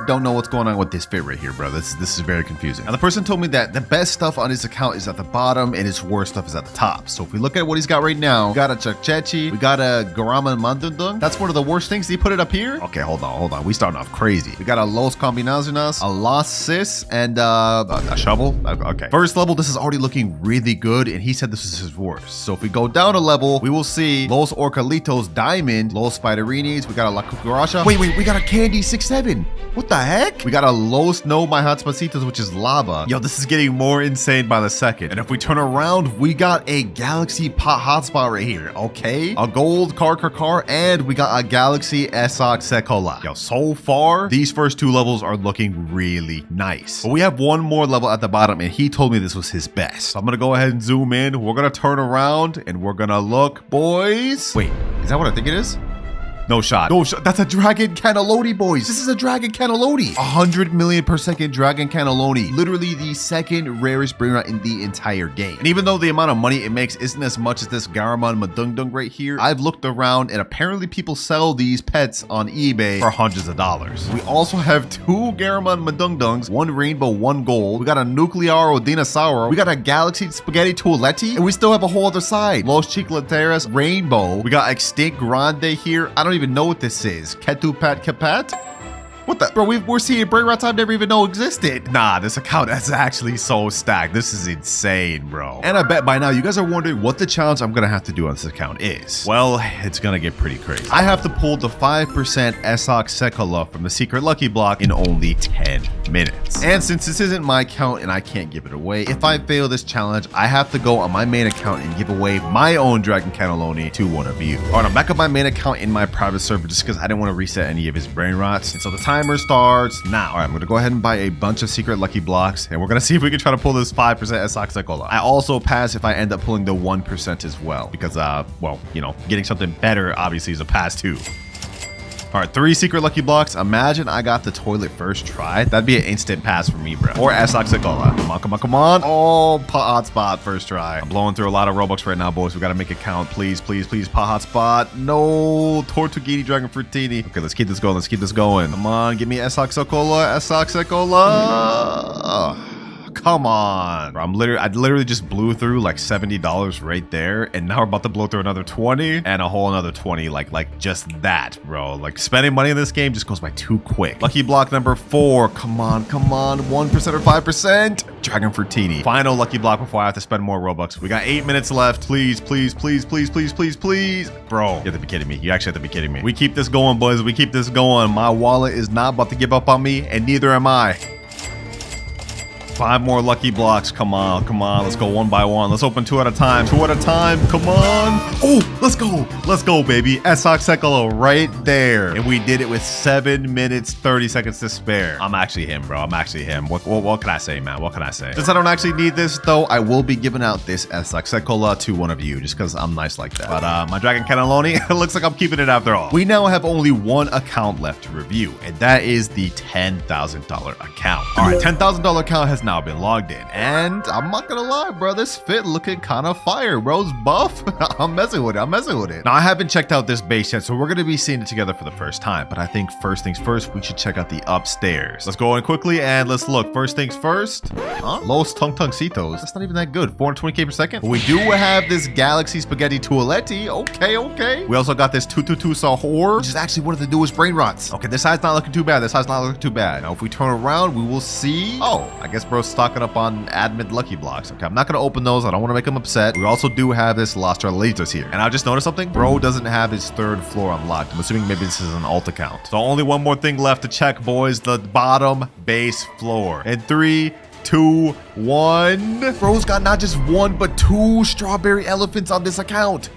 A: don't know what's going on with this fit right here, bro. This is very confusing. Now, the person told me that the best stuff on his account is at the bottom and his worst stuff is at the top. So if we look at what he's got right now, we got a Chakchechi, we got a Garaman Mandundung. That's one of the worst things. He put it up here. Okay, hold on. We starting off crazy. We got a Los Combinaciones, a Los Sis, and a shovel. Okay. First level, this is already looking really good, and he said this is his worst. So if we go down a level, we will see Los Orcalitos Diamond, Los Spiderinis, we got a La Cucaracha. Wait, we got a Candy 6-7. What the heck? We got a Los No My Hot Spacitos, which is lava. Yo, this is getting more insane by the second. And if we turn around, we got a Galaxy Pot Hotspot right here. Okay. A gold car, and we got a Galaxy Esox Sekola. Yo, so far, these first 2 levels are looking really nice. But we have one more level at the bottom, and he told me this was his best. So I'm gonna go ahead and zoom in. We're gonna turn around, and we're gonna look, boys. Wait, is that what I think it is? No shot. No shot. That's a Dragon Cannelloni, boys. This is a Dragon Cannelloni. 100 million per second Dragon Cannelloni. Literally the 2nd rarest Brainrot in the entire game. And even though the amount of money it makes isn't as much as this Garamon Madungdung right here, I've looked around and apparently people sell these pets on eBay for hundreds of dollars. We also have 2 Garamon Madungdungs, 1 rainbow, 1 gold. We got a Nuclearo Dinosaur. We got a Galaxy Spaghetti Toiletti. And we still have a whole other side. Los Chicletaria Rainbow. We got Extinct Grande here. I don't even know what this is. Ketupat Kapat? What the? Bro, we're seeing Brainrots I've never even know existed. Nah, this account is actually so stacked. This is insane, bro. And I bet by now you guys are wondering what the challenge I'm gonna have to do on this account is. Well, it's gonna get pretty crazy. I have to pull the 5% Esox Sekola from the secret lucky block in only 10 minutes. And since this isn't my account and I can't give it away, if I fail this challenge, I have to go on my main account and give away my own Dragon Cannelloni to one of you. All right, I'm back on my main account in my private server just because I didn't want to reset any of his Brainrots. And so the timer starts now. All right, I'm going to go ahead and buy a bunch of secret lucky blocks, and we're going to see if we can try to pull this 5% Esox Sekola. I also pass if I end up pulling the 1% as well, because, well, you know, getting something better obviously is a pass too. All right, 3 secret lucky blocks. Imagine I got the toilet first try. That'd be an instant pass for me, bro. Or Esox Sekola. Come on. Oh, pot hotspot first try. I'm blowing through a lot of Robux right now, boys. We got to make it count. Please, pot hotspot. No, Tortuguini Dragon Fruitini. Okay, let's keep this going. Come on, give me Esox Sekola. Come on, bro. I literally just blew through like $70 right there, and now we're about to blow through another 20 and a whole another 20, like just that, bro. Like spending money in this game just goes by too quick. Lucky block number 4. Come on, 1% or 5%. Dragon Fruitini. Final lucky block before I have to spend more Robux. We got 8 minutes left. Please. Bro, you have to be kidding me. You actually have to be kidding me. We keep this going, boys. We keep this going. My wallet is not about to give up on me, and neither am I. 5 more lucky blocks. Come on, come on. Let's go one by one. Let's open 2 at a time. 2 at a time. Come on. Oh, let's go. Let's go, baby. Esok right there. And we did it with 7 minutes, 30 seconds to spare. I'm actually him, bro. I'm actually him. What can I say, man? What can I say? Since I don't actually need this, though, I will be giving out this Esok to one of you just because I'm nice like that. But my Dragon Cannelloni, it looks like I'm keeping it after all. We now have only one account left to review, and that is the $10,000 account. All right, $10,000 account has now been logged in, and I'm not gonna lie, bro, this fit looking kind of fire, bro. It's buff. I'm messing with it. I'm messing with it. Now, I haven't checked out this base yet, so we're gonna be seeing it together for the first time, but I think first things first, we should check out the upstairs. Let's go in quickly and let's look. First things first. Huh? Los Tungtungcitos. That's not even that good. 420k per second. But we do have this Galaxy Spaghetti Toiletti. Okay, okay. We also got this 222 Sahur, which is actually one of the newest Brainrots. Okay, this side's not looking too bad. This side's not looking too bad. Now, if we turn around, we will see. Oh, I guess bro's stocking up on admin lucky blocks. Okay, I'm not gonna open those. I don't want to make him upset. We also do have this Las Tralitas here. And I just noticed something. Bro doesn't have his 3rd floor unlocked. I'm assuming maybe this is an alt account. So only one more thing left to check, boys. The bottom base floor. In 3, 2, 1. Bro's got not just 1, but 2 strawberry elephants on this account.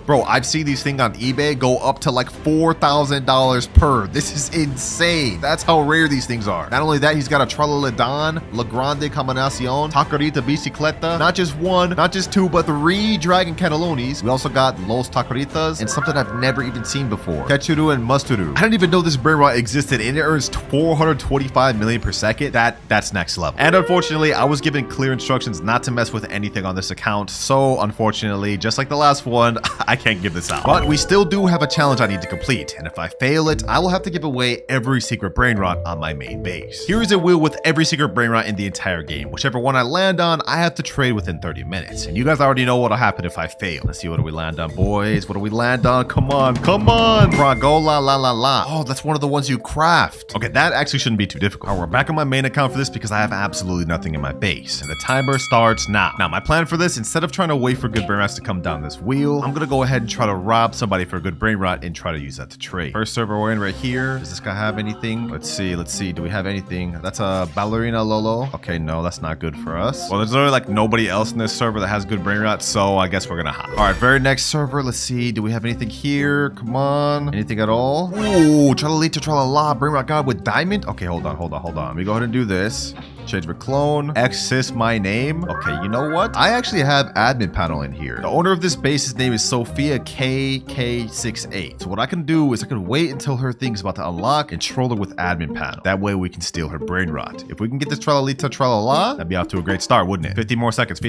A: Bro, I've seen these things on eBay go up to like $4,000 per. This is insane. That's how rare these things are. Not only that, he's got a Tralaledon, La Grande Combinacion, Tacarita Bicicleta. Not just 1, not just 2, but 3 Dragon Cannellonis. We also got Los Tacaritas and something I've never even seen before. Ketchuru and Musturu. I didn't even know this Brainrot existed, and it earns 425 million per second. That's next level. And unfortunately, I was given clear instructions not to mess with anything on this account. So unfortunately, just like the last one, I can't give this out. But we still do have a challenge I need to complete, and if I fail it, I will have to give away every secret Brainrot on my main base. Here is a wheel with every secret Brainrot in the entire game. Whichever one I land on, I have to trade within 30 minutes. And you guys already know what'll happen if I fail. Let's see, what do we land on, boys? What do we land on? Come on, come on! Bragola la la la. Oh, that's one of the ones you craft. Okay, that actually shouldn't be too difficult. All right, we're back on my main account for this because I have absolutely nothing in my base. And the timer starts now. Now, my plan for this, instead of trying to wait for good Brainrots to come down this wheel, I'm gonna go ahead and try to rob somebody for a good Brainrot and try to use that to trade. First server we're in right here. Does this guy have anything? Let's see. Do we have anything? That's a Ballerina Lolo. Okay, no, that's not good for us. Well, there's literally like nobody else in this server that has good Brainrots, so I guess we're gonna hop. All right, very next server. Let's see. Do we have anything here? Come on. Anything at all? Ooh, Tralalita Tralala, Brainrot God with diamond. Okay, hold on. Let me go ahead and do this. Change my clone. Access my name. Okay, you know what? I actually have admin panel in here. The owner of this base's name is Sophia KK68. So what I can do is I can wait until her thing's about to unlock and troll her with admin panel. That way we can steal her Brainrot. If we can get this Tralalita Tralala, that'd be off to a great start, wouldn't it? 50 more seconds.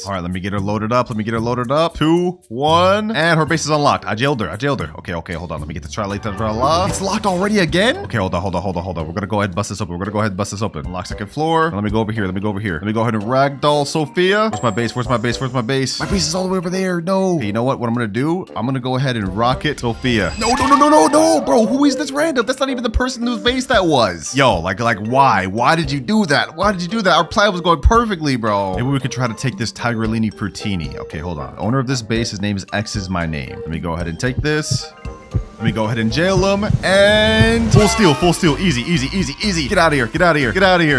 A: All right, let me get her loaded up. 2, 1, and her base is unlocked. I jailed her. Okay, hold on. Let me get the Tralalita Tralala. It's locked already again? Okay, hold on. We're gonna go ahead and bust this open. Unlock second floor. Let me go over here. Let me go ahead and ragdoll Sophia. Where's my base? My base is all the way over there. No. Okay, you know what? What I'm gonna do? I'm gonna go ahead and rocket Sophia. No, bro. Who is this random? That's not even the person whose base that was. Yo, like why? Why did you do that? Our plan was going perfectly, bro. Maybe we could try to take this Tigrellini Frutini. Okay, hold on. The owner of this base, his name is X is my name. Let me go ahead and take this. Let me go ahead and jail him, and full steal, easy. Get out of here.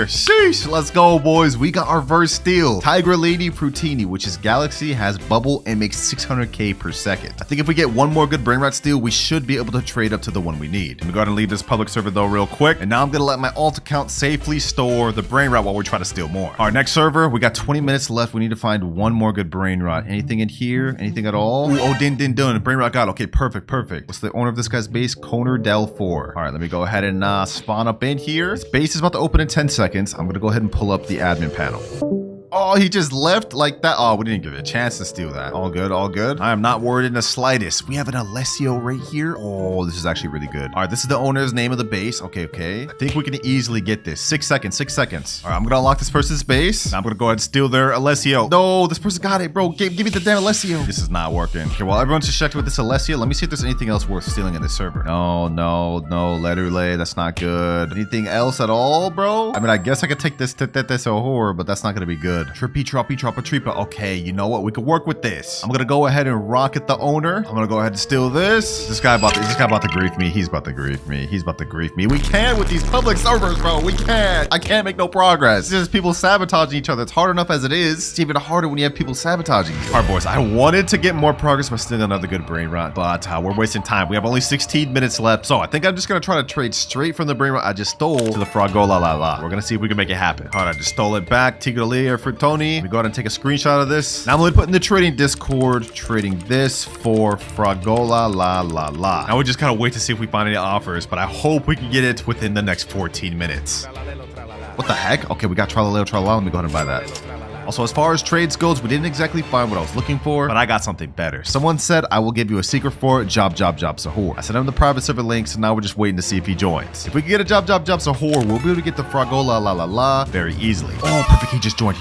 A: Sheesh, let's go, boys. We got our first steal. Tigrellini Frutini, which is Galaxy, has bubble, and makes 600k per second. I think if we get one more good Brainrot steal, we should be able to trade up to the one we need. Let me go ahead and leave this public server though real quick, and now I'm gonna let my alt account safely store the Brainrot while we try to steal more. Our next server, we got 20 minutes left. We need to find one more good Brainrot. Anything in here? Anything at all? Ooh, oh, din. Brainrot God. Okay, perfect. What's the owner of this guy's base? Conor Del 4. All right, let me go ahead and spawn up in here. This base is about to open in 10 seconds. I'm gonna go ahead and pull up the admin panel. Oh, he just left like that. Oh, we didn't give it a chance to steal that. All good. I am not worried in the slightest. We have an Alessio right here. Oh, this is actually really good. All right, this is the owner's name of the base. Okay. I think we can easily get this. 6 seconds. All right, I'm gonna unlock this person's base. Now I'm gonna go ahead and steal their Alessio. No, this person got it, bro. Give me the damn Alessio. This is not working. Okay, well, everyone's just checked with this Alessio. Let me see if there's anything else worth stealing in this server. No. Letterlay, that's not good. Anything else at all, bro? I mean, I guess I could take this Sahur, but that's not gonna be good. good. Trippy, troppy, troppa, treepa. Okay, you know what? We could work with this. I'm gonna go ahead and rocket the owner. I'm gonna go ahead and steal this. This guy about to grief me. He's about to grief me. He's about to grief me. We can't with these public servers, bro. We can't. I can't make no progress. It's just people sabotaging each other. It's hard enough as it is. It's even harder when you have people sabotaging you. All right, boys. I wanted to get more progress by stealing another good brain rot, but we're wasting time. We have only 16 minutes left, so I think I'm just gonna try to trade straight from the brain rot I just stole to the Fragola la la. We're gonna see if we can make it happen. All right, I just stole it back. Chicletaria Ritual. We go ahead and take a screenshot of this. Now I'm gonna put in the trading Discord, trading this for Fragola la la la. Now we just gotta wait to see if we find any offers, but I hope we can get it within the next 14 minutes. What the heck? Okay, we got Tralaleo Tralala. Let me go ahead and buy that. Also, as far as trades goes, we didn't exactly find what I was looking for, but I got something better. Someone said, I will give you a secret for it, job, Sahur. I sent him the private server link, so now we're just waiting to see if he joins. If we can get a job, Sahur, we'll be able to get the Fragola la la la very easily. Oh, perfect, he just joined.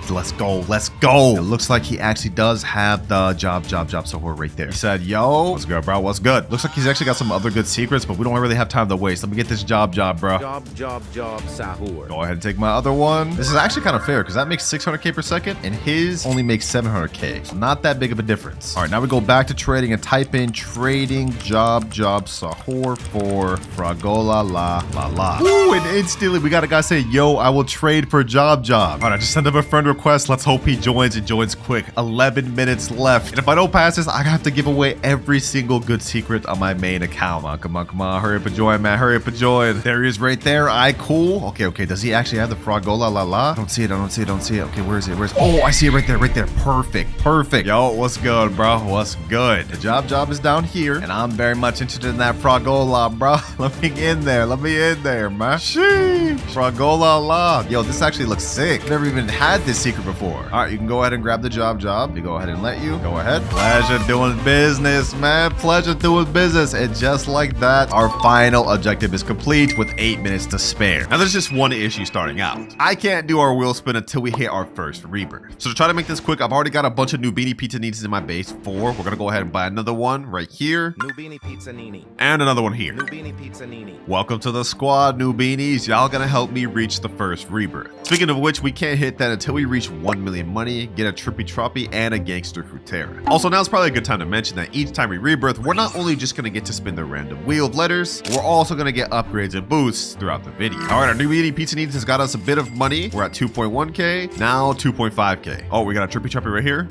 A: Let's go. It looks like he actually does have the job, Sahur right there. He said, yo, what's good, bro? What's good? Looks like he's actually got some other good secrets, but we don't really have time to waste. Let me get this job, bro.
B: Job, Sahur.
A: Go ahead and take my other one. This is actually kind of fair, because that makes 600k per second, and his only makes 700k. So not that big of a difference. All right, now we go back to trading and type in trading job Sahur for Fragola la la la. Ooh, and instantly we got a guy say, yo, I will trade for job. All right, I just sent him a friend request. Let's hope he joins and joins quick. 11 minutes left. And if I don't pass this, I have to give away every single good secret on my main account. Come on. Hurry up and join, man. Hurry up and join. There he is right there. Cool. Okay. Does he actually have the Fragola la la? I don't see it. Okay, where is it? Oh, I see it right there. Perfect. Yo, what's good, bro? What's good? The job is down here, and I'm very much interested in that Fragola, bro. Let me in there, man. Sheesh. Fragola la. Yo, this actually looks sick. I've never even had this secret before. All right, you can go ahead and grab the job. We go ahead and let you. Go ahead. Pleasure doing business, man. And just like that, our final objective is complete with 8 minutes to spare. Now, there's just one issue starting out. I can't do our wheel spin until we hit our first rebirth. So to try to make this quick, I've already got a bunch of new Beanie Pizza Ninis in my base. 4. We're gonna go ahead and buy another one right here.
B: New Beanie Pizza Nini.
A: And another one here.
B: New Beanie Pizza Nini.
A: Welcome to the squad, new beanies. Y'all gonna help me reach the first rebirth. Speaking of which, we can't hit that until we reach 1 million money, get a Trippy Troppy, and a Gangster Fruitera. Also, now's probably a good time to mention that each time we rebirth, we're not only just gonna get to spin the random wheel of letters, we're also gonna get upgrades and boosts throughout the video. All right, our new Beanie Pizza Ninis has got us a bit of money. We're at 2.1k, now 2.5k. Oh, we got a Trippy Troppy right here.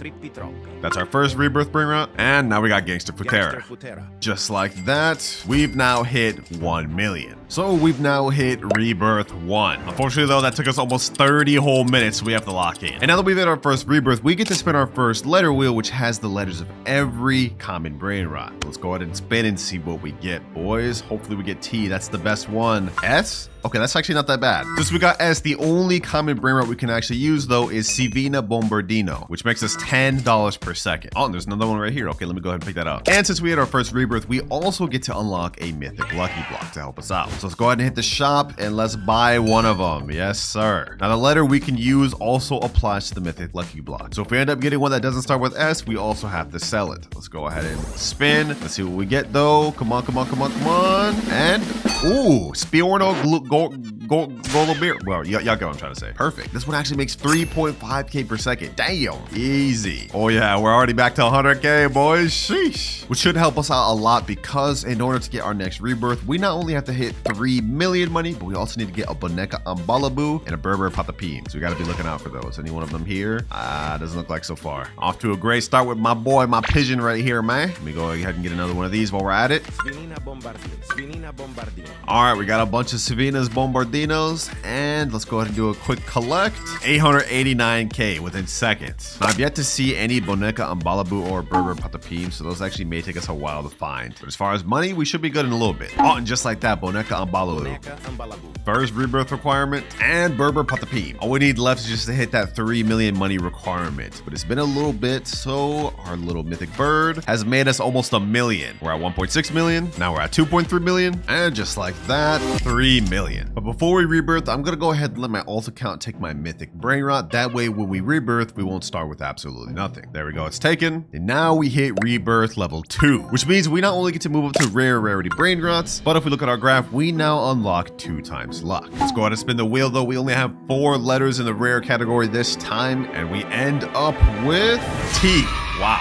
A: That's our first rebirth Brainrot, and now we got Gangster Fruitera. Just like that, we've now hit 1 million. So we've now hit Rebirth 1. Unfortunately though, that took us almost 30 whole minutes, so we have to lock in. And now that we've hit our first rebirth, we get to spin our first letter wheel, which has the letters of every common Brainrot. Let's go ahead and spin and see what we get, boys. Hopefully we get T, that's the best one. S? Okay, that's actually not that bad. Since we got S, the only common Brainrot we can actually use though is Sivina Bombardino, which makes us $10 per second. Oh, and there's another one right here. Okay, let me go ahead and pick that up. And since we had our first rebirth, we also get to unlock a mythic lucky block to help us out. So let's go ahead and hit the shop and let's buy one of them. Yes, sir. Now the letter we can use also applies to the mythic lucky block. So if we end up getting one that doesn't start with S, we also have to sell it. Let's go ahead and spin. Let's see what we get though. Come on. And ooh, Spiorno Golobir. Well, y'all get what I'm trying to say. Perfect. This one actually makes 3.5k per second. Damn. Easy. Oh yeah, we're already back to 100k, boys. Sheesh. Which should help us out a lot because in order to get our next rebirth, we not only have to hit 3 million money, but we also need to get a Boneca Ambalabu and a Berber Patapim. So we got to be looking out for those. Any one of them here? Doesn't look like so far. Off to a great start with my boy, my pigeon right here, man. Let me go ahead and get another one of these while we're at it. All right, we got a bunch of Savinas Bombardinos, and let's go ahead and do a quick collect. 889k within seconds. Now, I've yet to see any Boneca Ambalabu or Berber Patapim, so those actually may take us a while to find. But as far as money, we should be good in a little bit. Oh, and just like that, Boneca Ambalabu. First rebirth requirement, and Berber Patapim. All we need left is just to hit that 3 million money requirement. But it's been a little bit, so our little mythic bird has made us almost a million. We're at 1.6 million, now we're at 2.3 million, and just like that, 3 million. But before before we rebirth, I'm gonna go ahead and let my alt account take my mythic Brainrot. That way, when we rebirth, we won't start with absolutely nothing. There we go, it's taken. And now we hit rebirth level 2, which means we not only get to move up to rare rarity Brainrots, but if we look at our graph, we now unlock 2 times luck. Let's go ahead and spin the wheel though. We only have 4 letters in the rare category this time, and we end up with T. Wow.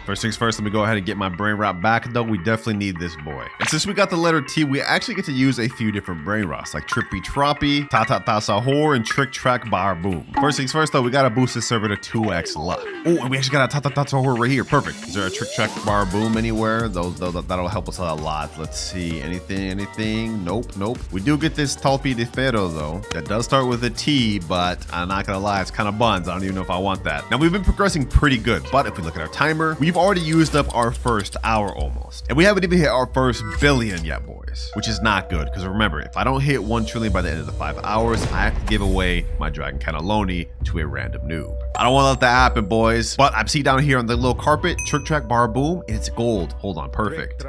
A: First things first, let me go ahead and get my Brainrot back, though. We definitely need this boy. And since we got the letter T, we actually get to use a few different Brainrots, like Trippy Troppy, Ta-Ta-Ta Sahur, and Trick Track Bar Boom. First things first, though, we gotta boost this server to 2x luck. Oh, and we actually got a Ta-Ta-Ta Sahur right here. Perfect. Is there a Trick Track Bar Boom anywhere? That'll help us out a lot. Let's see. Anything? Nope. We do get this Talpi de Ferro, though. That does start with a T, but I'm not gonna lie, it's kind of buns. I don't even know if I want that. Now, we've been progressing pretty good, but if we look at our timer, we've already used up our first hour almost. And we haven't even hit our first billion yet, boys, which is not good. Because remember, if I don't hit 1 trillion by the end of the 5 hours, I have to give away my Dragon Cannelloni to a random noob. I don't want to let that happen, boys. But I'm seeing down here on the little carpet, Trick Track Bar Boom, and it's gold. Hold on, perfect.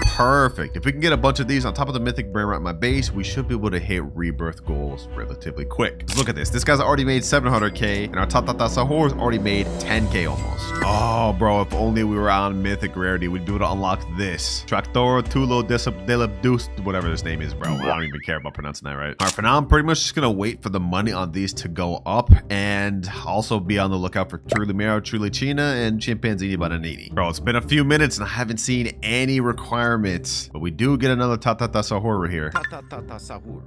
A: Perfect. If we can get a bunch of these on top of the mythic Brainrot in my base, we should be able to hit rebirth goals relatively quick. Look at this. This guy's already made 700k, and our Ta-Ta-Ta Sahur's already made 10k almost. Oh, bro, if only we were on mythic rarity, we'd be able to unlock this. Tractor Tulo Delabdus, whatever this name is, bro. I don't even care about pronouncing that right. All right, for now, I'm pretty much just gonna wait for the money on these to go up, and also be on the lookout for Trulimero, Trulicina, and Chimpanzini Bananini. Bro, it's been a few minutes, and I haven't seen any requirements, but we do get another Ta-Ta-Ta Sahur right here.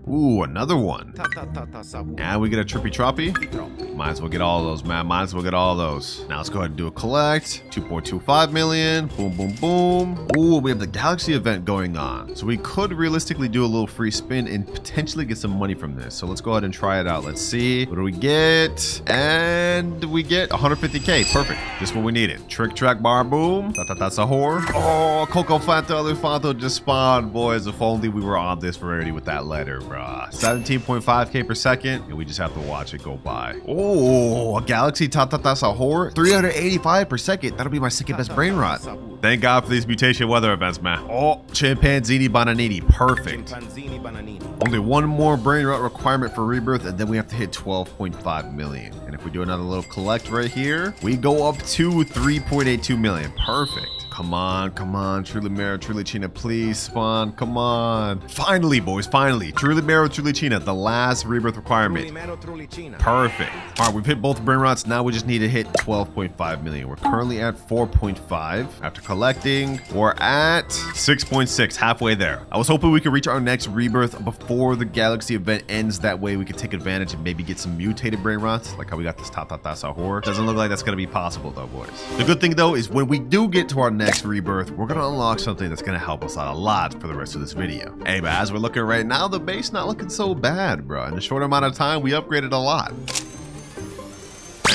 A: Ooh, another one. And we get a Trippy Troppy. Might as well get all those, man. Might as well get all those. Now let's go ahead and do a collect. 2.25 million. Boom, boom, boom. Ooh, we have the Galaxy event going on. So we could realistically do a little free spin and potentially get some money from this. So let's go ahead and try it out. Let's see. What do we get? And we get 150k. Perfect. Just what we needed. Trick Track Bar Boom. Ta-Ta-Ta Sahur. Oh, Coco Fanta Elefanto just spawned, boys. If only we were on this rarity with that letter, bruh. 17.5k per second, and we just have to watch it go by. Oh, a Galaxy Ta-Ta-Ta Sahur. 385 per second. That'll be my second best Brainrot. Thank God for these mutation weather events, man. Oh, Chimpanzini Bananini. Perfect. Only one more Brainrot requirement for rebirth, and then we have to hit 12.5 million. And if we do another little collect right here, we go up to 3.82 million. Perfect. Come on, Trulimero, Trulicina, please spawn, come on. Finally, boys, finally. Trulimero, Trulicina, the last rebirth requirement. Perfect. All right, we've hit both Brainrots. Now we just need to hit 12.5 million. We're currently at 4.5. After collecting, we're at 6.6, halfway there. I was hoping we could reach our next rebirth before the Galaxy event ends. That way we could take advantage and maybe get some mutated Brainrots, like how we got this Ta-Ta-Ta Sahur. Doesn't look like that's gonna be possible though, boys. The good thing though is when we do get to our next rebirth, we're gonna unlock something that's gonna help us out a lot for the rest of this video. Hey, but as we're looking right now, the base not looking so bad, bro. In a short amount of time, we upgraded a lot.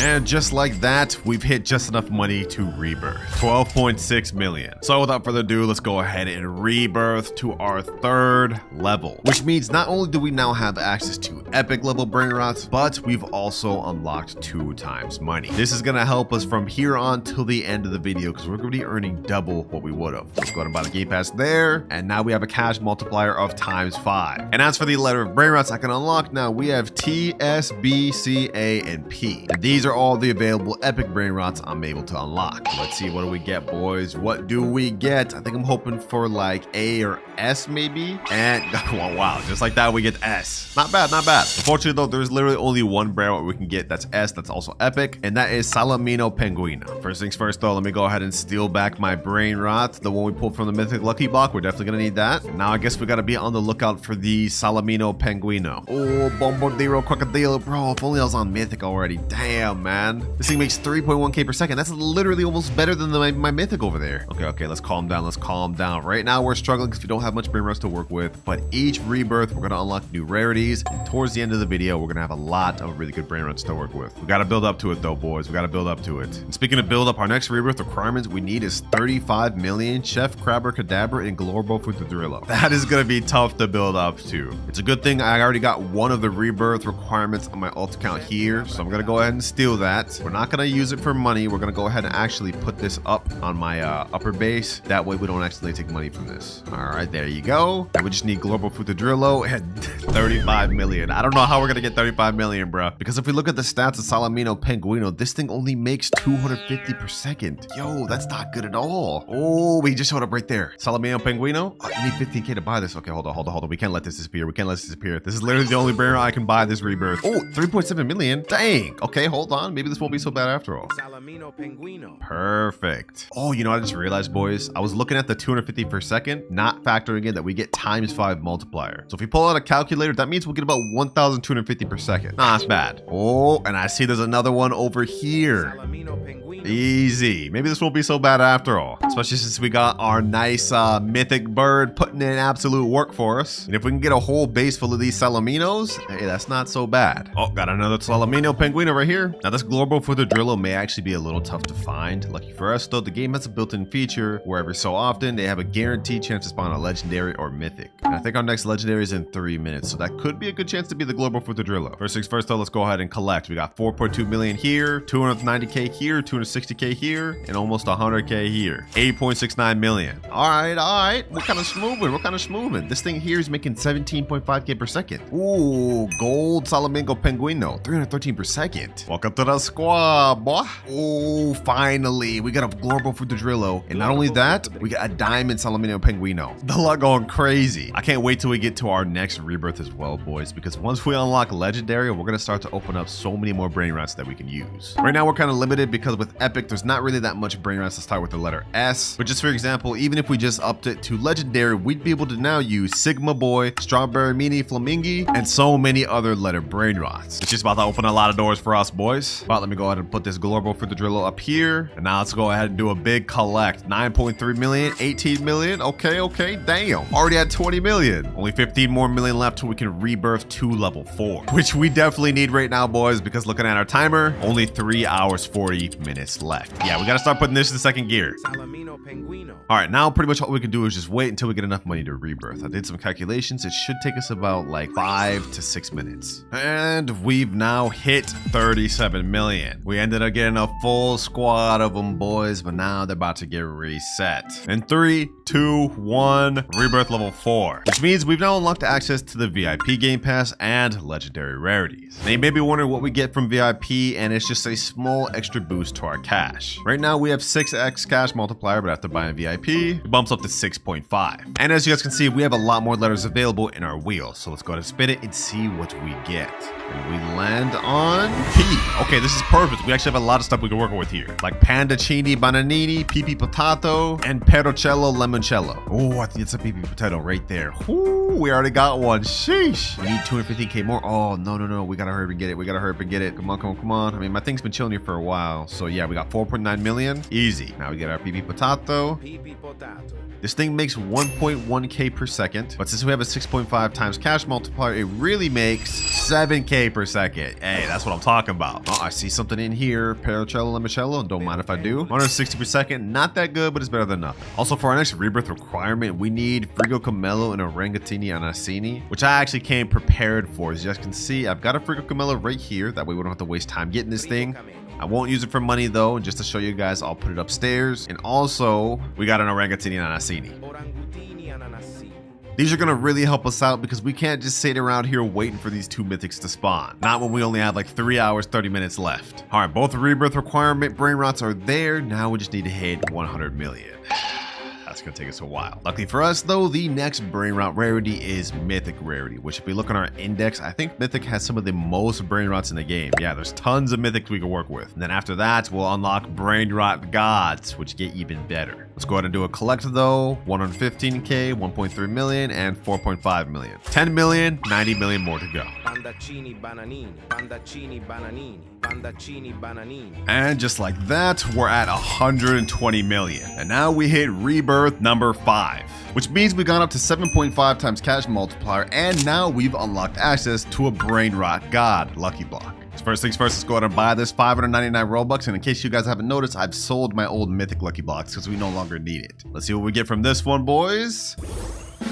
A: And just like that, we've hit just enough money to rebirth. 12.6 million. So without further ado, let's go ahead and rebirth to our 3rd level. Which means not only do we now have access to epic level Brainrots, but we've also unlocked 2 times money. This is gonna help us from here on till the end of the video, because we're gonna be earning double what we would have. Let's go ahead and buy the game pass there. And now we have a cash multiplier of ×5. And as for the letter of Brainrots I can unlock now, we have T, S, B, C, A, and P. And these are all the available epic Brainrots I'm able to unlock. Let's see, what do we get, boys? What do we get? I think I'm hoping for like A or S maybe. And wow, just like that we get S. Not bad, not bad. Unfortunately though, there's literally only one Brainrot we can get that's S, that's also epic, and that is Salamino Penguino. First things first though, let me go ahead and steal back my Brainrot, the one we pulled from the mythic lucky block. We're definitely gonna need that. Now I guess we gotta be on the lookout for the Salamino Penguino. Oh, Bombardiro Crocodile, bro. If only I was on mythic already. Damn, man. This thing makes 3.1k per second. That's literally almost better than my mythic over there. Okay, let's calm down. Let's calm down. Right now, we're struggling because we don't have much Brainrots to work with, but each rebirth, we're gonna unlock new rarities, and towards the end of the video, we're gonna have a lot of really good Brainrots to work with. We gotta build up to it though, boys. We gotta build up to it. And speaking of build up, our next rebirth requirements we need is 35 million Chef Crabber Cadabra and Glorbo Futadrillo. That is gonna be tough to build up to. It's a good thing I already got one of the rebirth requirements on my alt account here, so I'm gonna go ahead and steal steal that. We're not gonna use it for money. We're gonna go ahead and actually put this up on my upper base. That way we don't actually take money from this. All right, there you go. And we just need global Futadrillo and 35 million. I don't know how we're gonna get 35 million, bro. Because if we look at the stats of Salamino Penguino, this thing only makes 250 per second. Yo, that's not good at all. Oh, we just showed up right there. Salamino Penguino. Oh, you need 15K to buy this. Okay, hold on. We can't let this disappear. We can't let this disappear. This is literally the only Brainrot I can buy this rebirth. Oh, 3.7 million. Dang. Okay, hold on. Maybe this won't be so bad after all.
B: Salamino Penguino.
A: Perfect. Oh, you know what I just realized, boys? I was looking at the 250 per second, not factoring in that we get ×5 multiplier. So if we pull out a calculator, that means we'll get about 1,250 per second. Nah, that's bad. Oh, and I see there's another one over here.
B: Salamino Penguino.
A: Easy. Maybe this won't be so bad after all. Especially since we got our nice mythic bird putting in absolute work for us. And if we can get a whole base full of these Salaminos, hey, that's not so bad. Oh, got another Salamino Penguino right here. Now this global Futadrillo may actually be a little tough to find. Lucky for us though, the game has a built-in feature where every so often they have a guaranteed chance to spawn a legendary or mythic. And I think our next legendary is in 3 minutes, so that could be a good chance to be the global Futadrillo. First things first though, let's go ahead and collect. We got 4.2 million here, 290K here, 260K here, and almost 100K here. 8.69 million. All right. We're kind of smoothing. This thing here is making 17.5K per second. Ooh, gold Salamingo Penguino, 313 per second. Welcome to the squad, boy. Oh, finally, we got a global Futadrillo, and not only that, we got a diamond Salamino Penguino. The luck going crazy. I can't wait till we get to our next rebirth as well, boys, because once we unlock legendary, we're gonna start to open up so many more Brainrots that we can use. Right now, we're kind of limited because with epic, there's not really that much Brainrots to start with the letter S. But just for example, even if we just upped it to legendary, we'd be able to now use Sigma Boy, Strawberry Mini Flamingi, and so many other letter Brainrots. It's just about to open a lot of doors for us, boys. But let me go ahead and put this global Futadrillo up here. And now let's go ahead and do a big collect. 9.3 million, 18 million. Okay, damn. Already at 20 million. Only 15 more million left till we can rebirth to level 4, which we definitely need right now, boys, because looking at our timer, only 3 hours, 40 minutes left. Yeah, we gotta start putting this in second gear.
B: Salamino Penguino.
A: All right, now pretty much all we can do is just wait until we get enough money to rebirth. I did some calculations. It should take us about like 5 to 6 minutes. And we've now hit 37 million. We ended up getting a full squad of them, boys, but now they're about to get reset. In 3, 2, 1, rebirth level 4, which means we've now unlocked access to the VIP game pass and legendary rarities. Now you may be wondering what we get from VIP, and it's just a small extra boost to our cash. Right now we have 6x cash multiplier, but after buying VIP, it bumps up to 6.5. And as you guys can see, we have a lot more letters available in our wheel. So let's go ahead and spin it and see what we get. And we land on P. Okay, this is perfect. We actually have a lot of stuff we can work with here, like Pandacini Bananini, Pipi Potato, and Perocello Limoncello. Oh, I think it's a Pipi Potato right there. Ooh, we already got one. Sheesh. We need 250K more. Oh, no. We gotta hurry and get it. Come on. I mean, my thing's been chilling here for a while. So yeah, we got 4.9 million. Easy. Now we get our Pipi Potato.
B: Pipi Potato.
A: This thing makes 1.1K per second, but since we have a 6.5 times cash multiplier, it really makes 7K per second. Hey, that's what I'm talking about. Oh, I see something in here. Perocello Limoncello, don't mind if I do. 160 per second, not that good, but it's better than nothing. Also, for our next rebirth requirement, we need Frigo Camello and Orangatini Anassini, which I actually came prepared for. As you guys can see, I've got a Frigo Camello right here. That way we don't have to waste time getting this thing. I won't use it for money though, and just to show you guys, I'll put it upstairs. And also, we got an Orangatini Anassini. These are gonna really help us out because we can't just sit around here waiting for these 2 mythics to spawn. Not when we only have like 3 hours, 30 minutes left. All right, both rebirth requirement Brainrots are there. Now we just need to hit 100 million. That's gonna take us a while. Luckily for us though, the next Brainrot rarity is Mythic rarity, which if we look on our index, I think Mythic has some of the most Brainrots in the game. Yeah, there's tons of Mythics we can work with. And then after that, we'll unlock Brainrot Gods, which get even better. Let's go ahead and do a collect though. 115K, 1.3 million, and 4.5 million. 10 million, 90 million more to go.
B: Pandacini Bananini, Pandacini Bananini, Pandacini Bananini.
A: And just like that, we're at 120 million. And now we hit rebirth number 5, which means we got up to 7.5 times cash multiplier, and now we've unlocked access to a Brainrot God lucky block. So first things first, let's go ahead and buy this 599 Robux. And in case you guys haven't noticed, I've sold my old mythic lucky blocks because we no longer need it. Let's see what we get from this one, boys.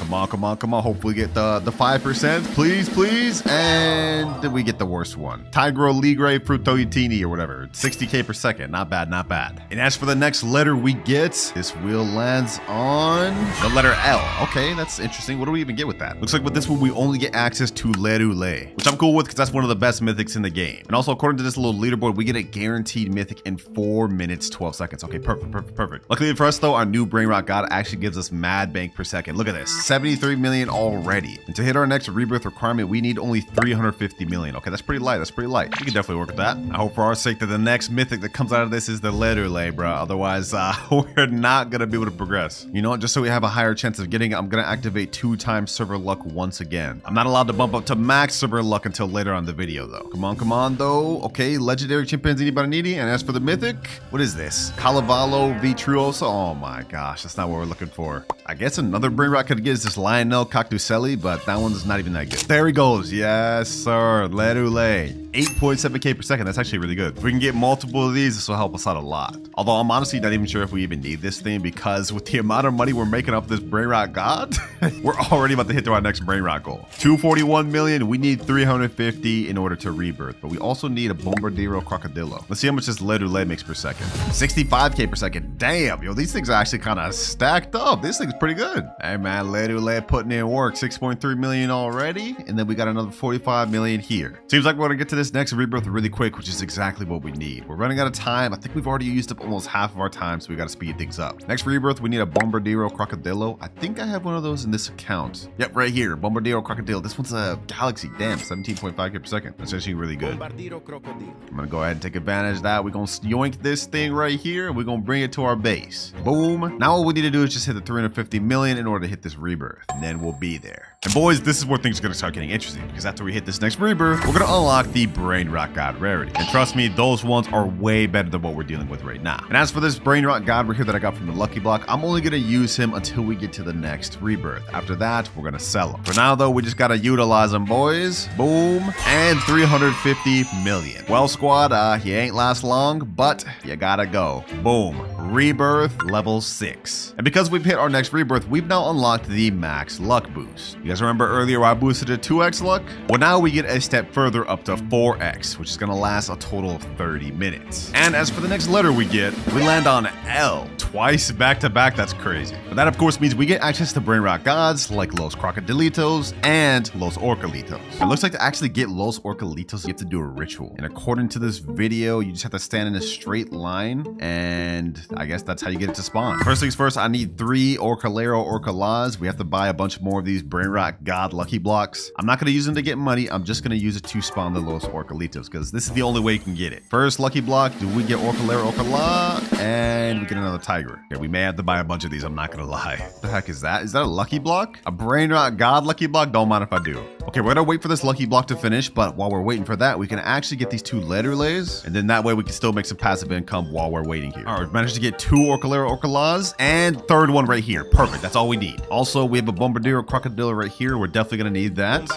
A: Come on, come on, come on. Hopefully get the 5%. Please, please. And then we get the worst one. Tigro Ligre Frutoitini or whatever. 60k per second. Not bad, not bad. And as for the next letter we get, this wheel lands on the letter L. Okay, that's interesting. What do we even get with that? Looks like with this one, we only get access to Lerule, which I'm cool with because that's one of the best mythics in the game. And also, according to this little leaderboard, we get a guaranteed mythic in 4 minutes, 12 seconds. Okay, perfect, perfect, perfect. Luckily for us though, our new Brainrot God actually gives us mad bank per second. Look at this, 73 million already. And to hit our next rebirth requirement, we need only 350 million. Okay, that's pretty light, that's pretty light. We can definitely work with that. I hope for our sake that the next mythic that comes out of this is the Lerule, bro. Otherwise, we're not gonna be able to progress. You know what, just so we have a higher chance of getting it, I'm gonna activate 2x server luck once again. I'm not allowed to bump up to max server luck until later on the video though. Come on though. Okay, legendary chimpanzee Baranidi. And as for the mythic, what is this? Calavalo Vitruoso. Oh my gosh, that's not what we're looking for. I guess another Brainrot could get is this Lionel Cactuselli, but that one's not even that good. There he goes. Yes, sir. Lerule. 8.7k per second. That's actually really good. If we can get multiple of these, this will help us out a lot. Although I'm honestly not even sure if we even need this thing, because with the amount of money we're making off this Brainrot God, we're already about to hit our next Brainrot goal. 241 million. We need 350 in order to rebirth, but we also need a Bombardiro Crocodilo. Let's see how much this Lerule makes per second. 65k per second. Damn, yo, these things are actually kind of stacked up. This thing's pretty good. Hey man, Lerule putting in work. 6.3 million already, and then we got another 45 million here. Seems like we're gonna get to this next rebirth really quick, which is exactly what we need. We're running out of time. I think we've already used up almost half of our time, so we gotta speed things up. Next rebirth, we need a Bombardiro Crocodilo. I think I have one of those in this account. Yep, right here, Bombardiro Crocodile. This one's a Galaxy. Damn, 17.5k per second. That's actually really good. I'm gonna go ahead and take advantage of that. We're gonna yoink this thing right here, and we're gonna bring it to our base. Boom. Now all we need to do is just hit the 350 million in order to hit this rebirth, and then we'll be there. And boys, this is where things are gonna start getting interesting, because after we hit this next rebirth, we're gonna unlock the Brainrot God rarity. And trust me, those ones are way better than what we're dealing with right now. And as for this Brainrot God right here that I got from the Lucky Block, I'm only gonna use him until we get to the next rebirth. After that, we're gonna sell him. For now though, we just gotta utilize him, boys. Boom. And 350 million. Well, squad, he ain't last long, but you gotta go. Boom. Rebirth level 6. And because we've hit our next rebirth, we've now unlocked the max luck boost. You guys remember earlier I boosted to 2x luck? Well, now we get a step further up to 4x, which is gonna last a total of 30 minutes. And as for the next letter we get, we land on L. Twice back to back, that's crazy. But that of course means we get access to Brainrot gods like Los Crocodilitos and Los Orcalitos. It looks like to actually get Los Orcalitos, you have to do a ritual. And according to this video, you just have to stand in a straight line, and I guess that's how you get it to spawn. First things first, I need 3 Orcalero Orcalas. We have to buy a bunch more of these Brainrot God lucky blocks. I'm not gonna use them to get money. I'm just gonna use it to spawn the Los Orcalitos, because this is the only way you can get it. First lucky block, do we get Orcalero Orcala? And we get another Tiger. Okay, we may have to buy a bunch of these, I'm not gonna lie. What the heck is that? Is that a lucky block? A Brainrot God lucky block? Don't mind if I do. Okay, we're gonna wait for this lucky block to finish, but while we're waiting for that, we can actually get these 2 Lerules, and then that way we can still make some passive income while we're waiting here. All right, we've managed to get 2 Orcalero Orcalas, and third one right here. Perfect, that's all we need. Also, we have a Bombardiro Crocodile right here. We're definitely gonna need that,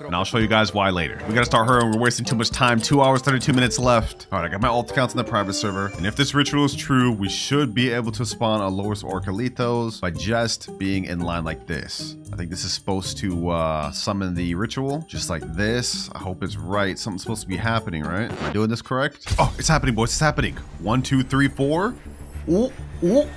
A: and I'll show you guys why later. We gotta start hurrying, we're wasting too much time. 2 hours, 32 minutes left. All right, I got my alt accounts in the private server, and if this ritual is true, we should be able to spawn a Los Orcalitos by just being in line like this. I think this is supposed to summon the ritual, just like this. I hope it's right. Something's supposed to be happening, right? Am I doing this correct? Oh, it's happening, boys. It's happening. 1, 2, 3, 4. Ooh, ooh.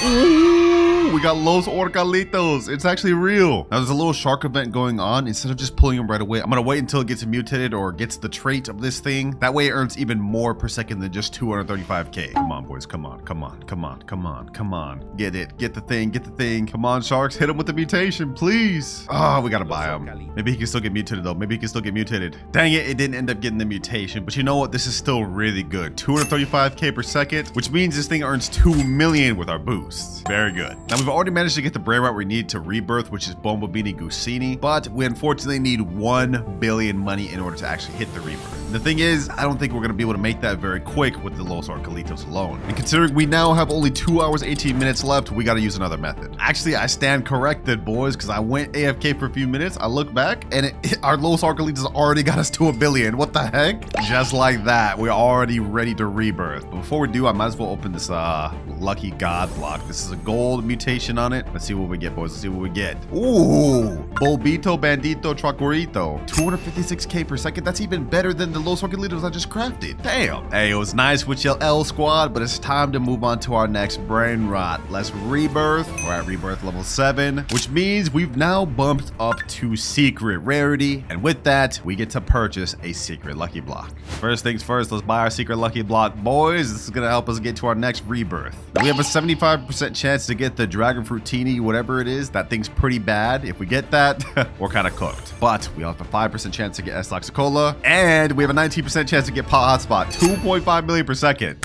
A: Ooh, we got Los Orcalitos. It's actually real. Now there's a little shark event going on. Instead of just pulling him right away, I'm gonna wait until it gets mutated or gets the trait of this thing. That way it earns even more per second than just 235k. Come on, boys. Come on. Come on. Come on. Come on. Come on. Get it. Get the thing. Get the thing. Come on, sharks. Hit him with the mutation, please. Oh, we gotta buy him. Maybe he can still get mutated though. Maybe he can still get mutated. Dang it, it didn't end up getting the mutation. But you know what? This is still really good. 235k per second, which means this thing earns 2 million with our boost. Very good. Now we've already managed to get the Brainrot we need to rebirth, which is Bombobini Gusini, but we unfortunately need 1 billion money in order to actually hit the rebirth. The thing is, I don't think we're gonna be able to make that very quick with the Los Orcalitos alone. And considering we now have only 2 hours, 18 minutes left, we gotta use another method. Actually, I stand corrected, boys, because I went AFK for a few minutes. I look back and our Los Orcalitos already got us to 1 billion. What the heck? Just like that, we're already ready to rebirth. But before we do, I might as well open this lucky god block. This is a gold mutation compilation on it. Let's see what we get, boys. Let's see what we get. Ooh, Bolbito Bandito Tracorito. 256k per second. That's even better than the Los Orquelitos I just crafted. Damn. Hey, it was nice with your L squad, but it's time to move on to our next Brainrot. Let's rebirth. We're at rebirth level 7, which means we've now bumped up to secret rarity. And with that, we get to purchase a secret lucky block. First things first, let's buy our secret lucky block, boys. This is going to help us get to our next rebirth. We have a 75% chance to get the Dragon Fruitini, whatever it is. That thing's pretty bad. If we get that, we're kind of cooked. But we have a 5% chance to get S Laxicola, and we have a 19% chance to get Pot Hotspot. 2.5 million per second.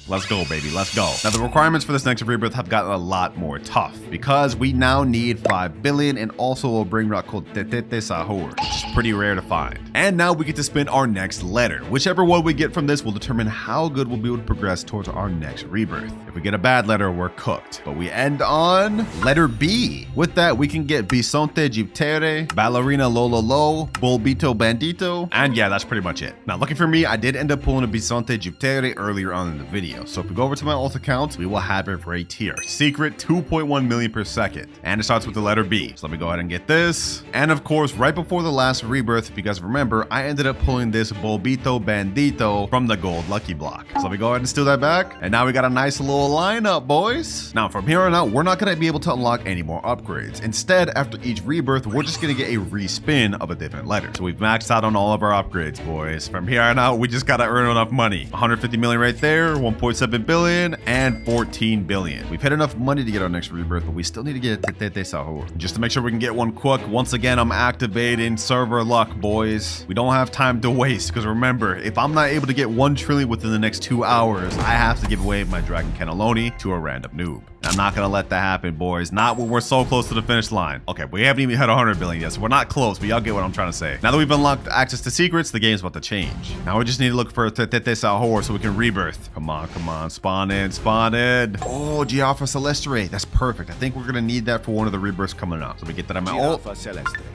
A: Let's go, baby. Let's go. Now, the requirements for this next rebirth have gotten a lot more tough because we now need 5 billion and also a Brainrot called Tetete Sahur, which is pretty rare to find. And now we get to spin our next letter. Whichever one we get from this will determine how good we'll be able to progress towards our next rebirth. If we get a bad letter, we're cooked. But we end on letter B. With that, we can get Bisonte Giptere, Ballerina Lololo, Bolbito Bandito, and yeah, that's pretty much it. Now, lucky for me, I did end up pulling a Bisonte Giptere earlier on in the video. So if we go over to my alt account, we will have it right here. Secret 2.1 million per second. And it starts with the letter B. So let me go ahead and get this. And of course, right before the last rebirth, because remember, I ended up pulling this Bolbito Bandito from the gold lucky block. So let me go ahead and steal that back. And now we got a nice little lineup, boys. Now from here on out, we're not going to be able to unlock any more upgrades. Instead, after each rebirth, we're just going to get a respin of a different letter. So we've maxed out on all of our upgrades, boys. From here on out, we just got to earn enough money. 150 million right there, 1.7 billion and 14 billion. We've hit enough money to get our next rebirth, but we still need to get Tetete Sahur. Just to make sure we can get one quick, once again, I'm activating server luck, boys. We don't have time to waste, because remember, if I'm not able to get 1 trillion within the next 2 hours, I have to give away my Dragon Cannelloni to a random noob. I'm not gonna let that happen, boys. Not when we're so close to the finish line. Okay, we haven't even hit 100 billion yet, so we're not close, but y'all get what I'm trying to say. Now that we've unlocked access to secrets, the game's about to change. Now we just need to look for Tetete Sahur so we can rebirth. Come on, come on. Spawn in, spawn in. Oh, Giaffa Celestre. That's perfect. I think we're gonna need that for one of the rebirths coming up. So we get that on my ult.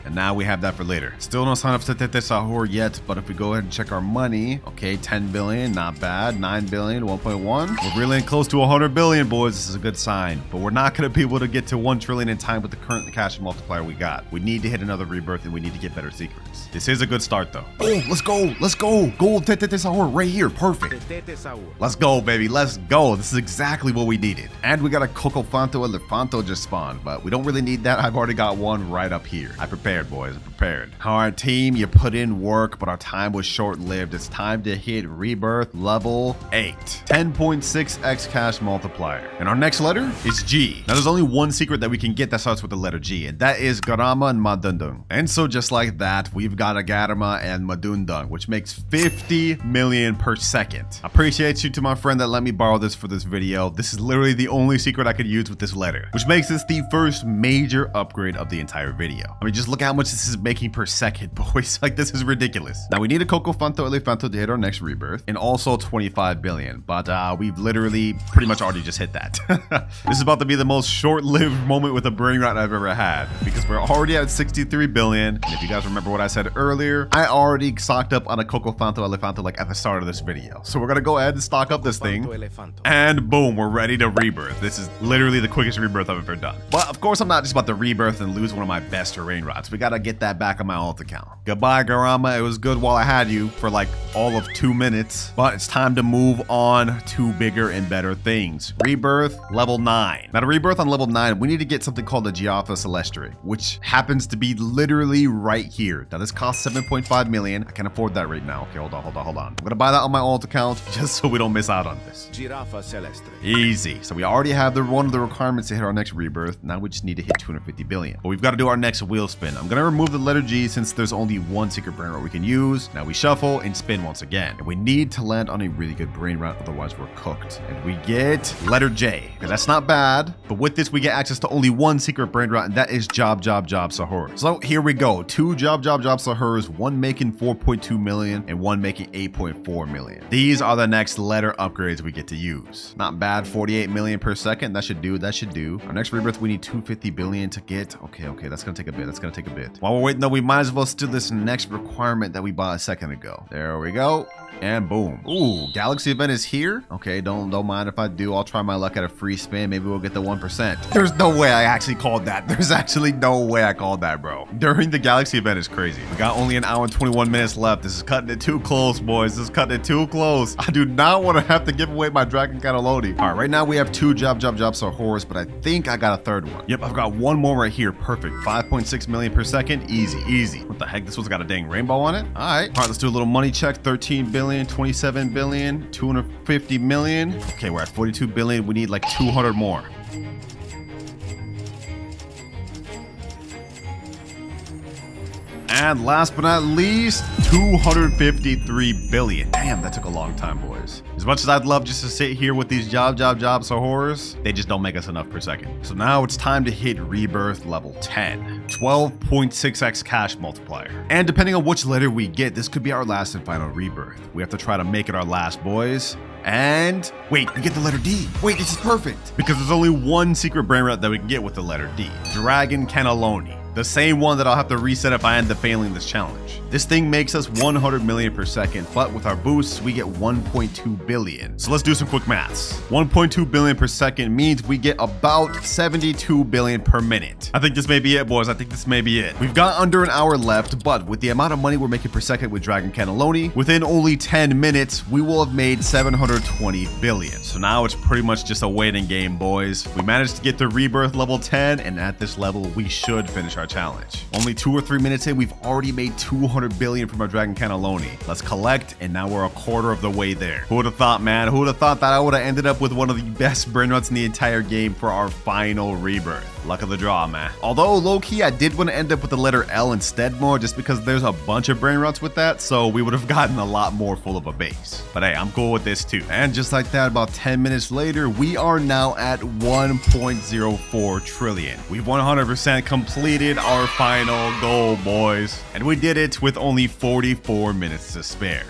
A: And now we have that for later. Still no sign of Tetete Sahur yet, but if we go ahead and check our money, okay, 10 billion, not bad. 9 billion, 1.1. We're really close to 100 billion, boys. This is a good sign. But we're not going to be able to get to 1 trillion in time with the current cash multiplier we got. We need to hit another rebirth and we need to get better secrets. This is a good start though. Oh, let's go. Let's go. Gold Tetete Sahur right here. Perfect. Let's go, baby. Let's go. This is exactly what we needed. And we got a Cocofanto Elefanto just spawned, but we don't really need that. I've already got one right up here. I prepared, boys. I prepared. All right, team, you put in work, but our time was short-lived. It's time to hit rebirth level 8. 10.6x cash multiplier. And our next letter is G. Now, there's only one secret that we can get that starts with the letter G, and that is Garama and Madundung. And so just like that, we've got a Garama and Madundung, which makes 50 million per second. Appreciate you to my friend that let me borrow this for this video. This is literally the only secret I could use with this letter, which makes this the first major upgrade of the entire video. I mean, just look at how much this is making per second, boys. Like, this is ridiculous. Now, we need a Cocofanto Elefanto to hit our next rebirth, and also 25 billion, but we've literally pretty much already just hit that. This is about to be the most short-lived moment with a Brainrot I've ever had, because we're already at 63 billion. And if you guys remember what I said earlier, I already stocked up on a Cocofanto Elefanto like at the start of this video. So we're gonna go ahead and stock up this thing, and boom, we're ready to rebirth. This is literally the quickest rebirth I've ever done. But of course, I'm not just about to rebirth and lose one of my best Brainrots. We gotta get that back on my alt account. Goodbye, Garama. It was good while I had you for like all of 2 minutes, but it's time to move on to bigger and better things. Rebirth level 9. Now, to rebirth on level 9, we need to get something called the Giaffa Celestre, which happens to be literally right here. Now, this costs 7.5 million. I can't afford that right now. Okay, hold on. I'm gonna buy that on my alt account just so we don't miss out on this.
B: Giraffa Celestre.
A: Easy. So we already have one of the requirements to hit our next rebirth. Now we just need to hit 250 billion. But we've got to do our next wheel spin. I'm gonna remove the letter G since there's only one secret Brainrot we can use. Now we shuffle and spin once again. And we need to land on a really good Brainrot, otherwise we're cooked. And we get letter J. Okay, that's not bad. But with this, we get access to only one secret Brainrot, and that is Job Sahur. So here we go. 2 Job Sahurs, one making 4.2 million and one making 8.4 million. These are the next letter upgrades we get to use. Not bad. 48 million per second. That should do. Our next rebirth, we need 250 billion to get. Okay, that's gonna take a bit. While we're waiting though, we might as well steal this next requirement that we bought a second ago. There we go. And boom. Ooh, Galaxy event is here. Okay, don't mind if I do. I'll try my luck at a free spin. Maybe we'll get the 1%. There's no way I actually called that. There's actually no way I called that, bro. During the Galaxy event is crazy. We got only an hour and 21 minutes left. This is cutting it too close, boys. This is cutting it too close. I do not want to have to give away my Dragon Cannelloni. All right, right now we have 2 Job Horrors, but I think I got a 3rd one. Yep, I've got 1 more right here. Perfect. 5.6 million per second. Easy, easy. What the heck? This one's got a dang rainbow on it. All right, let's do a little money check. 13 billion, 27 billion, 250 million. Okay, we're at 42 billion. We need like 200 more. And last but not least, 253 billion. Damn, that took a long time, boys. As much as I'd love just to sit here with these jobs horrors, they just don't make us enough per second. So now it's time to hit Rebirth level 10. 12.6x cash multiplier. And depending on which letter we get, this could be our last and final Rebirth. We have to try to make it our last, boys. And wait, we get the letter D. Wait, this is perfect. Because there's only one secret Brainrot that we can get with the letter D. Dragon Cannelloni. The same one that I'll have to reset if I end up failing this challenge. This thing makes us 100 million per second, but with our boosts, we get 1.2 billion. So let's do some quick maths. 1.2 billion per second means we get about 72 billion per minute. I think this may be it, boys. I think this may be it. We've got under an hour left, but with the amount of money we're making per second with Dragon Cannelloni, within only 10 minutes, we will have made 720 billion. So now it's pretty much just a waiting game, boys. We managed to get to Rebirth level 10, and at this level, we should finish our challenge. Only 2 or 3 minutes in, we've already made 200 billion from our Dragon Cannelloni. Let's collect, and now we're a quarter of the way there. Who would have thought, man? Who would have thought that I would have ended up with one of the best Brainrots in the entire game for our final Rebirth? Luck of the draw, man. Although, low-key, I did want to end up with the letter L instead more, just because there's a bunch of Brainrots with that, so we would have gotten a lot more full of a base. But hey, I'm cool with this too. And just like that, about 10 minutes later, we are now at 1.04 trillion. We've 100% completed our final goal, boys. And we did it with only 44 minutes to spare.